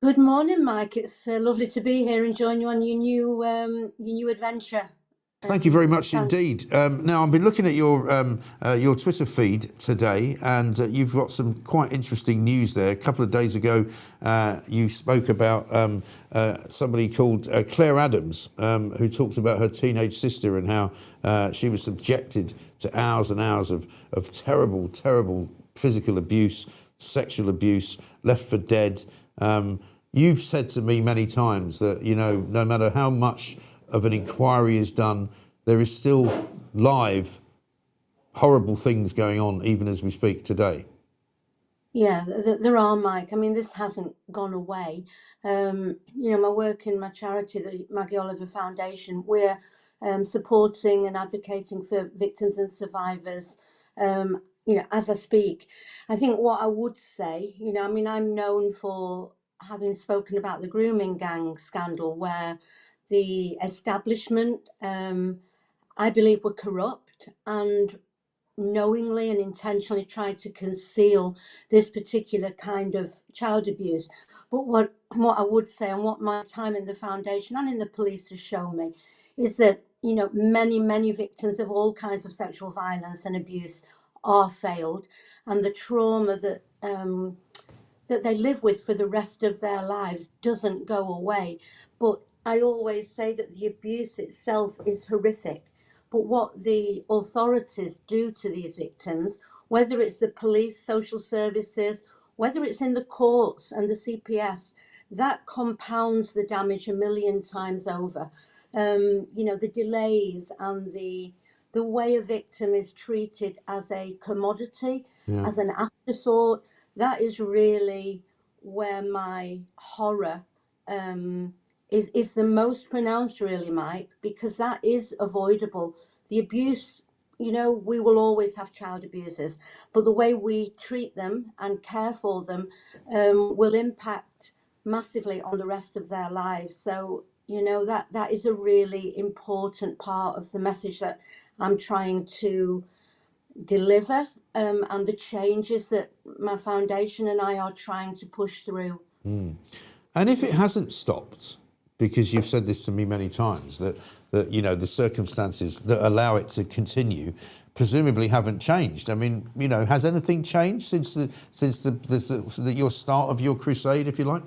Good morning, Mike. It's lovely to be here and join you on your new adventure. Thank you very much indeed. Now, I've been looking at your Twitter feed today, and you've got some quite interesting news there. A couple of days ago, you spoke about somebody called Claire Adams, who talks about her teenage sister and how she was subjected to hours and hours of terrible, terrible physical abuse, sexual abuse, left for dead. You've said to me many times that, you know, no matter how much of an inquiry is done, there is still live horrible things going on even as we speak today. Yeah, there are, Mike. I mean, this hasn't gone away. You know, my work in my charity, the Maggie Oliver Foundation, we're supporting and advocating for victims and survivors, you know, as I speak. I think what I would say, you know, I mean, I'm known for having spoken about the grooming gang scandal where the establishment, I believe, were corrupt and knowingly and intentionally tried to conceal this particular kind of child abuse. But what I would say, and what my time in the foundation and in the police has shown me, is that, you know, many victims of all kinds of sexual violence and abuse are failed, and the trauma that that they live with for the rest of their lives doesn't go away. But I always say that the abuse itself is horrific. But what the authorities do to these victims, whether it's the police, social services, whether it's in the courts and the CPS, that compounds the damage a million times over. You know, the delays and the way a victim is treated as a commodity, as an afterthought, that is really where my horror is the most pronounced, really, Mike, because that is avoidable. The abuse, you know, we will always have child abusers, but the way we treat them and care for them will impact massively on the rest of their lives. So, you know, that is a really important part of the message that I'm trying to deliver, and the changes that my foundation and I are trying to push through. And if it hasn't stopped, because you've said this to me many times, that you know, the circumstances that allow it to continue presumably haven't changed. I mean, you know, has anything changed since your start of your crusade, if you like?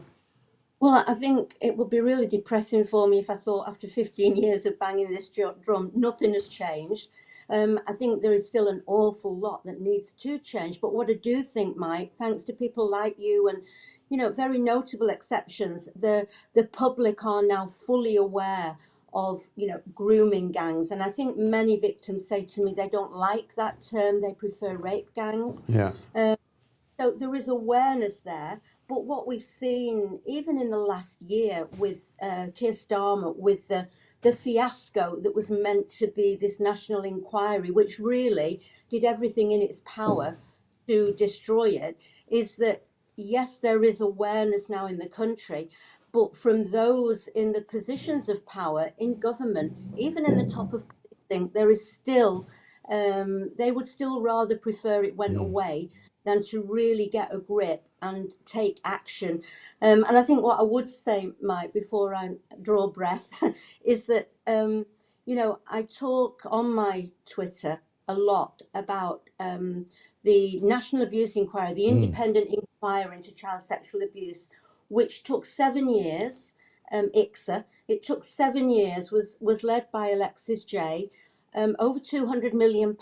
Well, I think it would be really depressing for me if I thought after 15 years of banging this drum, nothing has changed. I think there is still an awful lot that needs to change. But what I do think, Mike, thanks to people like you and, you know, very notable exceptions, the public are now fully aware of, you know, grooming gangs. And I think many victims say to me they don't like that term. They prefer rape gangs. Yeah. So there is awareness there. But what we've seen, even in the last year with Keir Starmer, with the fiasco that was meant to be this national inquiry, which really did everything in its power to destroy it, is that yes, there is awareness now in the country, but from those in the positions of power in government, even in the top of policing, there is still, they would still rather prefer it went away than to really get a grip and take action. And I think what I would say, Mike, before I draw breath, is that, I talk on my Twitter a lot about the National Abuse Inquiry, the independent inquiry into child sexual abuse, which took 7 years, ICSA. It took 7 years, was led by Alexis Jay, over £200 million,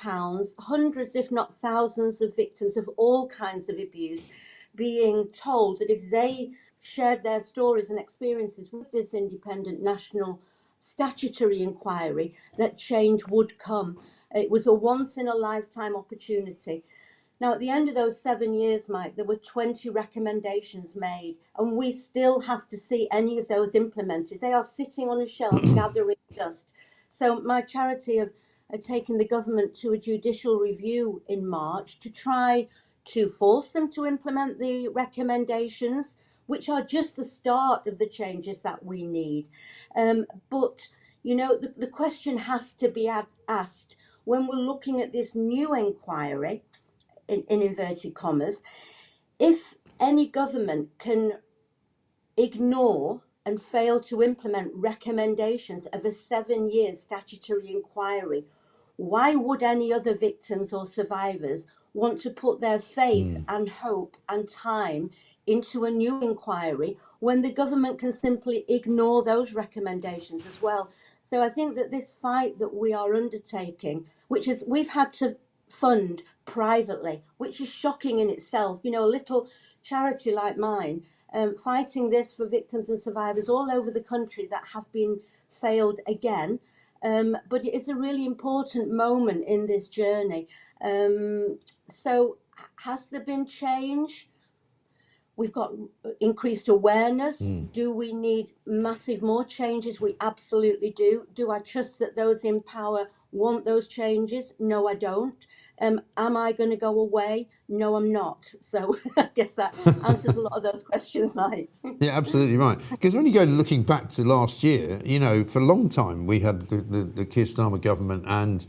hundreds, if not thousands, of victims of all kinds of abuse being told that if they shared their stories and experiences with this independent national statutory inquiry, that change would come. It was a once in a lifetime opportunity. Now, at the end of those 7 years, Mike, there were 20 recommendations made, and we still have to see any of those implemented. They are sitting on a shelf gathering dust. So my charity of taking the government to a judicial review in March to try to force them to implement the recommendations, which are just the start of the changes that we need. But, the question has to be asked when we're looking at this new inquiry, in inverted commas, if any government can ignore and fail to implement recommendations of a 7-year statutory inquiry, why would any other victims or survivors want to put their faith and hope and time into a new inquiry when the government can simply ignore those recommendations as well? So I think that this fight that we are undertaking, which is we've had to fund privately, which is shocking in itself, a little charity like mine, fighting this for victims and survivors all over the country that have been failed again. But it is a really important moment in this journey. So has there been change? We've got increased awareness. Do we need massive more changes? We absolutely do. Do I trust that those in power want those changes? No, I don't. Am I going to go away? No, I'm not. So I guess that answers a lot of those questions, Mike. Yeah, absolutely right. Because when you go looking back to last year, for a long time we had the Keir Starmer government and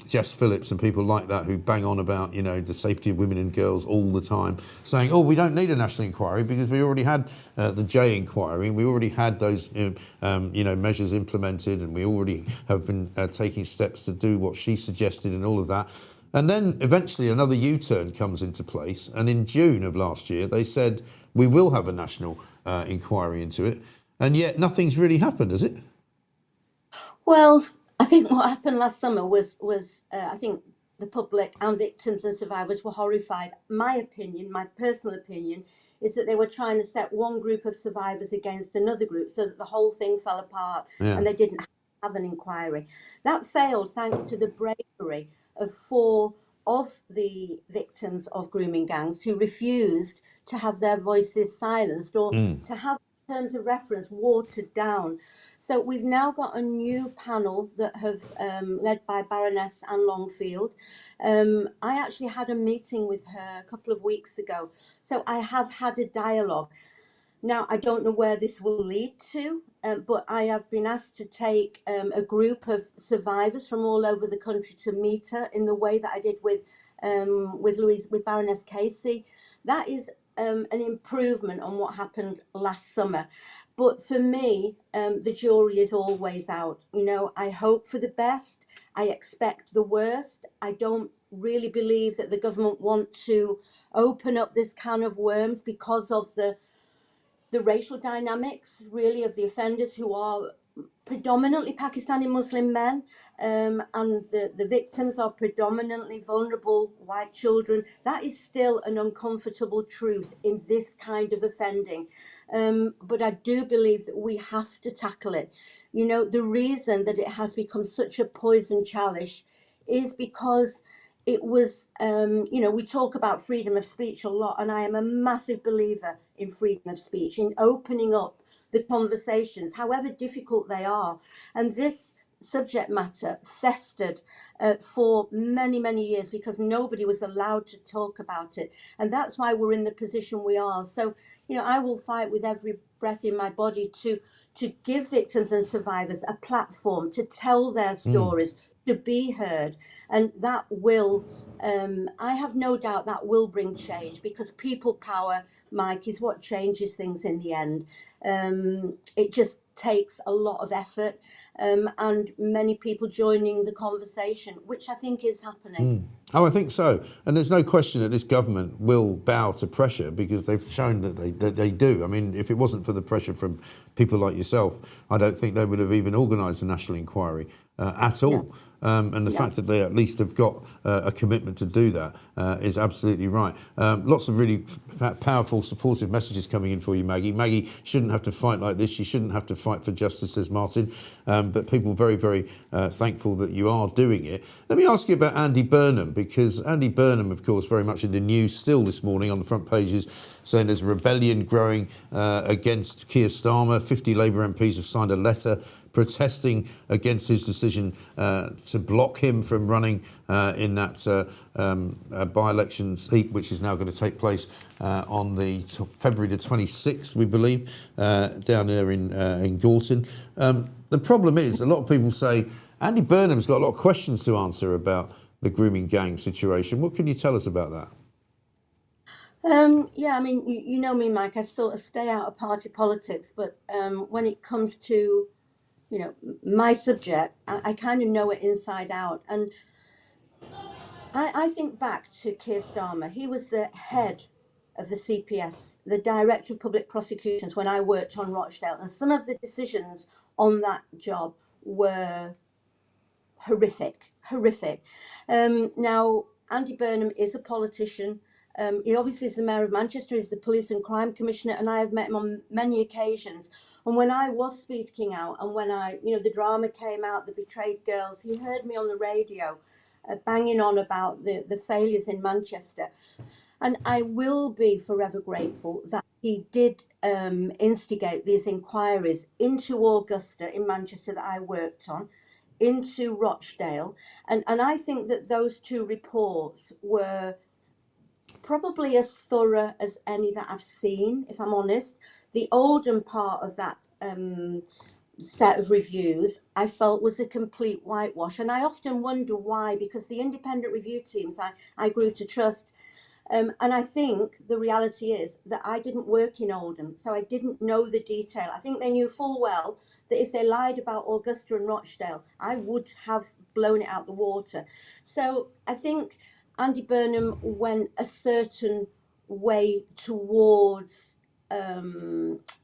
Jess Phillips and people like that who bang on about, the safety of women and girls all the time, saying, oh, we don't need a national inquiry because we already had the J inquiry, we already had those, measures implemented, and we already have been taking steps to do what she suggested and all of that. And then eventually another U-turn comes into place, and in June of last year they said we will have a national inquiry into it, and yet nothing's really happened, has it? Well, I think what happened last summer was I think the public and victims and survivors were horrified. My opinion, my personal opinion, is that they were trying to set one group of survivors against another group so that the whole thing fell apart and they didn't have an inquiry. That failed thanks to the bravery of 4 of the victims of grooming gangs who refused to have their voices silenced or to have terms of reference watered down. So we've now got a new panel that have led by Baroness Anne Longfield. I actually had a meeting with her a couple of weeks ago. So I have had a dialogue. Now, I don't know where this will lead to, but I have been asked to take a group of survivors from all over the country to meet her in the way that I did with Baroness Casey. That is an improvement on what happened last summer. But for me, the jury is always out. I hope for the best. I expect the worst. I don't really believe that the government want to open up this can of worms because of the racial dynamics, really, of the offenders who are predominantly Pakistani Muslim men, and the victims are predominantly vulnerable white children. That is still an uncomfortable truth in this kind of offending. But I do believe that we have to tackle it. The reason that it has become such a poison chalice is because it was, we talk about freedom of speech a lot, and I am a massive believer in freedom of speech, in opening up the conversations, however difficult they are. And this subject matter festered for many, many years because nobody was allowed to talk about it. And that's why we're in the position we are. So, I will fight with every breath in my body to give victims and survivors a platform to tell their stories, to be heard. And that will, I have no doubt that will bring change, because people power, Mike, is what changes things in the end. It just takes a lot of effort and many people joining the conversation, which I think is happening. Oh, I think so. And there's no question that this government will bow to pressure, because they've shown that they do. I mean, if it wasn't for the pressure from people like yourself, I don't think they would have even organised a national inquiry at all. And the fact that they at least have got a commitment to do that is absolutely right. Lots of really powerful, supportive messages coming in for you, Maggie. Maggie shouldn't have to fight like this. She shouldn't have to fight for justice, says Martin. But people very, very thankful that you are doing it. Let me ask you about Andy Burnham, because Andy Burnham, of course, very much in the news still this morning on the front pages, saying there's a rebellion growing against Keir Starmer. 50 Labour MPs have signed a letter protesting against his decision to block him from running in that by-election seat, which is now going to take place on the February the 26th, we believe, down there in Gorton. The problem is, a lot of people say Andy Burnham's got a lot of questions to answer about the grooming gang situation. What can you tell us about that? Yeah, I mean, you know me, Mike, I sort of stay out of party politics, but when it comes to, my subject, I kind of know it inside out. And I think back to Keir Starmer. He was the head of the CPS, the Director of Public Prosecutions, when I worked on Rochdale. And some of the decisions on that job were horrific. Now, Andy Burnham is a politician. He obviously is the Mayor of Manchester, he's the Police and Crime Commissioner, and I have met him on many occasions. And when I was speaking out, and when the drama came out, the Betrayed Girls, he heard me on the radio banging on about the failures in Manchester. And I will be forever grateful that he did instigate these inquiries into Augusta in Manchester that I worked on, into Rochdale. And I think that those two reports were probably as thorough as any that I've seen, if I'm honest. The Oldham part of that set of reviews I felt was a complete whitewash. And I often wonder why, because the independent review teams I grew to trust. And I think the reality is that I didn't work in Oldham, so I didn't know the detail. I think they knew full well that if they lied about Augusta and Rochdale, I would have blown it out the water. So I think Andy Burnham went a certain way towards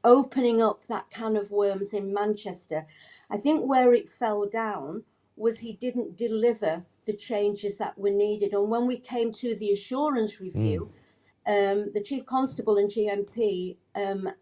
opening up that can of worms in Manchester. I think where it fell down was he didn't deliver the changes that were needed. And when we came to the assurance review, the Chief Constable and GMP and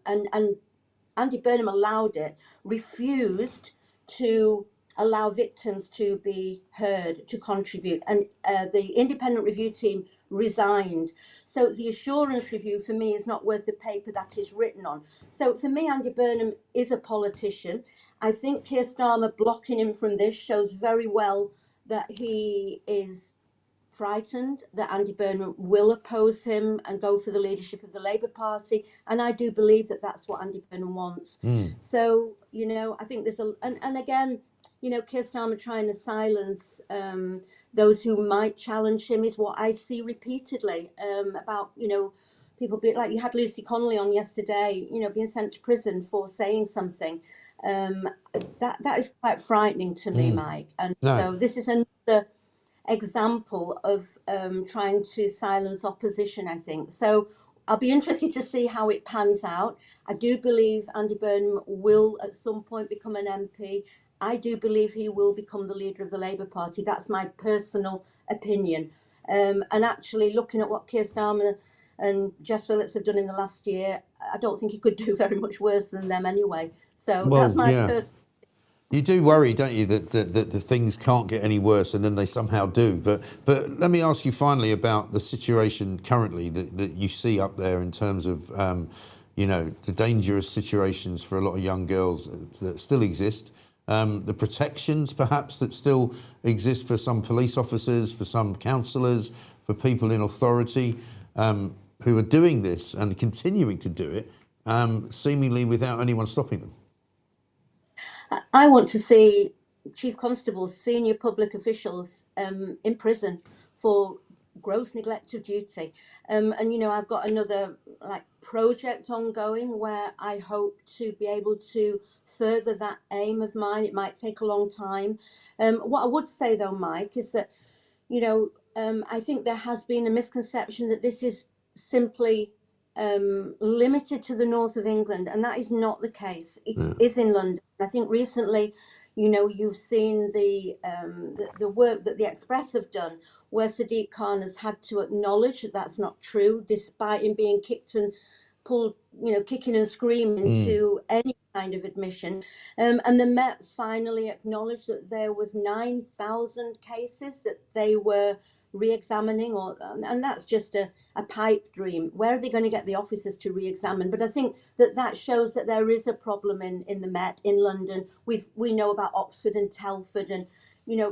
Andy Burnham allowed it, refused to allow victims to be heard, to contribute. And the independent review team resigned. So the assurance review for me is not worth the paper that is written on. So for me, Andy Burnham is a politician. I think Keir Starmer blocking him from this shows very well that he is frightened that Andy Burnham will oppose him and go for the leadership of the Labour Party. And I do believe that that's what Andy Burnham wants. So, I think there's and again, Keir Starmer trying to silence those who might challenge him is what I see repeatedly about, people like you had Lucy Connolly on yesterday, being sent to prison for saying something. That is quite frightening to me, Mike. And so this is another example of trying to silence opposition, I think. So I'll be interested to see how it pans out. I do believe Andy Burnham will at some point become an MP. I do believe he will become the leader of the Labour Party. That's my personal opinion. And actually, looking at what Keir Starmer and Jess Phillips have done in the last year, I don't think he could do very much worse than them anyway. So that's my personal. You do worry, don't you, that the things can't get any worse, and then they somehow do. But let me ask you finally about the situation currently that you see up there in terms of, the dangerous situations for a lot of young girls that still exist. the protections perhaps that still exist for some police officers, for some councillors, for people in authority who are doing this and continuing to do it, seemingly without anyone stopping them? I want to see chief constables, senior public officials in prison for gross neglect of duty. And I've got another project ongoing where I hope to be able to further that aim of mine. It might take a long time. What I would say though, Mike, is that I think there has been a misconception that this is simply limited to the north of England, and that is not the case. It is in London. I think recently, you've seen the work that the Express have done, where Sadiq Khan has had to acknowledge that that's not true, despite him being kicked and pulled, kicking and screaming to any kind of admission. And the Met finally acknowledged that there was 9,000 cases that they were re-examining, and that's just a pipe dream. Where are they going to get the officers to re-examine? But I think that shows that there is a problem in the Met in London. We know about Oxford and Telford and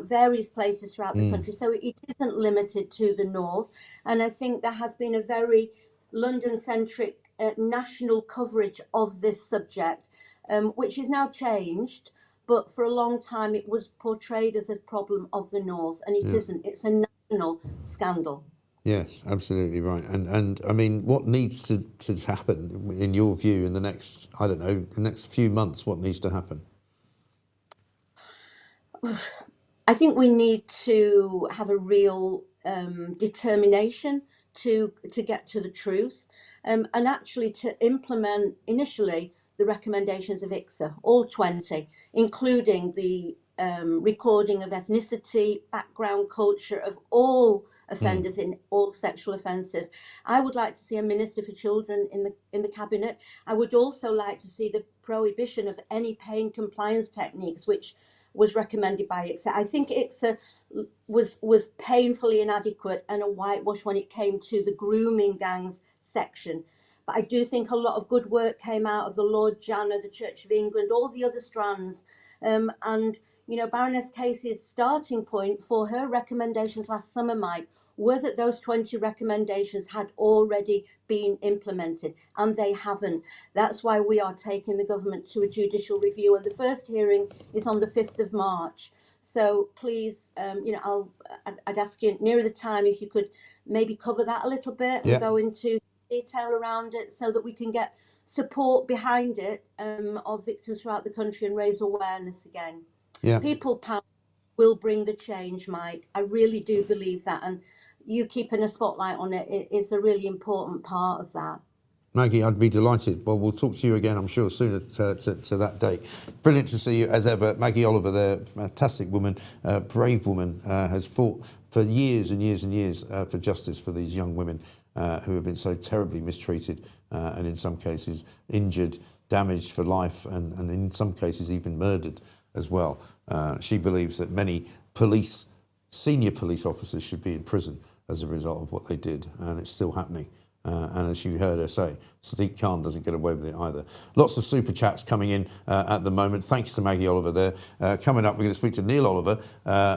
various places throughout the country. So it isn't limited to the north. And I think there has been a very London-centric national coverage of this subject, which is now changed. But for a long time, it was portrayed as a problem of the north, and it isn't. It's a national scandal. Yes, absolutely right. And I mean, what needs to happen, in your view, in the next, the next few months, what needs to happen? I think we need to have a real determination to get to the truth, and actually to implement initially the recommendations of ICSA, all 20, including the recording of ethnicity, background, culture of all offenders in all sexual offences. I would like to see a Minister for Children in the Cabinet. I would also like to see the prohibition of any pain compliance techniques, which was recommended by ICSA. I think ICSA was painfully inadequate and a whitewash when it came to the grooming gangs section. But I do think a lot of good work came out of the Lord Janner, the Church of England, all the other strands. And, Baroness Casey's starting point for her recommendations last summer, Mike, were that those 20 recommendations had already been implemented, and they haven't. That's why we are taking the government to a judicial review, and the first hearing is on the 5th of March. So please, I'd ask you nearer the time if you could maybe cover that a little bit and go into detail around it so that we can get support behind it of victims throughout the country and raise awareness again. People power will bring the change, Mike. I really do believe that, and you keeping a spotlight on it is a really important part of that. Maggie, I'd be delighted. Well, we'll talk to you again, I'm sure, sooner to that date. Brilliant to see you as ever. Maggie Oliver there, fantastic woman, brave woman, has fought for years and years and years for justice for these young women who have been so terribly mistreated and in some cases injured, damaged for life, and in some cases even murdered as well. She believes that many senior police officers should be in prison as a result of what they did, and it's still happening. And as you heard her say, Sadiq Khan doesn't get away with it either. Lots of super chats coming in at the moment. Thanks to Maggie Oliver there. Coming up, we're going to speak to Neil Oliver.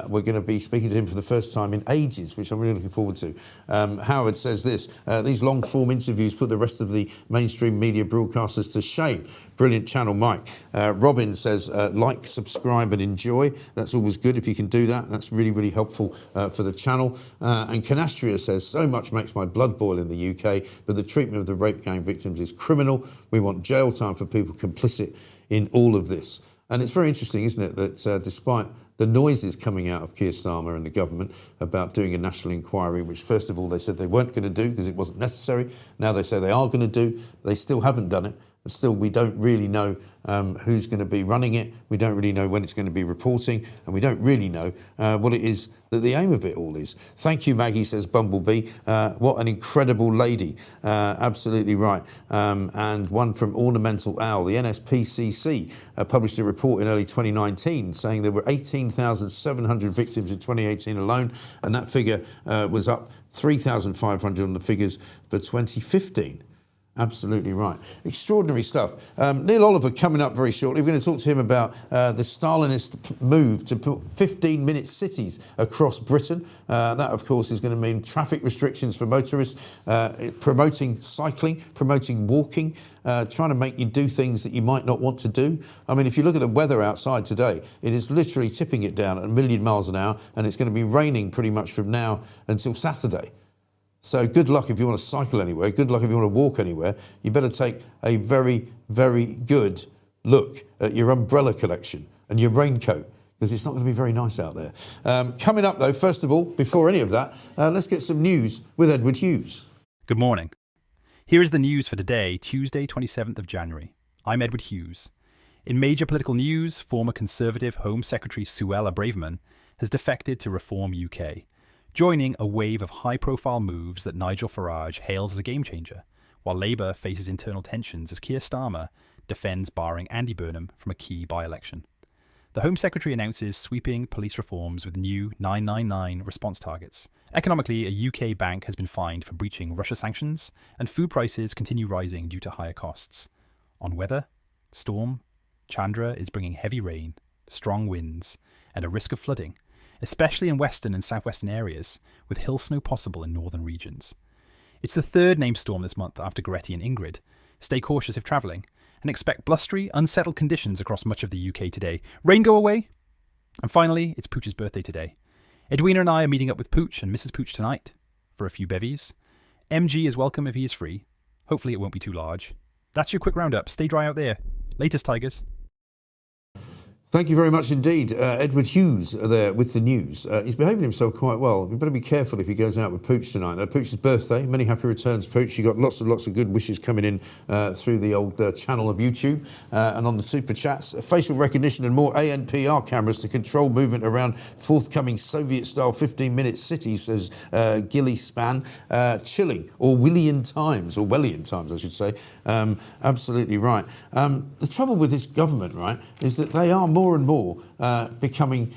We're going to be speaking to him for the first time in ages, which I'm really looking forward to. Howard says this, these long-form interviews put the rest of the mainstream media broadcasters to shame. Brilliant channel, Mike. Robin says, like, subscribe and enjoy. That's always good if you can do that. That's really, really helpful for the channel. And Canastria says, so much makes my blood boil in the UK, but the treatment of the rape gang victims is criminal. We want jail time for people complicit in all of this. And it's very interesting, isn't it, that despite the noises coming out of Keir Starmer and the government about doing a national inquiry, which first of all they said they weren't going to do because it wasn't necessary. Now they say they are going to do. They still haven't done it. Still, we don't really know who's going to be running it. We don't really know when it's going to be reporting, and we don't really know what it is that the aim of it all is. Thank you, Maggie, says Bumblebee. What an incredible lady. Absolutely right. And one from Ornamental Owl, the NSPCC published a report in early 2019 saying there were 18,700 victims in 2018 alone, and that figure was up 3,500 on the figures for 2015. Absolutely right. Extraordinary stuff. Neil Oliver coming up very shortly. We're going to talk to him about the Stalinist move to put 15-minute cities across Britain. That, of course, is going to mean traffic restrictions for motorists, promoting cycling, promoting walking, trying to make you do things that you might not want to do. I mean, if you look at the weather outside today, it is literally tipping it down at 1,000,000 miles an hour, and it's going to be raining pretty much from now until Saturday. So good luck if you want to cycle anywhere, good luck if you want to walk anywhere. You better take a very, very good look at your umbrella collection and your raincoat, because it's not going to be very nice out there. Coming up though, first of all, before any of that, let's get some news with Edward Hughes. Good morning. Here is the news for today, Tuesday 27th of January. I'm Edward Hughes. In major political news, former Conservative Home Secretary Suella Braverman has defected to Reform UK, joining a wave of high-profile moves that Nigel Farage hails as a game-changer, while Labour faces internal tensions as Keir Starmer defends barring Andy Burnham from a key by-election. The Home Secretary announces sweeping police reforms with new 999 response targets. Economically, a UK bank has been fined for breaching Russia sanctions, and food prices continue rising due to higher costs. On weather, Storm Chandra is bringing heavy rain, strong winds, and a risk of flooding, especially in western and southwestern areas, with hill snow possible in northern regions. It's the third named storm this month after Goretti and Ingrid. Stay cautious if travelling, and expect blustery, unsettled conditions across much of the UK today. Rain go away? And finally, it's Pooch's birthday today. Edwina and I are meeting up with Pooch and Mrs. Pooch tonight for a few bevies. MG is welcome if he is free. Hopefully it won't be too large. That's your quick roundup. Stay dry out there. Latest, Tigers. Thank you very much indeed. Edward Hughes there with the news. He's behaving himself quite well. We better be careful if he goes out with Pooch tonight. Pooch's birthday. Many happy returns, Pooch. You got lots and lots of good wishes coming in through the old channel of YouTube and on the super chats. Facial recognition and more ANPR cameras to control movement around forthcoming Soviet-style 15-minute cities, says Gilly Span. Chilling, Orwellian times, I should say. Absolutely right. The trouble with this government, right, is that they are more and more becoming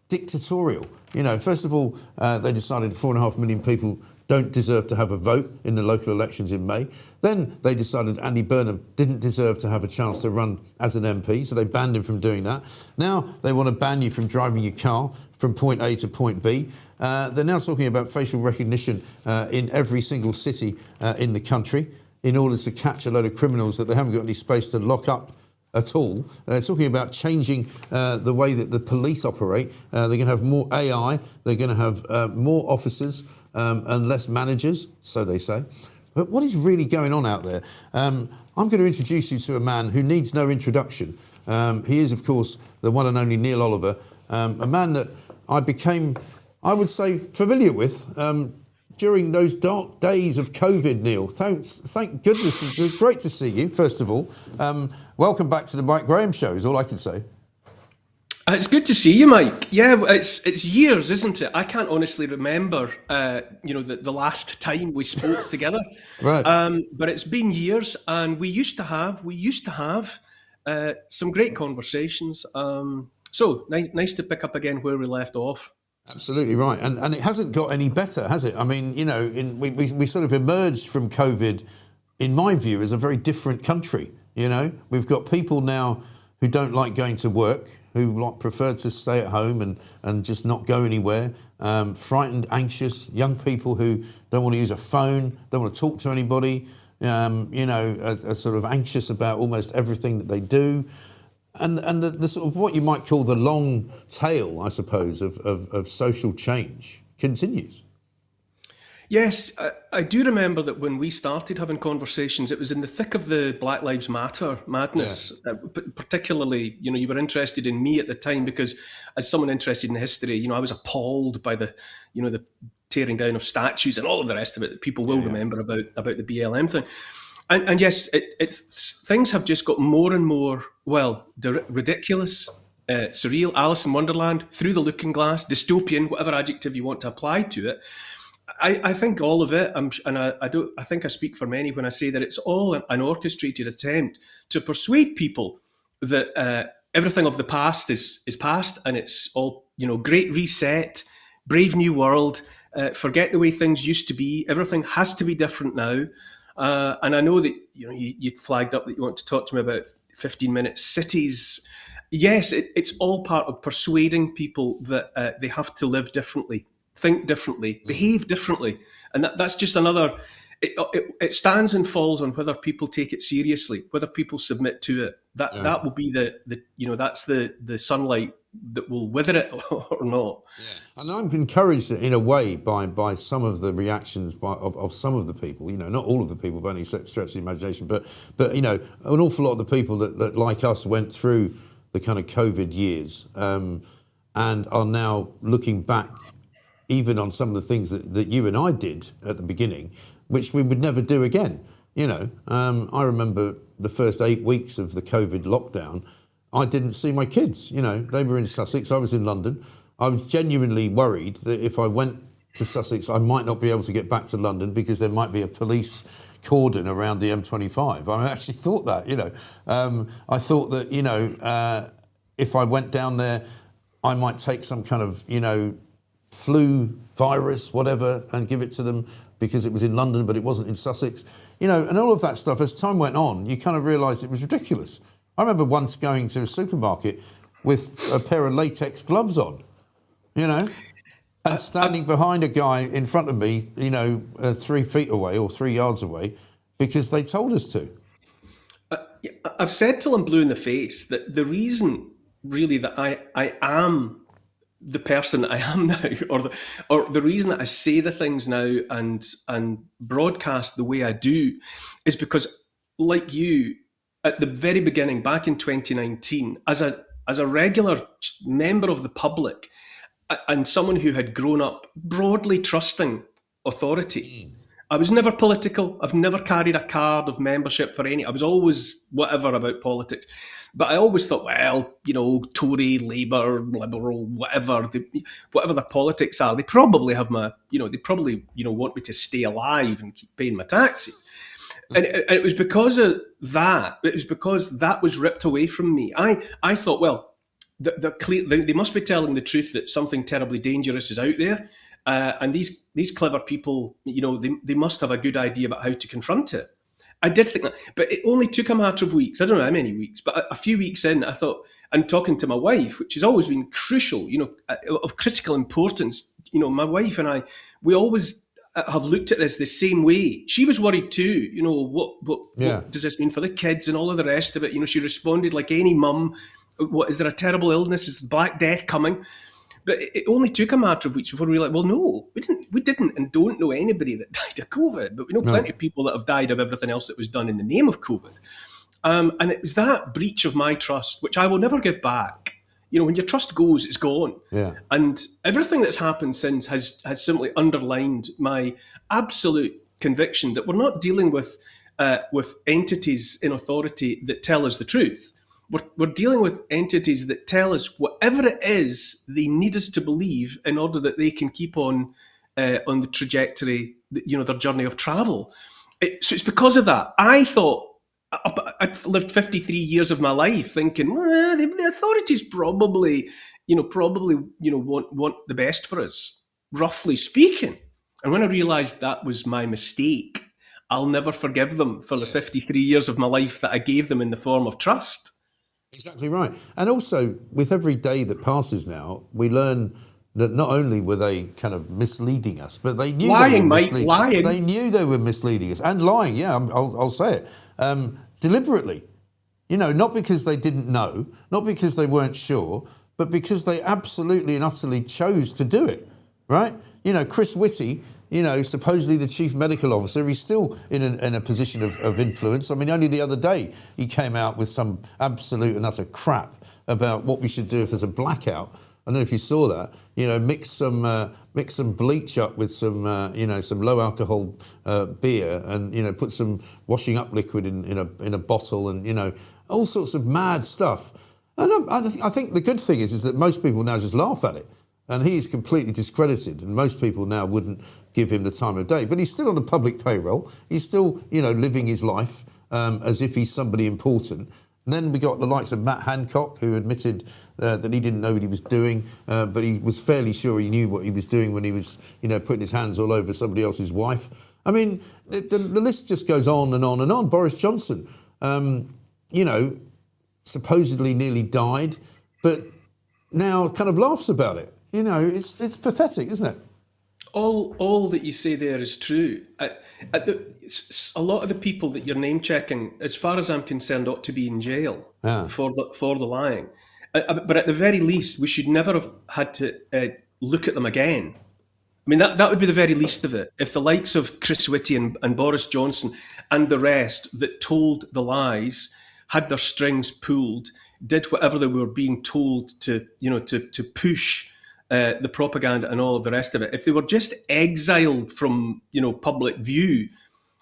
dictatorial. You know, first of all, they decided 4.5 million people don't deserve to have a vote in the local elections in May. Then they decided Andy Burnham didn't deserve to have a chance to run as an MP, so they banned him from doing that. Now they want to ban you from driving your car from point A to point B. They're now talking about facial recognition in every single city in the country in order to catch a load of criminals that they haven't got any space to lock up at all. They're talking about changing the way that the police operate. They're going to have more AI. They're going to have more officers and less managers, so they say. But what is really going on out there? I'm going to introduce you to a man who needs no introduction. He is, of course, the one and only Neil Oliver, a man that I became, I would say, familiar with during those dark days of COVID, Neil. Thank goodness. It's great to see you, first of all. Welcome back to the Mike Graham Show, is all I can say. It's good to see you, Mike. Yeah, it's years, isn't it? I can't honestly remember, the last time we spoke together. Right. But it's been years, and we used to have some great conversations. So nice to pick up again where we left off. Absolutely right, and it hasn't got any better, has it? I mean, you know, we sort of emerged from COVID, in my view, as a very different country. You know, we've got people now who don't like going to work, who prefer to stay at home and just not go anywhere. Frightened, anxious, young people who don't want to use a phone, don't want to talk to anybody. Are sort of anxious about almost everything that they do. And the sort of what you might call the long tail, I suppose, of social change continues. Yes, I do remember that when we started having conversations, it was in the thick of the Black Lives Matter madness. Yeah. Particularly, you were interested in me at the time because, as someone interested in history, I was appalled by the tearing down of statues and all of the rest of it that people will remember about the BLM thing. And yes, things have just got more and more, ridiculous, surreal, Alice in Wonderland, through the looking glass, dystopian, whatever adjective you want to apply to it. I think all of it, I think I speak for many when I say that it's all an orchestrated attempt to persuade people that everything of the past is past, and it's all, great reset, brave new world, forget the way things used to be, everything has to be different now. And I know that you flagged up that you want to talk to me about 15-minute cities. Yes, it's all part of persuading people that they have to live differently, think differently, behave differently, and that's just another. It stands and falls on whether people take it seriously, whether people submit to it. That will be that's the sunlight that will wither it or not. And I'm encouraged in a way by some of the reactions of some of the people, not all of the people by any stretch of the imagination, but an awful lot of the people that like us went through the kind of COVID years and are now looking back even on some of the things that you and I did at the beginning, which we would never do again. I remember the first 8 weeks of the COVID lockdown, I didn't see my kids. They were in Sussex, I was in London. I was genuinely worried that if I went to Sussex, I might not be able to get back to London because there might be a police cordon around the M25. I actually thought that, I thought that, if I went down there, I might take some kind of, flu virus, whatever, and give it to them because it was in London, but it wasn't in Sussex. And all of that stuff, as time went on, you kind of realised it was ridiculous. I remember once going to a supermarket with a pair of latex gloves on, and standing behind a guy in front of me, 3 feet away or 3 yards away, because they told us to. I've said till I'm blue in the face that the reason really that I am the person that I am now, or the reason that I say the things now and broadcast the way I do, is because, like you, at the very beginning, back in 2019, as a regular member of the public and someone who had grown up broadly trusting authority, I was never political. I've never carried a card of membership for any. I was always whatever about politics. But I always thought, well, Tory, Labour, Liberal, whatever the politics are, they probably have my, they probably, want me to stay alive and keep paying my taxes. And it was because of that. It was because that was ripped away from me. I thought, well, they must be telling the truth that something terribly dangerous is out there. And these clever people, they must have a good idea about how to confront it. I did think that, but it only took a matter of weeks. I don't know how many weeks, but a few weeks in, I thought, and talking to my wife, which has always been crucial, of critical importance. My wife and I, we always have looked at this the same way. She was worried too. What does this mean for the kids and all of the rest of it? She responded like any mum. What is there a terrible illness? Is the Black Death coming? But it only took a matter of weeks before we were like, well, no, we didn't and don't know anybody that died of COVID, but we know plenty of people that have died of everything else that was done in the name of COVID. And it was that breach of my trust, which I will never give back. When your trust goes, it's gone. Yeah. And everything that's happened since has simply underlined my absolute conviction that we're not dealing with entities in authority that tell us the truth. We're dealing with entities that tell us whatever it is they need us to believe in order that they can keep on the trajectory, their journey of travel. So it's because of that. I thought, I'd lived 53 years of my life thinking, well, the authorities probably want the best for us, roughly speaking. And when I realised that was my mistake, I'll never forgive them for the 53 years of my life that I gave them in the form of trust. Exactly right. And also, with every day that passes now, we learn that not only were they kind of misleading us, but they knew lying. They knew they were misleading us and lying. Yeah, I'll say it deliberately. Not because they didn't know, not because they weren't sure, but because they absolutely and utterly chose to do it. Right? Chris Whitty, supposedly the chief medical officer, he's still in a position of influence. I mean, only the other day he came out with some absolute and utter crap about what we should do if there's a blackout. I don't know if you saw that. Mix some bleach up with some low alcohol beer, and put some washing up liquid in a bottle, and all sorts of mad stuff. And I think the good thing is that most people now just laugh at it. And he is completely discredited, and most people now wouldn't give him the time of day. But he's still on the public payroll. He's still, living his life as if he's somebody important. And then we got the likes of Matt Hancock, who admitted that he didn't know what he was doing, but he was fairly sure he knew what he was doing when he was, putting his hands all over somebody else's wife. I mean, the list just goes on and on and on. Boris Johnson, you know, supposedly nearly died, but now kind of laughs about it. You know, it's pathetic, isn't it? All that you say there is true. A lot of the people that you're name checking, as far as I'm concerned, ought to be in jail for the lying. But at the very least, we should never have had to look at them again. I mean, that would be the very least of it. If the likes of Chris Whitty and Boris Johnson and the rest that told the lies had their strings pulled, did whatever they were being told to push the propaganda and all of the rest of it. If they were just exiled from, public view,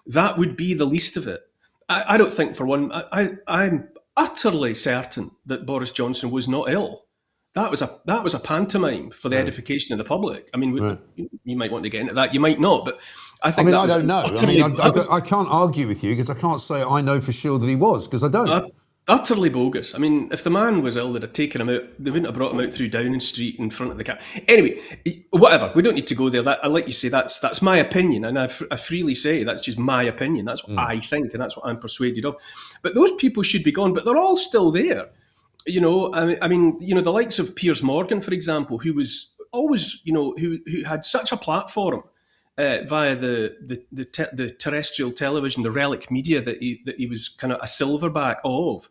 that would be the least of it. I don't think, for one, I'm utterly certain that Boris Johnson was not ill. That was a pantomime for the edification of the public. I mean, you might want to get into that, you might not, but I think. I don't know. I can't argue with you because I can't say I know for sure that he was, because I don't. Utterly bogus. I mean, if the man was ill, they'd have taken him out. They wouldn't have brought him out through Downing Street in front of the car. Anyway, whatever. We don't need to go there. Like you say, that's my opinion, and I freely say that's just my opinion. That's what I think, and that's what I'm persuaded of. But those people should be gone. But they're all still there. I mean, the likes of Piers Morgan, for example, who was always, who had such a platform via the terrestrial television, the relic media that he was kind of a silverback of.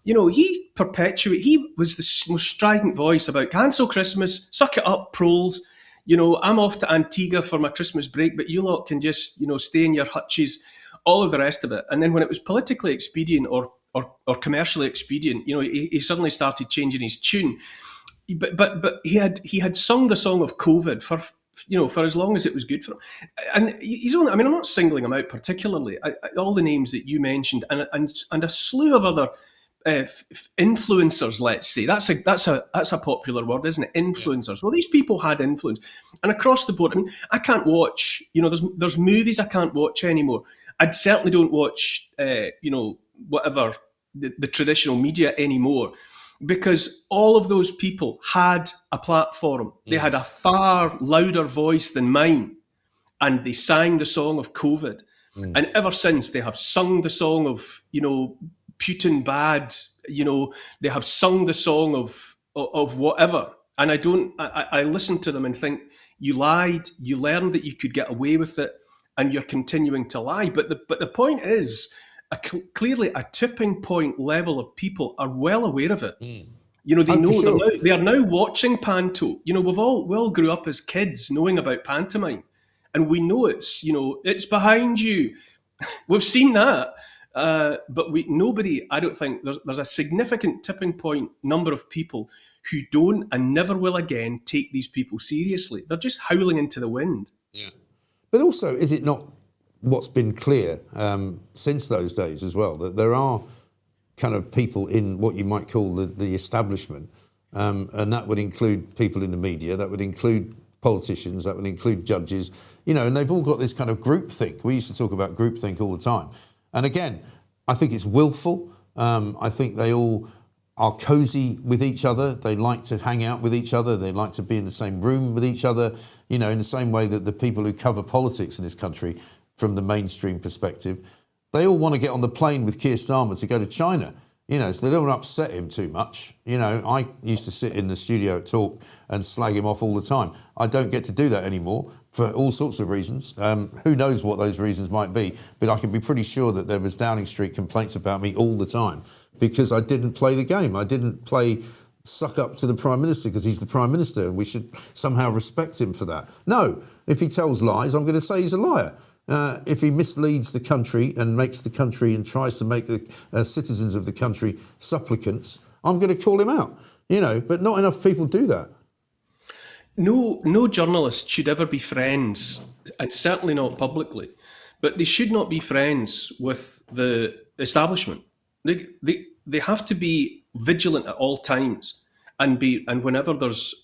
He was the most strident voice about cancel Christmas, suck it up, proles. I'm off to Antigua for my Christmas break, but you lot can just, stay in your hutches, all of the rest of it. And then when it was politically expedient or commercially expedient, he suddenly started changing his tune. But he had sung the song of COVID for as long as it was good for him. And I'm not singling him out particularly. All the names that you mentioned and a slew of other influencers, let's say. That's a popular word, isn't it? Influencers. Well, these people had influence. And across the board, I mean, I can't watch, there's movies I can't watch anymore. I certainly don't watch, whatever, the traditional media anymore, because all of those people had a platform. They had a far louder voice than mine, and they sang the song of COVID. And ever since, they have sung the song of, Putin bad, they have sung the song of whatever. And I listen to them and think, you lied, you learned that you could get away with it, and you're continuing to lie. But the point is, clearly a tipping point level of people are well aware of it. They know they are now watching Panto. We all grew up as kids knowing about pantomime, and we know it's behind you. We've seen that, but nobody. I don't think there's a significant tipping point number of people who don't and never will again take these people seriously. They're just howling into the wind. Yeah, but also, is it not what's been clear since those days as well, that there are kind of people in what you might call the establishment, and that would include people in the media, that would include politicians, that would include judges, and they've all got this kind of groupthink. We used to talk about groupthink all the time. And again, I think it's willful. I think they all are cosy with each other. They like to hang out with each other. They like to be in the same room with each other, in the same way that the people who cover politics in this country from the mainstream perspective, they all want to get on the plane with Keir Starmer to go to China, so they don't want to upset him too much. I used to sit in the studio at Talk and slag him off all the time. I don't get to do that anymore for all sorts of reasons. Who knows what those reasons might be, but I can be pretty sure that there was Downing Street complaints about me all the time because I didn't play the game. I didn't play suck up to the Prime Minister because he's the Prime Minister and we should somehow respect him for that. No, if he tells lies, I'm going to say he's a liar. If he misleads the country and makes the country and tries to make the citizens of the country supplicants, I'm going to call him out, but not enough people do that. No journalist should ever be friends, and certainly not publicly, but they should not be friends with the establishment. They have to be vigilant at all times, and whenever there's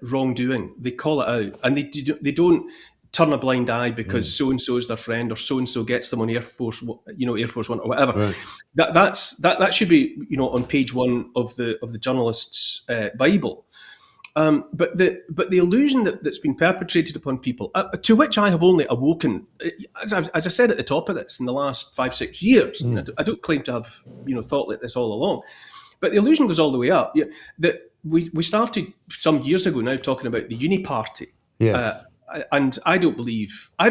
wrongdoing, they call it out, and they don't turn a blind eye because so and so is their friend or so and so gets them on Air Force One or whatever. Right. That should be on page one of the journalist's Bible. But the illusion that's been perpetrated upon people, to which I have only awoken, as I said at the top of this, in the last 5-6 years. I don't claim to have thought like this all along, but the illusion goes all the way up. That we started some years ago now talking about the uni party, and I don't believe. I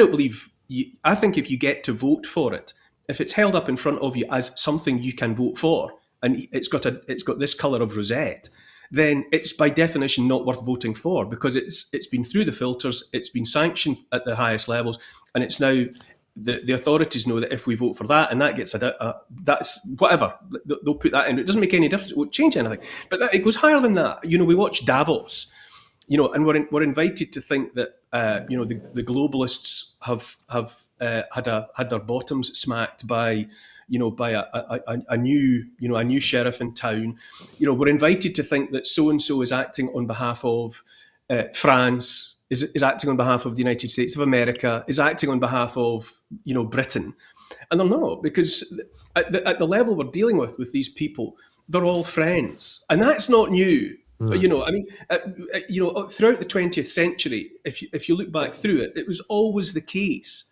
think if you get to vote for it, if it's held up in front of you as something you can vote for, and it's got this colour of rosette, then it's by definition not worth voting for, because it's been through the filters, it's been sanctioned at the highest levels, and it's now the authorities know that if we vote for that and that gets that's whatever, they'll put that in. It doesn't make any difference. It won't change anything. But it goes higher than that. We watch Davos, and we're invited to think that the globalists have had their bottoms smacked by a new sheriff in town. We're invited to think that so and so is acting on behalf of France, is acting on behalf of the United States of America, is acting on behalf of Britain, and they're not, because at the level we're dealing with these people, they're all friends, and that's not new. Throughout the 20th century, if you look back through it, it was always the case.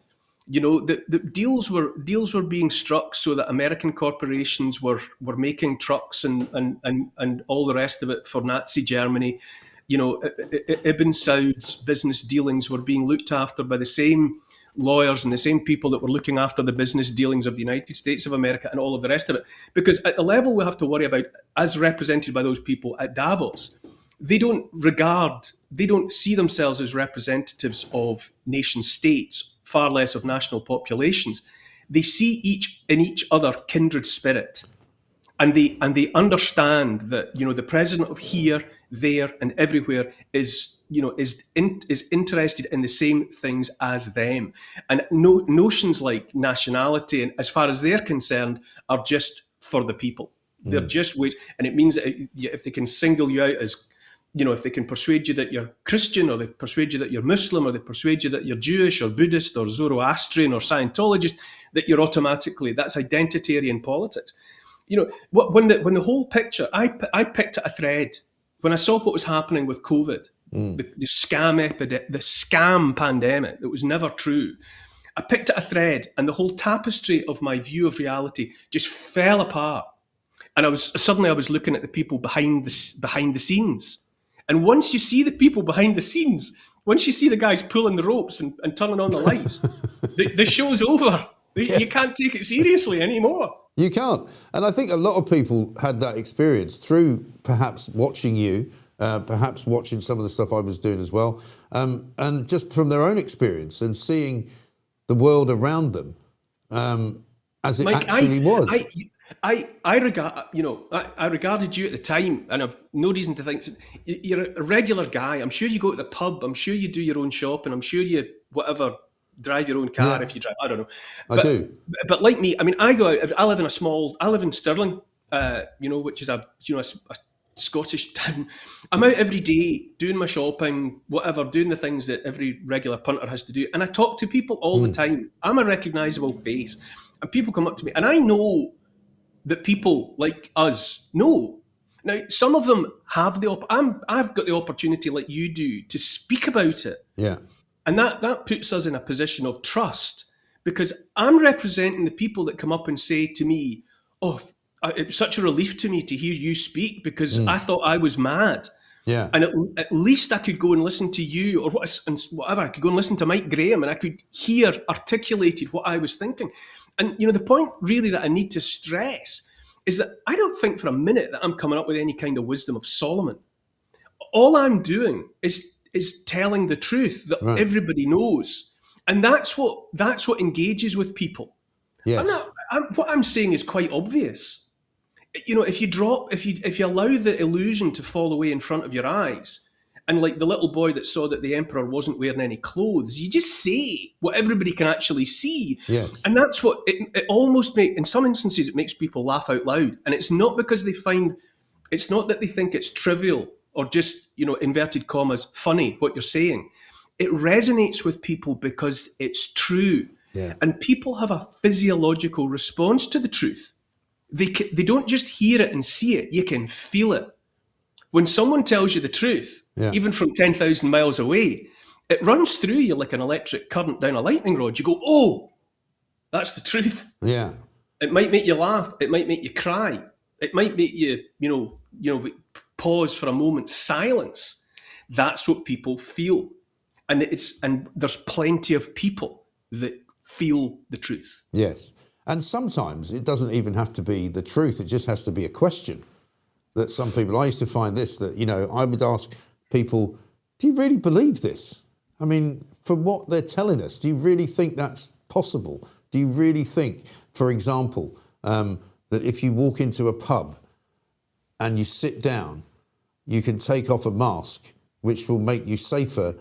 The deals were being struck so that American corporations were making trucks and all the rest of it for Nazi Germany. Ibn Saud's business dealings were being looked after by the same lawyers and the same people that were looking after the business dealings of the United States of America and all of the rest of it. Because at the level we have to worry about, as represented by those people at Davos, they don't see themselves as representatives of nation states, far less of national populations. They see in each other kindred spirit, and they understand that the president of here, there, and everywhere is interested in the same things as them, and notions like nationality, and as far as they're concerned, are just for the people. They're just ways, and it means that if they can single you out as if they can persuade you that you're Christian, or they persuade you that you're Muslim, or they persuade you that you're Jewish or Buddhist or Zoroastrian or Scientologist, that you're automatically, that's identitarian politics. When the whole picture, I picked a thread when I saw what was happening with COVID, the scam pandemic that was never true. I picked at a thread, and the whole tapestry of my view of reality just fell apart. And I was looking at the people behind the scenes. And once you see the people behind the scenes, once you see the guys pulling the ropes and turning on the lights, the show's over. You can't take it seriously anymore. You can't. And I think a lot of people had that experience through perhaps watching you, perhaps watching some of the stuff I was doing as well, and just from their own experience and seeing the world around them as it Mike, actually was. I regarded you at the time, and I've no reason to think you're a regular guy. I'm sure you go to the pub. I'm sure you do your own shopping. I'm sure you drive your own car if you drive. I don't know. I do. But like me, I mean, I go out. I live in Stirling, which is a Scottish town. I'm out every day doing my shopping, doing the things that every regular punter has to do. And I talk to people all the time. I'm a recognisable face, and people come up to me, and I know that people like us know. Now, some of them have I've got the opportunity, like you do, to speak about it. Yeah. And that puts us in a position of trust, because I'm representing the people that come up and say to me, "Oh, it was such a relief to me to hear you speak, because I thought I was mad." Yeah. And at least I could go and listen to you, or whatever. I could go and listen to Mike Graham, and I could hear articulated what I was thinking. And the point really that I need to stress is that I don't think for a minute that I'm coming up with any kind of wisdom of Solomon. All I'm doing is telling the truth that everybody knows, and that's what engages with people. Yes. What I'm saying is quite obvious. If you allow the illusion to fall away in front of your eyes, and like the little boy that saw that the emperor wasn't wearing any clothes, you just say what everybody can actually see. Yes. And that's what it almost in some instances, it makes people laugh out loud. And it's not because it's not that they think it's trivial or just, inverted commas, funny what you're saying. It resonates with people because it's true. Yeah. And people have a physiological response to the truth. They don't just hear it and see it, you can feel it. when someone tells you the truth, even from 10,000 miles away, it runs through you like an electric current down a lightning rod. You go, oh, that's the truth. Yeah. It might make you laugh. It might make you cry. It might make you, pause for a moment's silence. That's what people feel. And there's plenty of people that feel the truth. Yes. And sometimes it doesn't even have to be the truth. It just has to be a question that some people, I used to find this, that, I would ask people, do you really believe this? I mean, from what they're telling us, do you really think that's possible? Do you really think, for example, that if you walk into a pub and you sit down, you can take off a mask, which will make you safer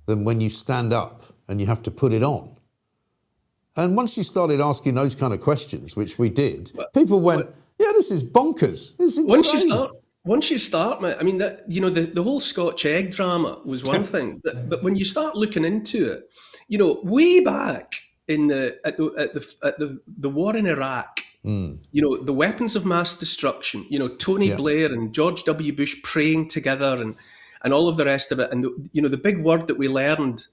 than when you stand up and you have to put it on? And once you started asking those kind of questions, which we did, people went, yeah, this is bonkers. This is insane. Once you start, mate, I mean, the whole Scotch egg drama was one thing, but when you start looking into it, way back in at the war in Iraq, the weapons of mass destruction, Tony Blair and George W. Bush praying together and all of the rest of it, and the big word that we learned,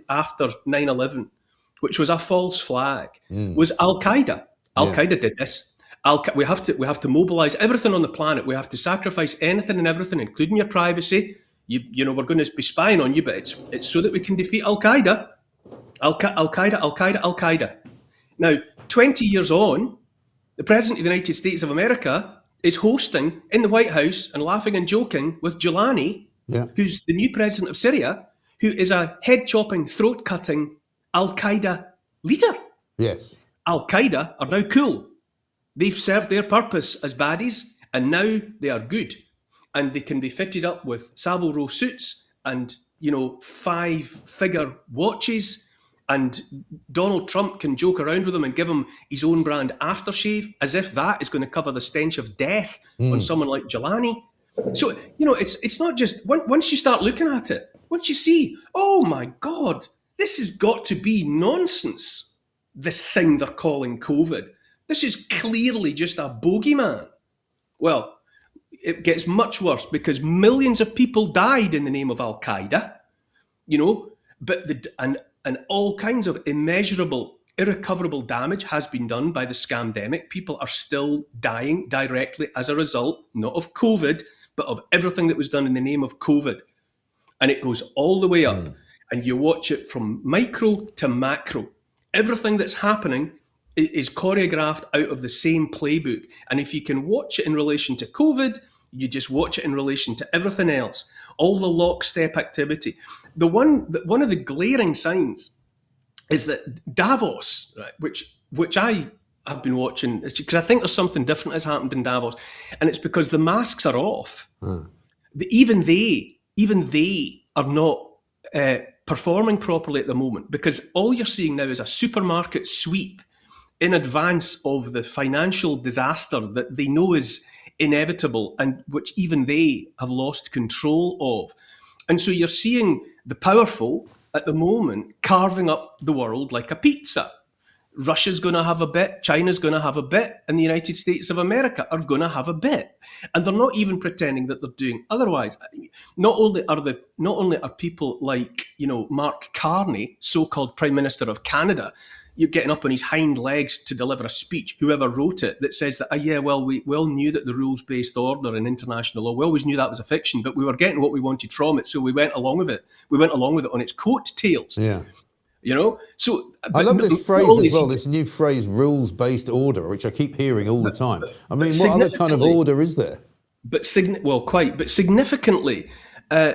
after 9/11, which was a false flag, was Al Qaeda. Al Qaeda did this. We have to mobilize everything on the planet. We have to sacrifice anything and everything, including your privacy. We're going to be spying on you, but it's so that we can defeat Al Qaeda. Al Qaeda. Now, 20 years on, the President of the United States of America is hosting in the White House and laughing and joking with Giuliani, who's the new president of Syria, who is a head-chopping, throat-cutting Al Qaeda leader. Yes. Al Qaeda are now cool. They've served their purpose as baddies, and now they are good. And they can be fitted up with Savile Row suits and, 5-figure watches. And Donald Trump can joke around with them and give him his own brand aftershave, as if that is going to cover the stench of death on someone like Giuliani. So, it's not just, once you start looking at it, once you see, oh my God, this has got to be nonsense, this thing they're calling COVID. This is clearly just a bogeyman. Well, it gets much worse because millions of people died in the name of Al Qaeda, but and all kinds of immeasurable, irrecoverable damage has been done by the scamdemic. People are still dying directly as a result, not of COVID, but of everything that was done in the name of COVID. And it goes all the way up. And you watch it from micro to macro. Everything that's happening is choreographed out of the same playbook. And if you can watch it in relation to COVID, you just watch it in relation to everything else. All the lockstep activity. One of the glaring signs is that Davos, right, which I have been watching, because I think there's something different has happened in Davos, and it's because the masks are off. Even they are not performing properly at the moment, because all you're seeing now is a supermarket sweep in advance of the financial disaster that they know is inevitable and which even they have lost control of. And so you're seeing the powerful at the moment carving up the world like a pizza. Russia's going to have a bit, China's going to have a bit, and the United States of America are going to have a bit. And they're not even pretending that they're doing otherwise. Not only are people like, Mark Carney, so-called Prime Minister of Canada, you're getting up on his hind legs to deliver a speech, whoever wrote it, that says that, we all knew that the rules-based order in international law, we always knew that was a fiction, but we were getting what we wanted from it, so we went along with it. We went along with it on its coattails. Yeah. So I love this phrase as well, this new phrase, rules-based order, which I keep hearing all the time. I mean, what other kind of order is there? But significantly,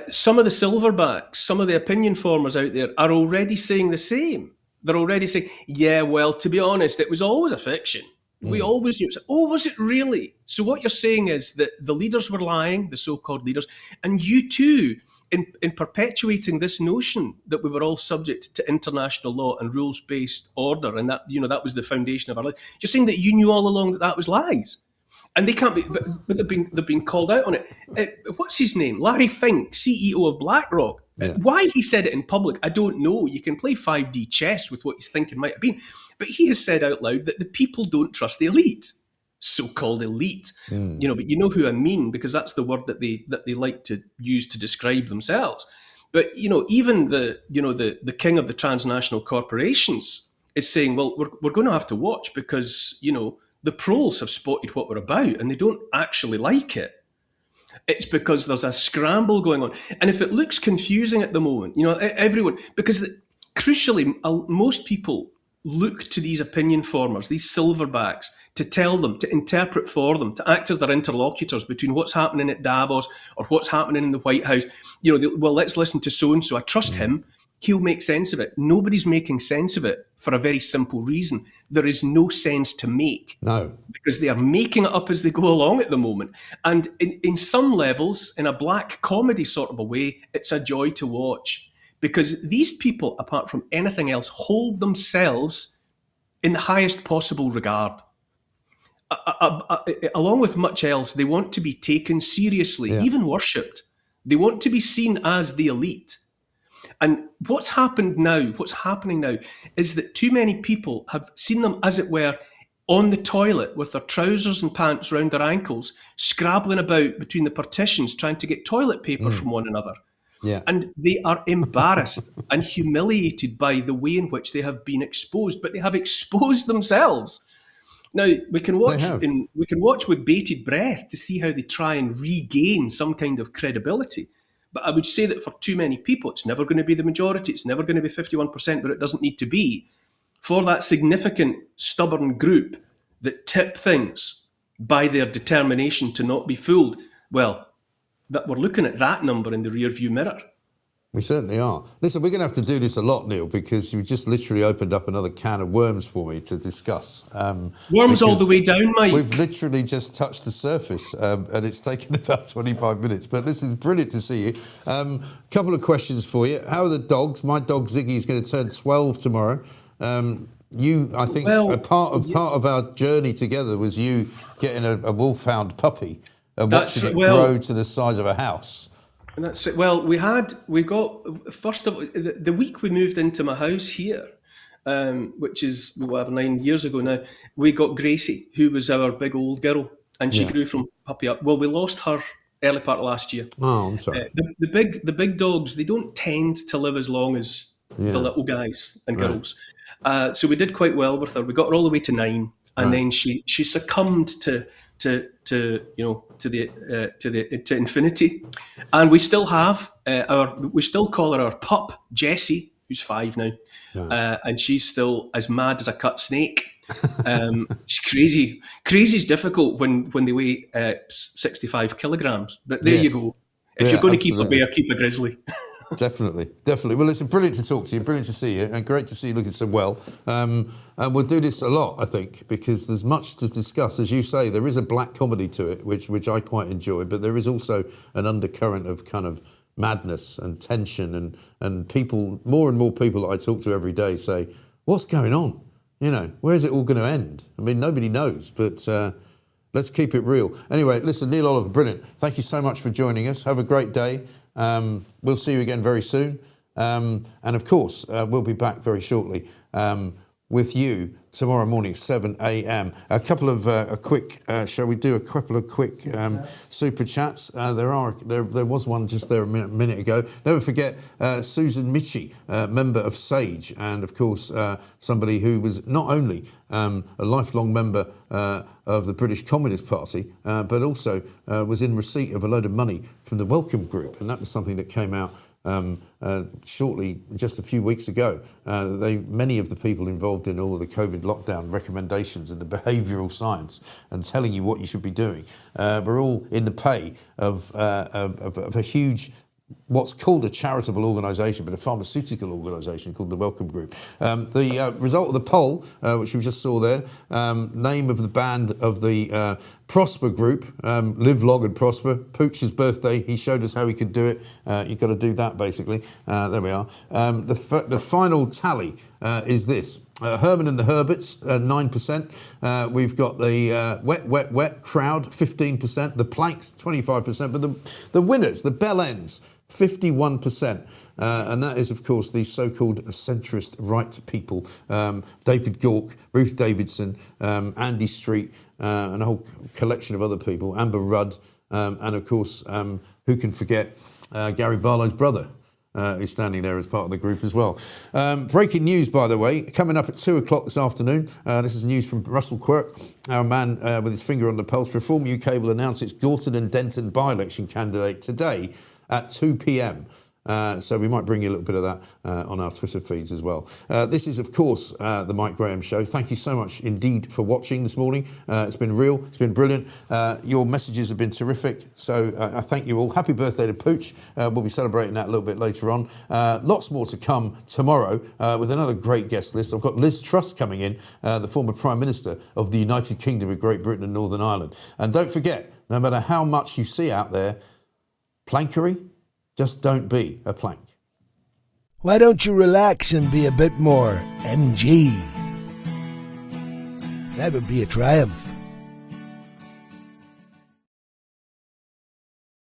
some of the silverbacks, some of the opinion formers out there are already saying the same. They're already saying, to be honest, it was always a fiction. We always knew. Oh, was it really? So what you're saying is that the leaders were lying, the so-called leaders, and you too, in perpetuating this notion that we were all subject to international law and rules-based order, and that that was the foundation of our life. You're saying that you knew all along that was lies, and they can't be. But they've been called out on it. What's his name? Larry Fink, CEO of BlackRock. Yeah. Why he said it in public, I don't know. You can play 5D chess with what he's thinking might have been, but he has said out loud that the people don't trust the elite. so-called elite. But you know who I mean, because that's the word that they like to use to describe themselves. But even the king of the transnational corporations is saying, well, we're going to have to watch because the proles have spotted what we're about and they don't actually like it. It's because there's a scramble going on. And if it looks confusing at the moment, everyone, because crucially, most people look to these opinion formers, these silverbacks, to tell them, to interpret for them, to act as their interlocutors between what's happening at Davos or what's happening in the White House. Well, let's listen to so-and-so. I trust him. He'll make sense of it. Nobody's making sense of it for a very simple reason. There is no sense to make. No. Because they are making it up as they go along at the moment. And in some levels, in a black comedy sort of a way, it's a joy to watch. Because these people, apart from anything else, hold themselves in the highest possible regard. Along with much else, they want to be taken seriously, even worshipped. They want to be seen as the elite. And what's happening now is that too many people have seen them, as it were, on the toilet with their trousers and pants round their ankles, scrabbling about between the partitions, trying to get toilet paper from one another. Yeah. And they are embarrassed and humiliated by the way in which they have been exposed, but they have exposed themselves. Now, we can watch with bated breath to see how they try and regain some kind of credibility. But I would say that for too many people, it's never going to be the majority. It's never going to be 51%, but it doesn't need to be. For that significant, stubborn group that tip things by their determination to not be fooled, well, that we're looking at that number in the rearview mirror. We certainly are. Listen, we're going to have to do this a lot, Neil, because you just literally opened up another can of worms for me to discuss. Worms all the way down, Mike. We've literally just touched the surface, and it's taken about 25 minutes. But this is brilliant to see you. Couple of questions for you. How are the dogs? My dog Ziggy is going to turn 12 tomorrow. I think part of our journey together was you getting a wolfhound puppy and watching it grow to the size of a house. And that's it. Well, we got first of all, the week we moved into my house here, which is 9 years ago now. We got Gracie, who was our big old girl, and she grew from puppy up. Well, we lost her early part of last year. Oh, I'm sorry. The big dogs, they don't tend to live as long as the little guys and girls. So we did quite well with her. We got her all the way to 9, and then she succumbed to infinity, and we still have we still call her our pup Jessie, who's 5 now, and she's still as mad as a cut snake. She's crazy. Crazy's difficult when they weigh 65 kilograms, but there you go. If you're going to keep a bear, keep a grizzly. Definitely. Well, it's brilliant to talk to you, brilliant to see you, and great to see you looking so well. And we'll do this a lot, I think, because there's much to discuss. As you say, there is a black comedy to it, which I quite enjoy, but there is also an undercurrent of kind of madness and tension, and people, more and more people that I talk to every day say, what's going on? Where's it all going to end? I mean, nobody knows, but let's keep it real. Anyway, listen, Neil Oliver, brilliant. Thank you so much for joining us. Have a great day. We'll see you again very soon. And of course, we'll be back very shortly with you tomorrow morning, 7 a.m. A couple of shall we do a couple of quick super chats? There was one just there a minute ago. Never forget Susan Michie, member of SAGE, and of course somebody who was not only a lifelong member of the British Communist Party, but also was in receipt of a load of money from the Welcome Group, and that was something that came out shortly, just a few weeks ago. Many of the people involved in all of the COVID lockdown recommendations and the behavioural science and telling you what you should be doing were all in the pay of a huge, what's called a charitable organisation, but a pharmaceutical organisation called the Welcome Group. The result of the poll, which we just saw there, name of the band of the Prosper Group, Live Long and Prosper, Pooch's birthday, he showed us how he could do it. You've got to do that, basically. There we are. The final tally is this. Herman and the Herberts, 9%. We've got the Wet crowd, 15%. The Planks, 25%. But the winners, the bell ends, 51%. And that is, of course, the so-called centrist right people. David Gauke, Ruth Davidson, Andy Street, and a whole collection of other people, Amber Rudd, and, of course, who can forget Gary Barlow's brother, who's standing there as part of the group as well. Breaking news, by the way, coming up at 2 o'clock this afternoon. This is news from Russell Quirk, our man with his finger on the pulse. Reform UK will announce its Gorton and Denton by-election candidate today at 2 p.m. So we might bring you a little bit of that on our Twitter feeds as well. This is, of course, the Mike Graham Show. Thank you so much indeed for watching this morning. It's been real. It's been brilliant. Your messages have been terrific. So I thank you all. Happy birthday to Pooch. We'll be celebrating that a little bit later on. Lots more to come tomorrow with another great guest list. I've got Liz Truss coming in, the former Prime Minister of the United Kingdom of Great Britain and Northern Ireland. And don't forget, no matter how much you see out there, plankery, just don't be a plank. Why don't you relax and be a bit more MG? That would be a triumph.